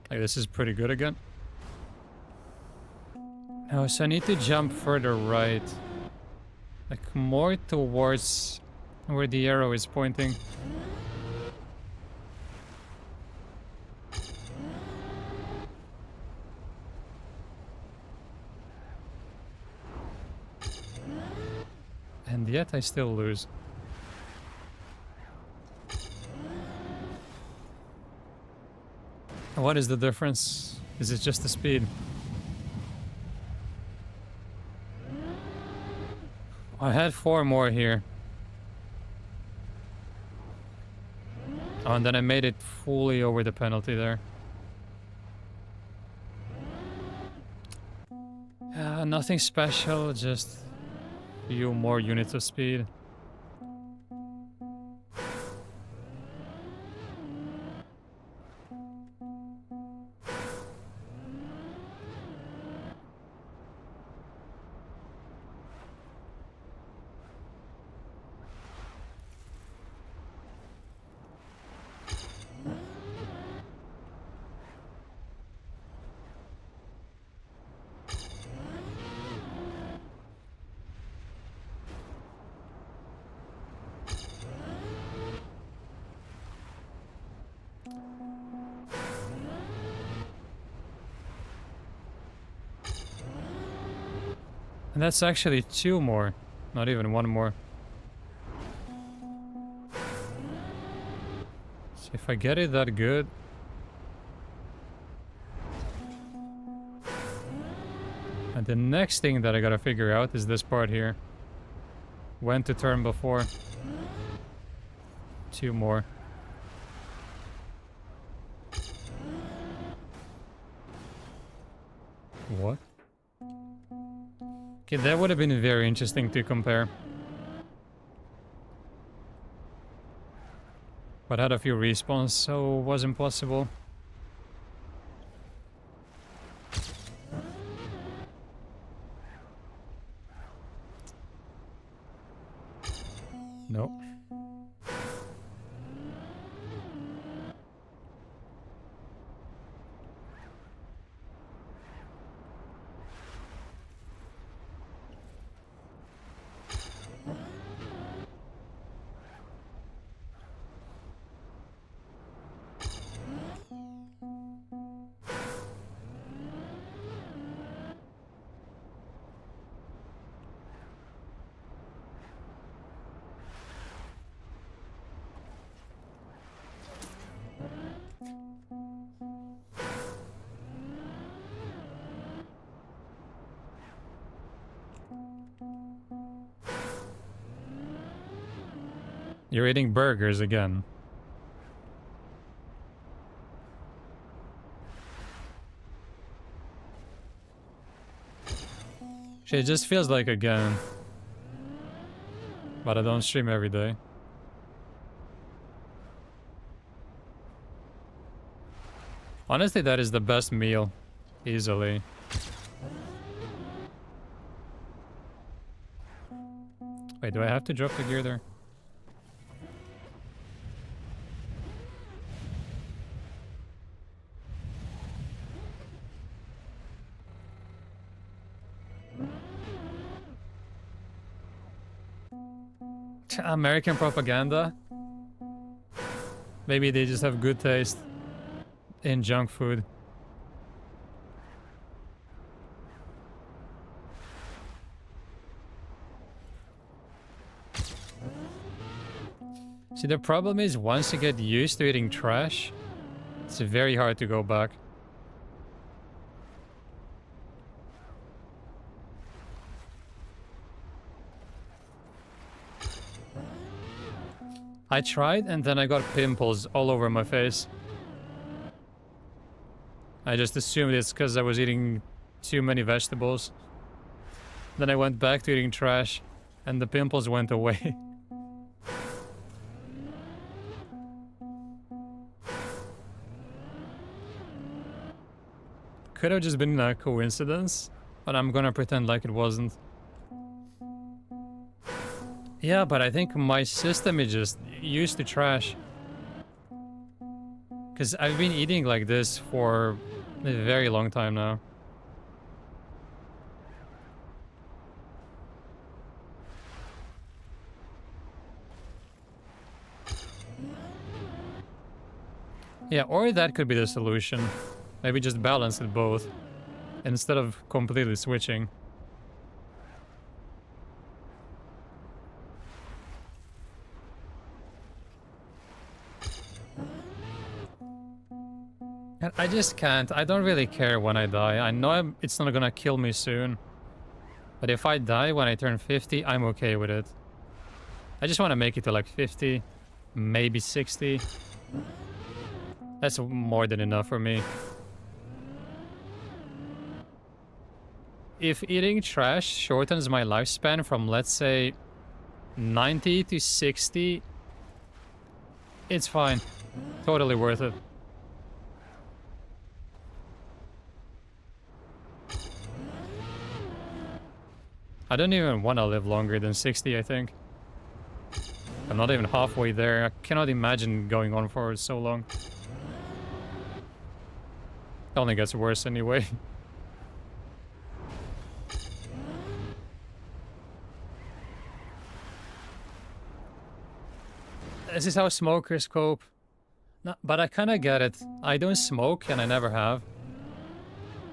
Like, this is pretty good again. No, so I need to jump further right. Like, more towards where the arrow is pointing. And yet I still lose. What is the difference? Is it just the speed? I had 4 more here. Oh, and then I made it fully over the penalty there. Nothing special, just a few more units of speed. And that's actually 2 more, not even 1 more. So if I get it that good... And the next thing that I gotta figure out is this part here. When to turn before. 2 more. What? Okay, that would have been very interesting to compare. But had a few respawns, so it wasn't possible. Nope. You're eating burgers again. Shit, it just feels like again. But I don't stream every day. Honestly, that is the best meal. Easily. Wait, do I have to drop the gear there? American propaganda? Maybe they just have good taste in junk food. See, the problem is once you get used to eating trash, it's very hard to go back. I tried and then I got pimples all over my face. I just assumed it's because I was eating too many vegetables. Then I went back to eating trash and the pimples went away. Could have just been a coincidence, but I'm gonna pretend like it wasn't. Yeah, but I think my system is just used to trash. Because I've been eating like this for a very long time now. Yeah, or that could be the solution. Maybe just balance it both, instead of completely switching. And I just can't. I don't really care when I die. I know it's not gonna kill me soon. But if I die when I turn 50, I'm okay with it. I just want to make it to like 50, maybe 60. That's more than enough for me. If eating trash shortens my lifespan from, let's say, 90 to 60, it's fine. Totally worth it. I don't even want to live longer than 60, I think. I'm not even halfway there. I cannot imagine going on for so long. It only gets worse anyway. This is how smokers cope. No, but I kind of get it. I don't smoke and I never have.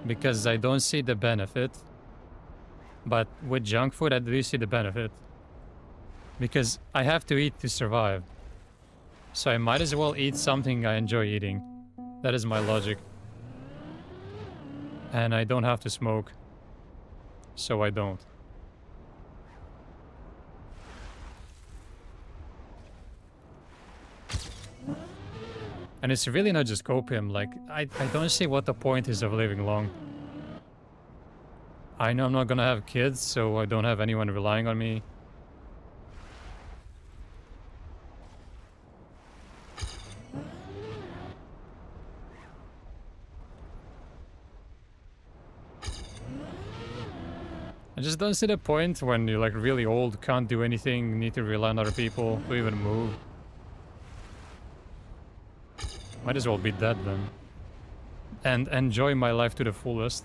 Because I don't see the benefit. But with junk food, I do see the benefit. Because I have to eat to survive. So I might as well eat something I enjoy eating. That is my logic. And I don't have to smoke. So I don't. And it's really not just copium. Like, I don't see what the point is of living long. I know I'm not gonna have kids, so I don't have anyone relying on me. I just don't see the point when you're like really old, can't do anything, need to rely on other people to even move. Might as well be dead then. And enjoy my life to the fullest.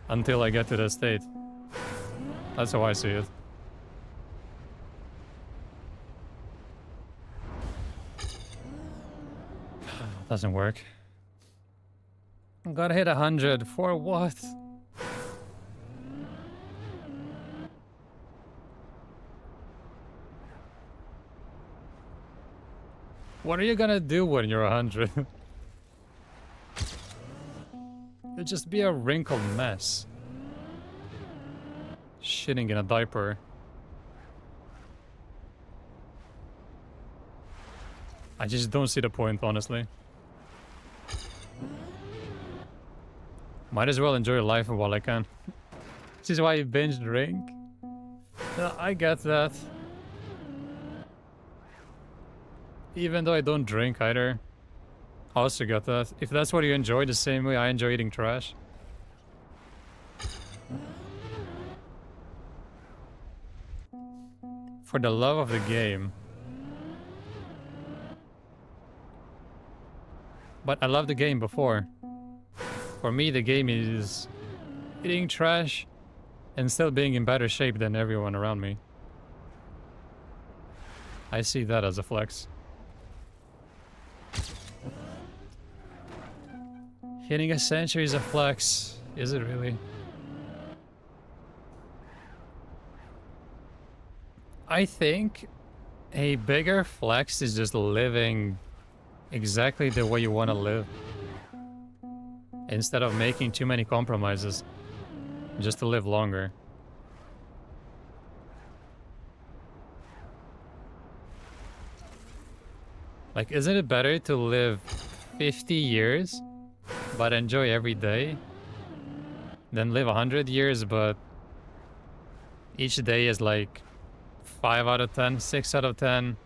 Until I get to that state. That's how I see it. Doesn't work. Gotta hit 100 for what? What are you gonna do when you're 100? You'll just be a wrinkled mess. Shitting in a diaper. I just don't see the point, honestly. Might as well enjoy life while I can. This is why you binge drink. Yeah, I get that. Even though I don't drink either. I also got that. If that's what you enjoy the same way I enjoy eating trash. For the love of the game. But I loved the game before. For me, the game is eating trash and still being in better shape than everyone around me. I see that as a flex. Hitting a century is a flex. Is it really? I think a bigger flex is just living exactly the way you want to live. Instead of making too many compromises. Just to live longer. Like, isn't it better to live 50 years, but enjoy every day, than live 100 years, but each day is like 5 out of 10, 6 out of 10?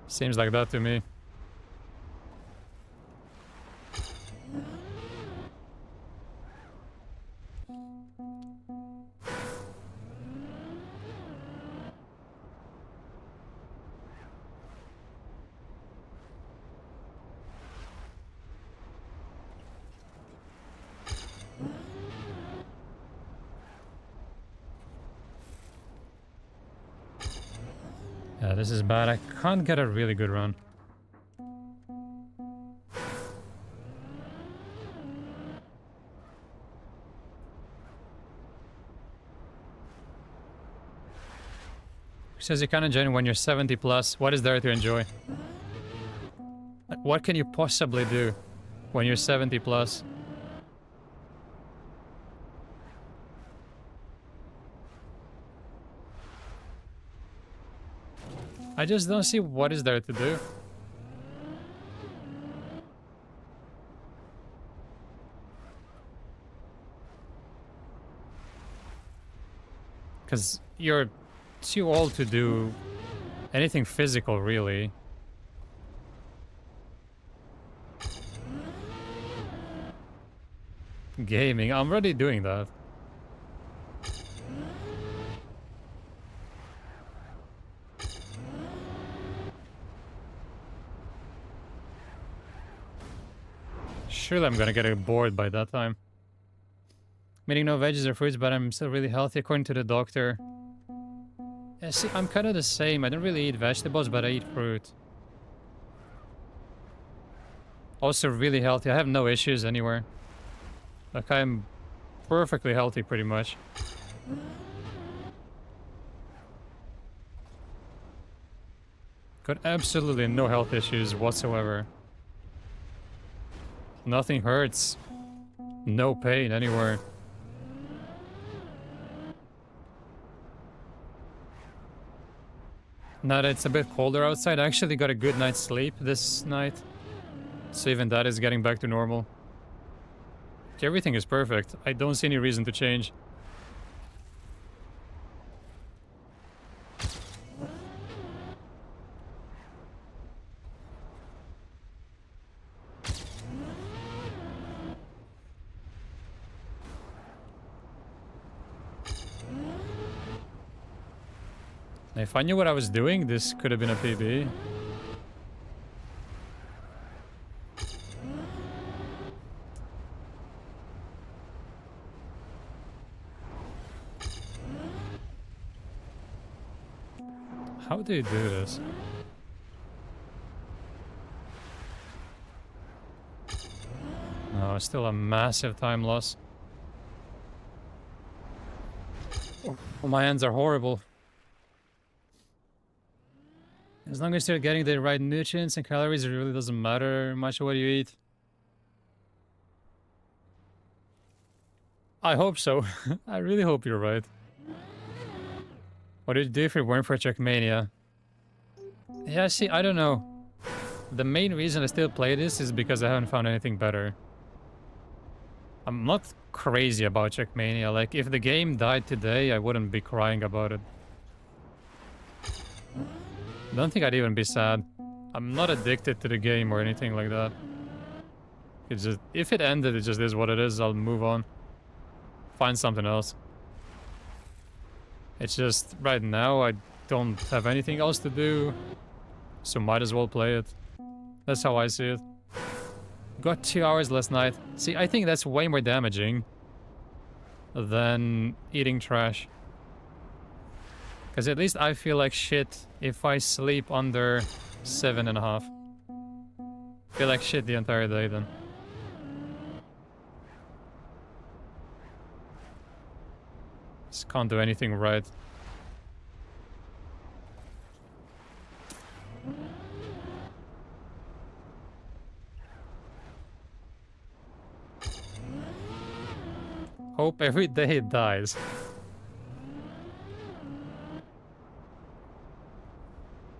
Seems like that to me. Yeah, this is bad. I can't get a really good run. Says you can't enjoy when you're 70 plus. What is there to enjoy? Like, what can you possibly do when you're 70 plus? I just don't see what is there to do. Because you're too old to do anything physical, really. Gaming, I'm already doing that. Surely I'm gonna get bored by that time. I'm eating no veggies or fruits, but I'm still really healthy according to the doctor. Yeah, see, I'm kind of the same. I don't really eat vegetables, but I eat fruit. Also really healthy. I have no issues anywhere. Like, I'm perfectly healthy pretty much. Got absolutely no health issues whatsoever. Nothing hurts. No pain anywhere. Now that it's a bit colder outside, I actually got a good night's sleep this night. So even that is getting back to normal. Everything is perfect. I don't see any reason to change. If I knew what I was doing, this could have been a PB. How do you do this? No, still a massive time loss. Oh, my hands are horrible. As long as you're getting the right nutrients and calories, it really doesn't matter much what you eat. I hope so. I really hope you're right. What did you do if it weren't for Trackmania? Yeah, see, I don't know. The main reason I still play this is because I haven't found anything better. I'm not crazy about Trackmania. Like, if the game died today, I wouldn't be crying about it. I don't think I'd even be sad. I'm not addicted to the game or anything like that. It's just, if it ended, it just is what it is. I'll move on. Find something else. It's just, right now, I don't have anything else to do. So might as well play it. That's how I see it. Got 2 hours last night. See, I think that's way more damaging than eating trash. Because at least I feel like shit if I sleep under 7.5. Feel like shit the entire day then. Just can't do anything right. Hope every day it dies.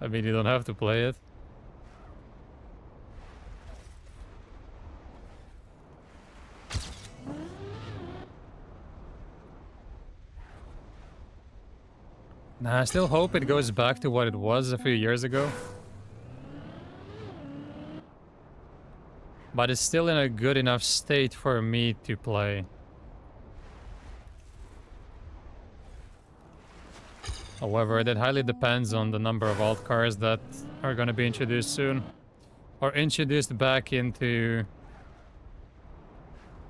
I mean, you don't have to play it. Nah, I still hope it goes back to what it was a few years ago. But it's still in a good enough state for me to play. However, that highly depends on the number of alt cars that are going to be introduced soon. Or introduced back into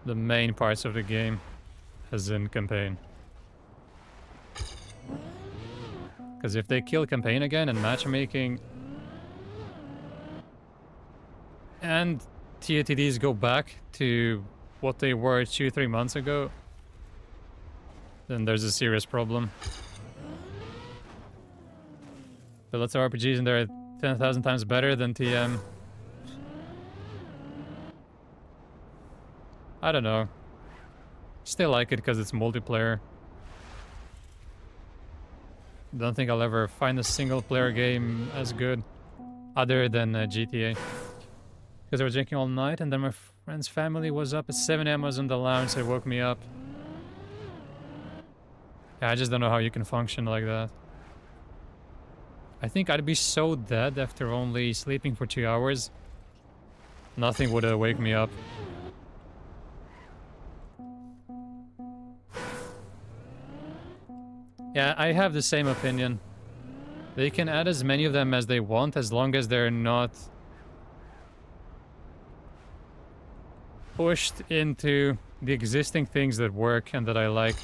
the main parts of the game, as in campaign. Because if they kill campaign again and matchmaking, and TOTDs go back to what they were 2-3 months ago, then there's a serious problem. The lots of RPGs and they're 10,000 times better than TM. I don't know. Still like it because it's multiplayer. Don't think I'll ever find a single player game as good other than GTA. Because I was drinking all night and then my friend's family was up at 7 AM, was in the lounge, so it woke me up. Yeah, I just don't know how you can function like that. I think I'd be so dead after only sleeping for 2 hours. Nothing would wake me up. Yeah, I have the same opinion. They can add as many of them as they want, as long as they're not pushed into the existing things that work and that I like.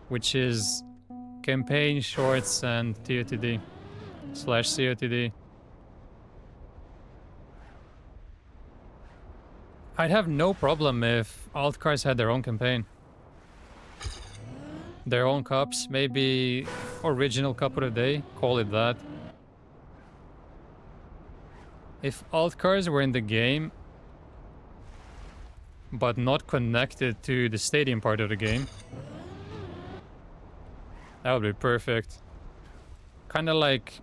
Which is campaign, shorts, and TOTD/COTD. I'd have no problem if alt cars had their own campaign. Their own cups, maybe original cup of the day, call it that. If alt cars were in the game, but not connected to the stadium part of the game, that would be perfect. Kinda like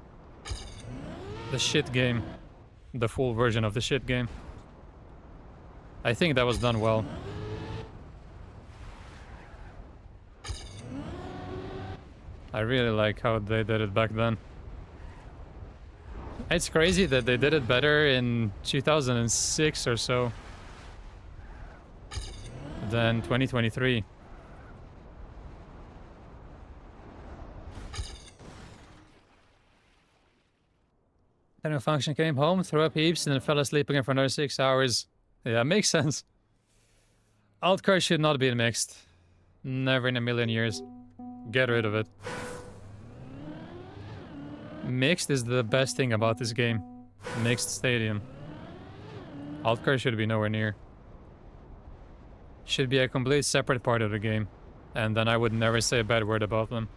the shit game. The full version of the shit game. I think that was done well. I really like how they did it back then. It's crazy that they did it better in 2006 or so than 2023. Then a function came home, threw up heaps, and then fell asleep again for another 6 hours. Yeah, makes sense. Alt card should not be mixed. Never in a million years. Get rid of it. Mixed is the best thing about this game. Mixed stadium. Alt card should be nowhere near. Should be a complete separate part of the game. And then I would never say a bad word about them.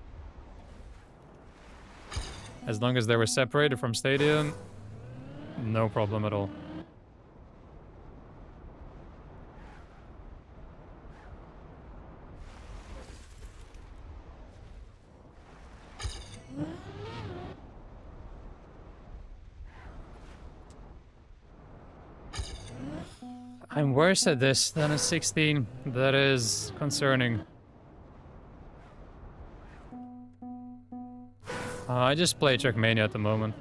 As long as they were separated from stadium, no problem at all. I'm worse at this than a 16. That is concerning. I just play Trackmania at the moment.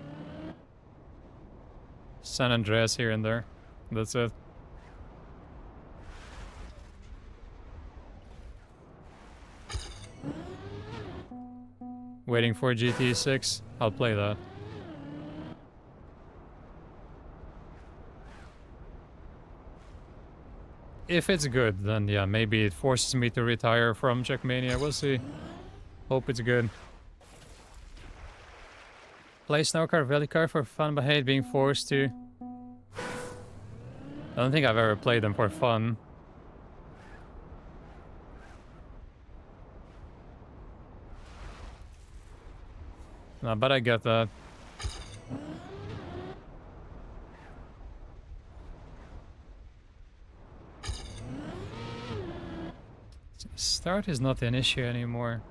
San Andreas here and there. That's it. Waiting for GT 6. I'll play that. If it's good, then yeah, maybe it forces me to retire from Trackmania. We'll see. Hope it's good. Play snowcar, rally car for fun, but hate being forced to. I don't think I've ever played them for fun. No, but I get that. Start is not an issue anymore.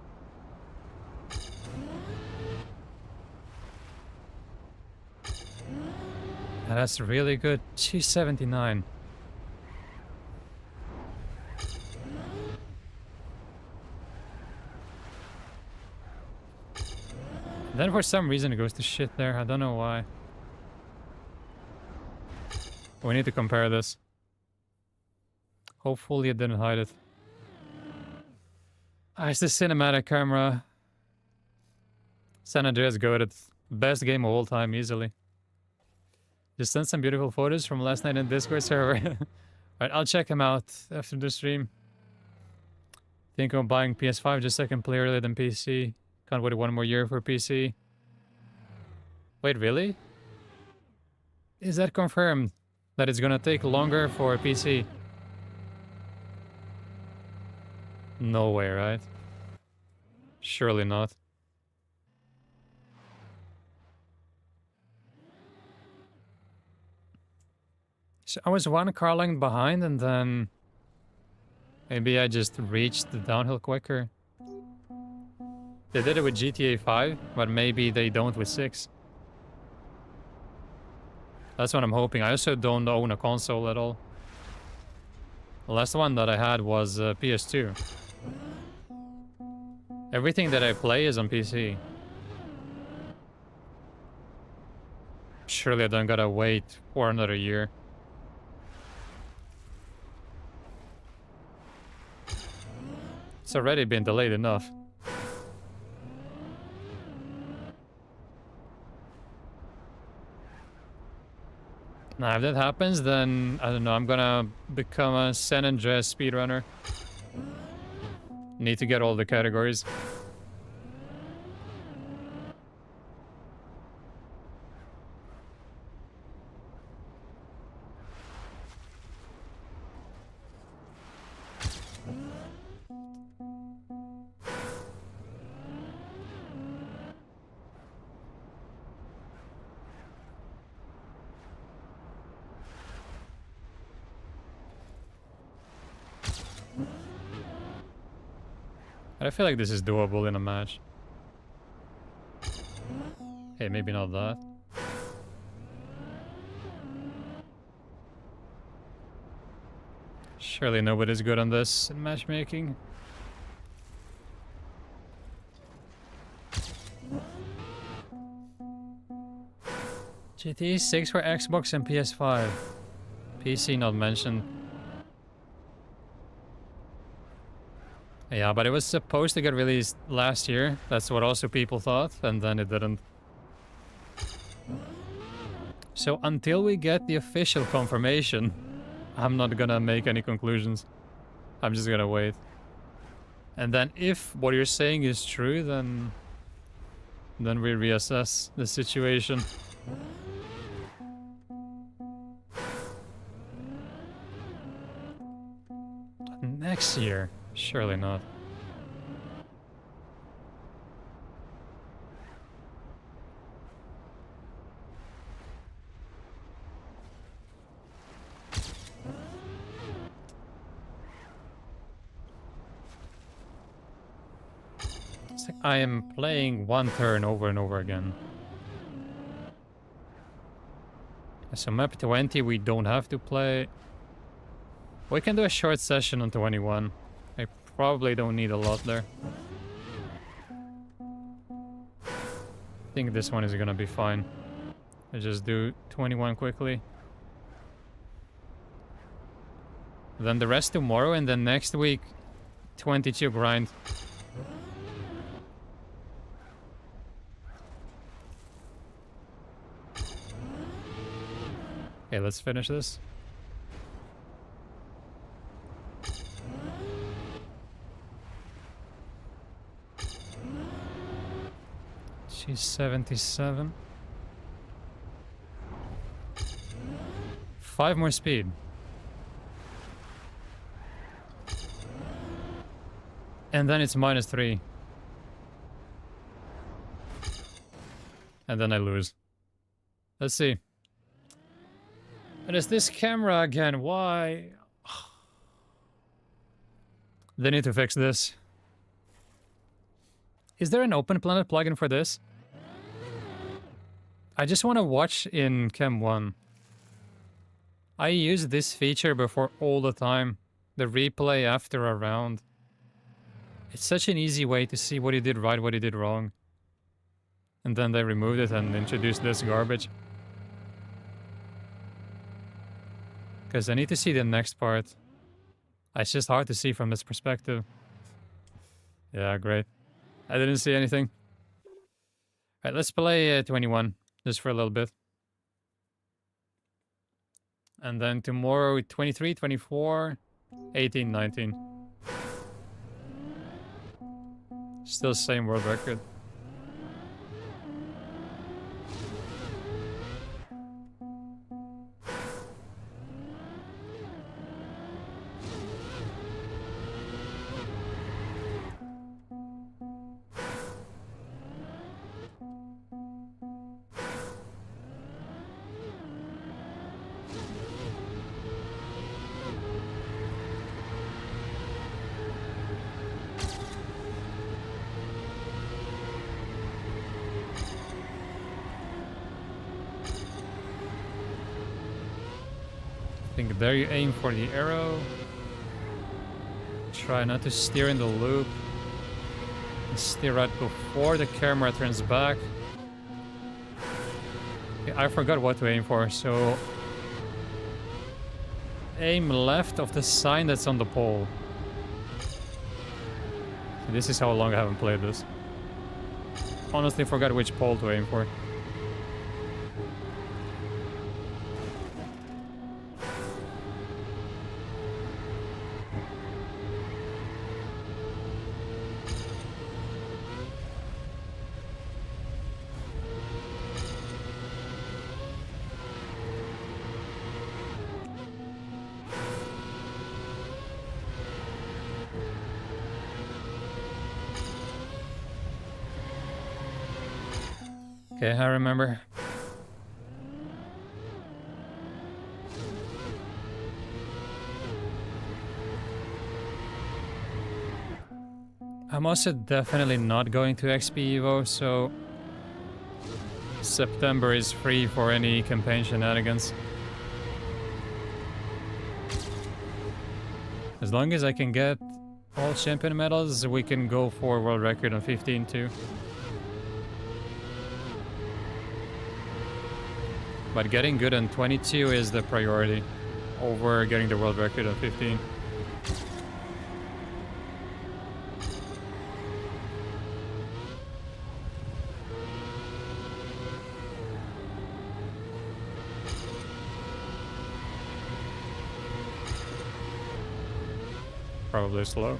That's really good. 279. Then for some reason it goes to shit there. I don't know why. We need to compare this. Hopefully it didn't hide it. It's the cinematic camera. San Andreas goated. Best game of all time, easily. Just sent some beautiful photos from last night in Discord server. Alright, I'll check him out after the stream. Think of buying PS5 just so I can play earlier than PC. Can't wait 1 more year for PC. Wait, really? Is that confirmed? That it's gonna take longer for PC? No way, right? Surely not. So I was 1 car length behind and then maybe I just reached the downhill quicker. They did it with GTA 5, but maybe they don't with 6. That's what I'm hoping. I also don't own a console at all. The last one that I had was PS2. Everything that I play is on PC. Surely I don't gotta wait for another year. It's already been delayed enough. Now, if that happens, then, I don't know, I'm gonna become a San Andreas speedrunner. Need to get all the categories. I feel like this is doable in a match. Hey, maybe not that. Surely nobody's good on this in matchmaking. GTA 6 for Xbox and PS5. PC not mentioned. Yeah, but it was supposed to get released last year. That's what also people thought, and then it didn't. So until we get the official confirmation, I'm not gonna make any conclusions. I'm just gonna wait. And then if what you're saying is true, then we reassess the situation. Next year? Surely not. It's like I am playing one turn over and over again. So map 20 we don't have to play. We can do a short session on 21. I probably don't need a lot there. I think this one is gonna be fine. I just do 21 quickly. Then the rest tomorrow, and then next week 22 grind. Okay, let's finish this. She's 77. 5 more speed. And then it's -3. And then I lose. Let's see. And it's this camera again. Why? They need to fix this. Is there an Open Planet plugin for this? I just want to watch in Chem 1. I use this feature before all the time. The replay after a round. It's such an easy way to see what he did right, what he did wrong. And then they removed it and introduced this garbage. Because I need to see the next part. It's just hard to see from this perspective. Yeah, great. I didn't see anything. Alright, let's play 21. Just for a little bit. And then tomorrow 23, 24, 18, 19. Still same world record. There you aim for the arrow. Try not to steer in the loop. And steer right before the camera turns back. Okay, I forgot what to aim for, so aim left of the sign that's on the pole. So this is how long I haven't played this. Honestly forgot which pole to aim for. Okay, I remember. I'm also definitely not going to XP Evo, so September is free for any campaign shenanigans. As long as I can get all champion medals, we can go for world record on 15 too. But getting good on 22 is the priority over getting the world record on 15. Probably slow.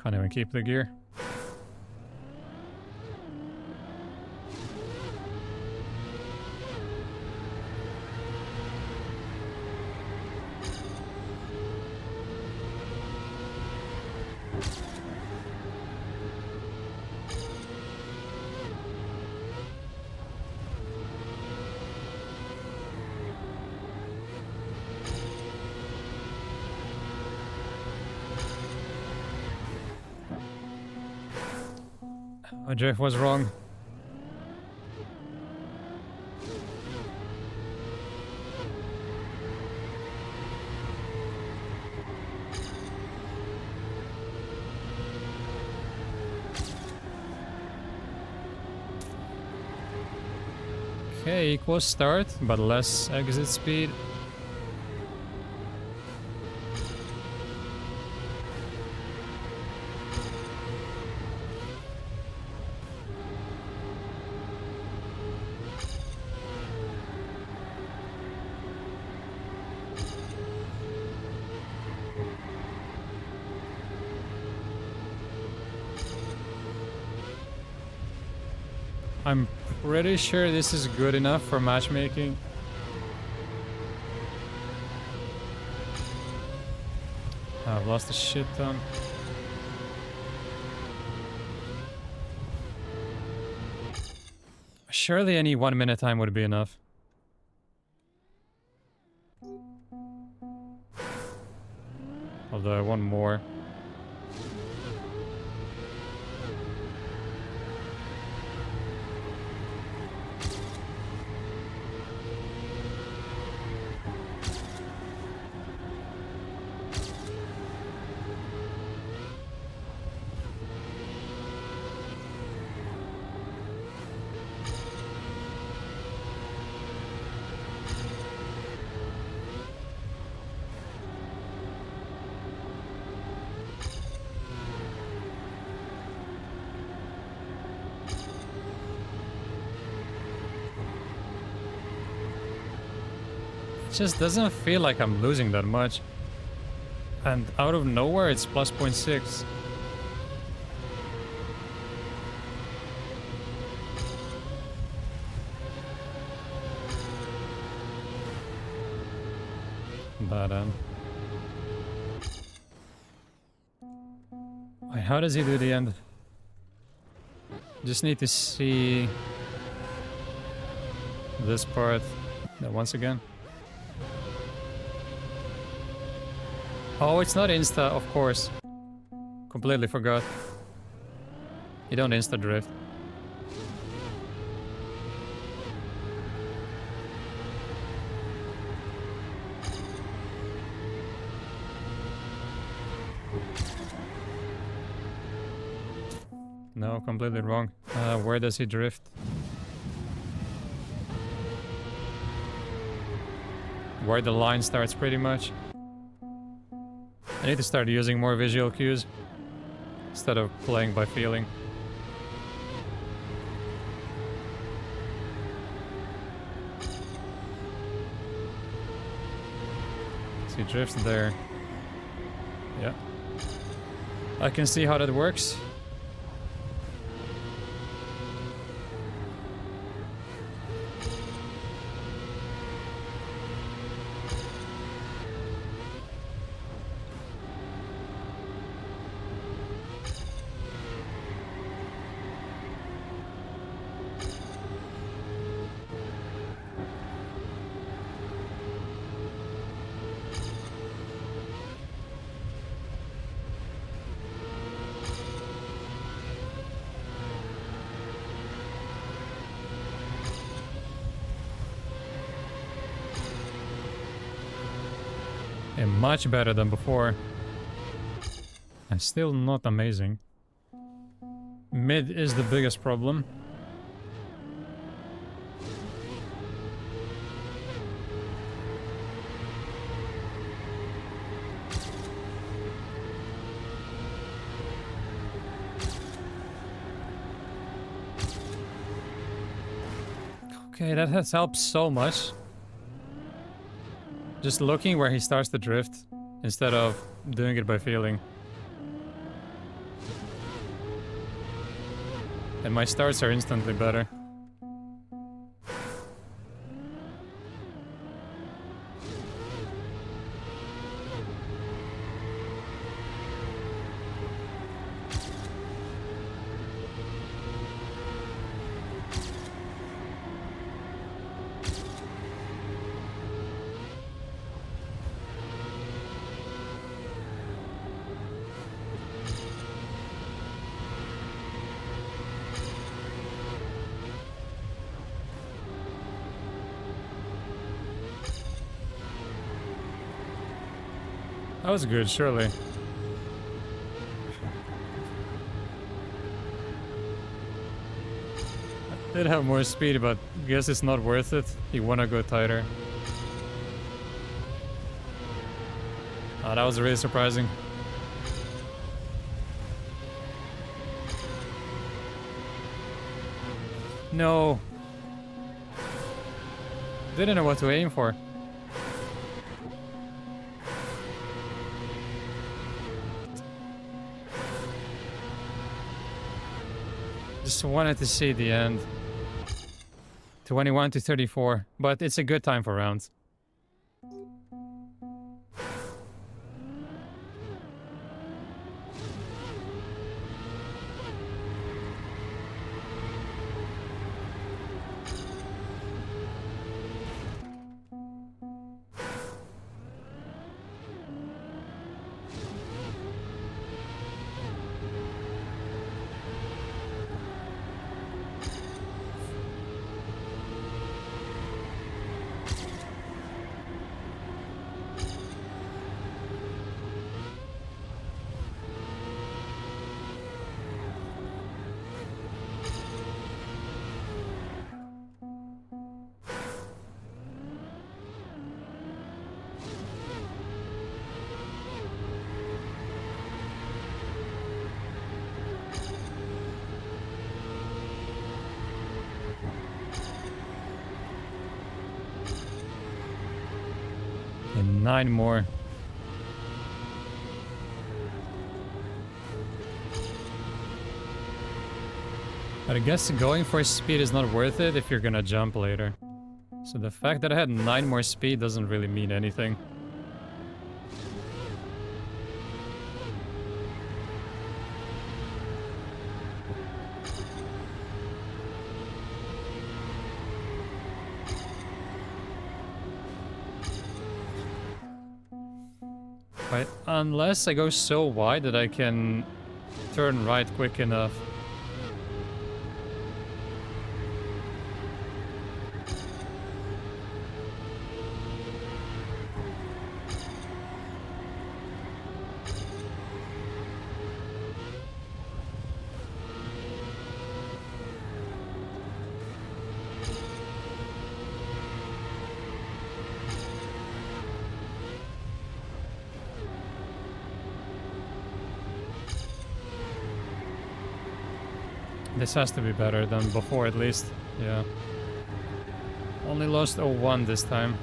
Can't even keep the gear. Oh, Jeff was wrong. Okay, equal start, but less exit speed. I'm pretty sure this is good enough for matchmaking. I've lost a shit ton. Surely any 1 minute time would be enough. Although I want more. It just doesn't feel like I'm losing that much. And out of nowhere, it's plus 0.6. But, wait, how does he do the end? Just need to see this part once again. Oh, it's not insta, of course. Completely forgot. You don't insta drift. No, completely wrong. Where does he drift? Where the line starts, pretty much. I need to start using more visual cues instead of playing by feeling. So he drifts there. Yeah. I can see how that works. And much better than before. And still not amazing. Mid is the biggest problem. Okay, that has helped so much. Just looking where he starts to drift instead of doing it by feeling. And my starts are instantly better. That was good, surely. I did have more speed, but I guess it's not worth it. You wanna go tighter. Oh, that was really surprising. No. Didn't know what to aim for. Just wanted to see the end. 21 to 34, but it's a good time for rounds. And 9 more. But I guess going for speed is not worth it if you're gonna jump later. So the fact that I had 9 more speed doesn't really mean anything. Right, unless I go so wide that I can turn right quick enough. This has to be better than before, at least. Yeah. Only lost 0-1 this time.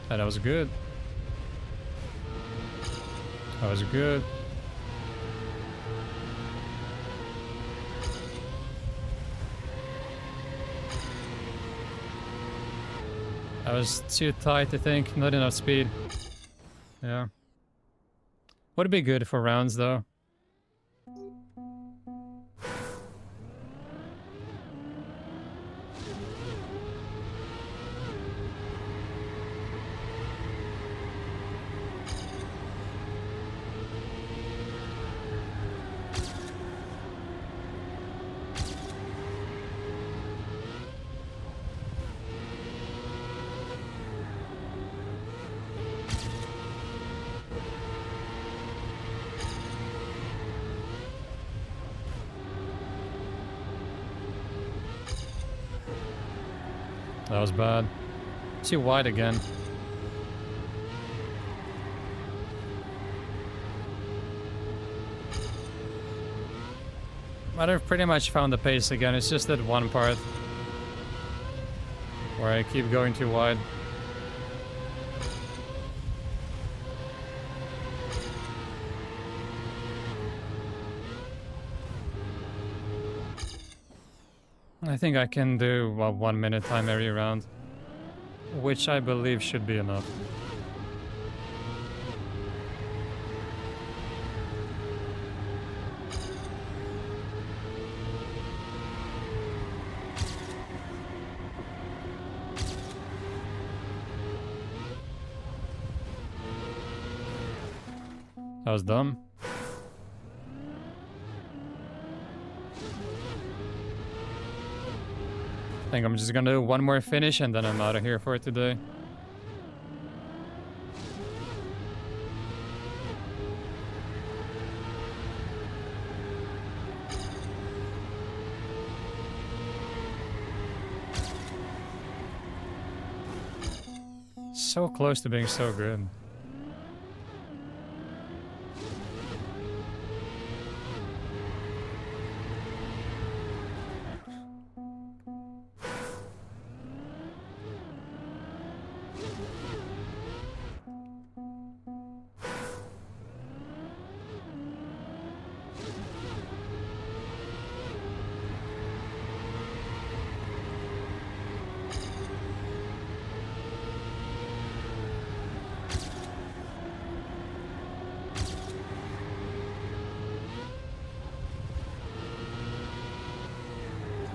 And that was good. That was good. That was too tight, I think. Not enough speed. Yeah. Would be good for rounds, though. That was bad. Too wide again. But I've pretty much found the pace again. It's just that one part where I keep going too wide. I think I can do a 1 minute time every round, which I believe should be enough. That was dumb. I think I'm just gonna do one more finish and then I'm out of here for today. So close to being so good.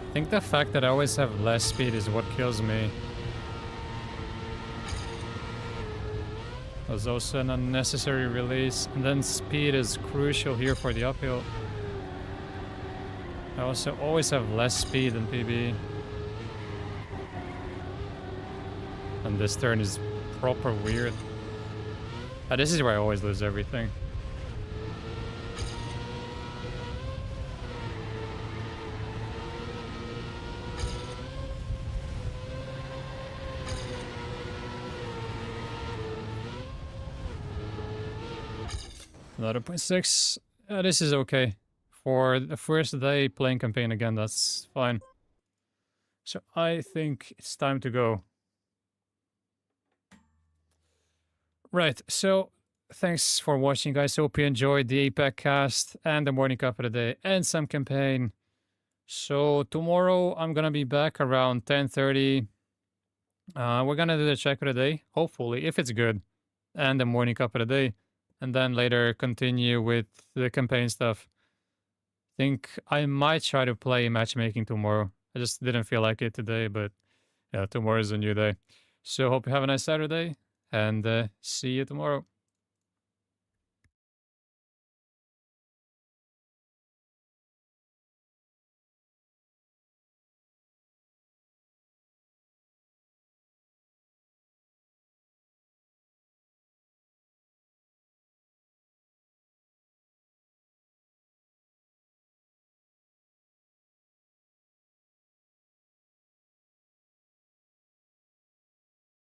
I think the fact that I always have less speed is what kills me. Was also an unnecessary release, and then speed is crucial here for the uphill. I also always have less speed than PB. And this turn is proper weird. This is where I always lose everything. Another 0.6. This is okay. For the first day playing campaign again, that's fine. So I think it's time to go. Right, so thanks for watching, guys. Hope you enjoyed the APAC cast and the morning cup of the day and some campaign. So tomorrow I'm gonna be back around 10:30. We're gonna do the check of the day, hopefully, if it's good, and the morning cup of the day. And then later continue with the campaign stuff. Think I might try to play matchmaking tomorrow. I just didn't feel like it today, but yeah, tomorrow is a new day. So hope you have a nice Saturday, and see you tomorrow.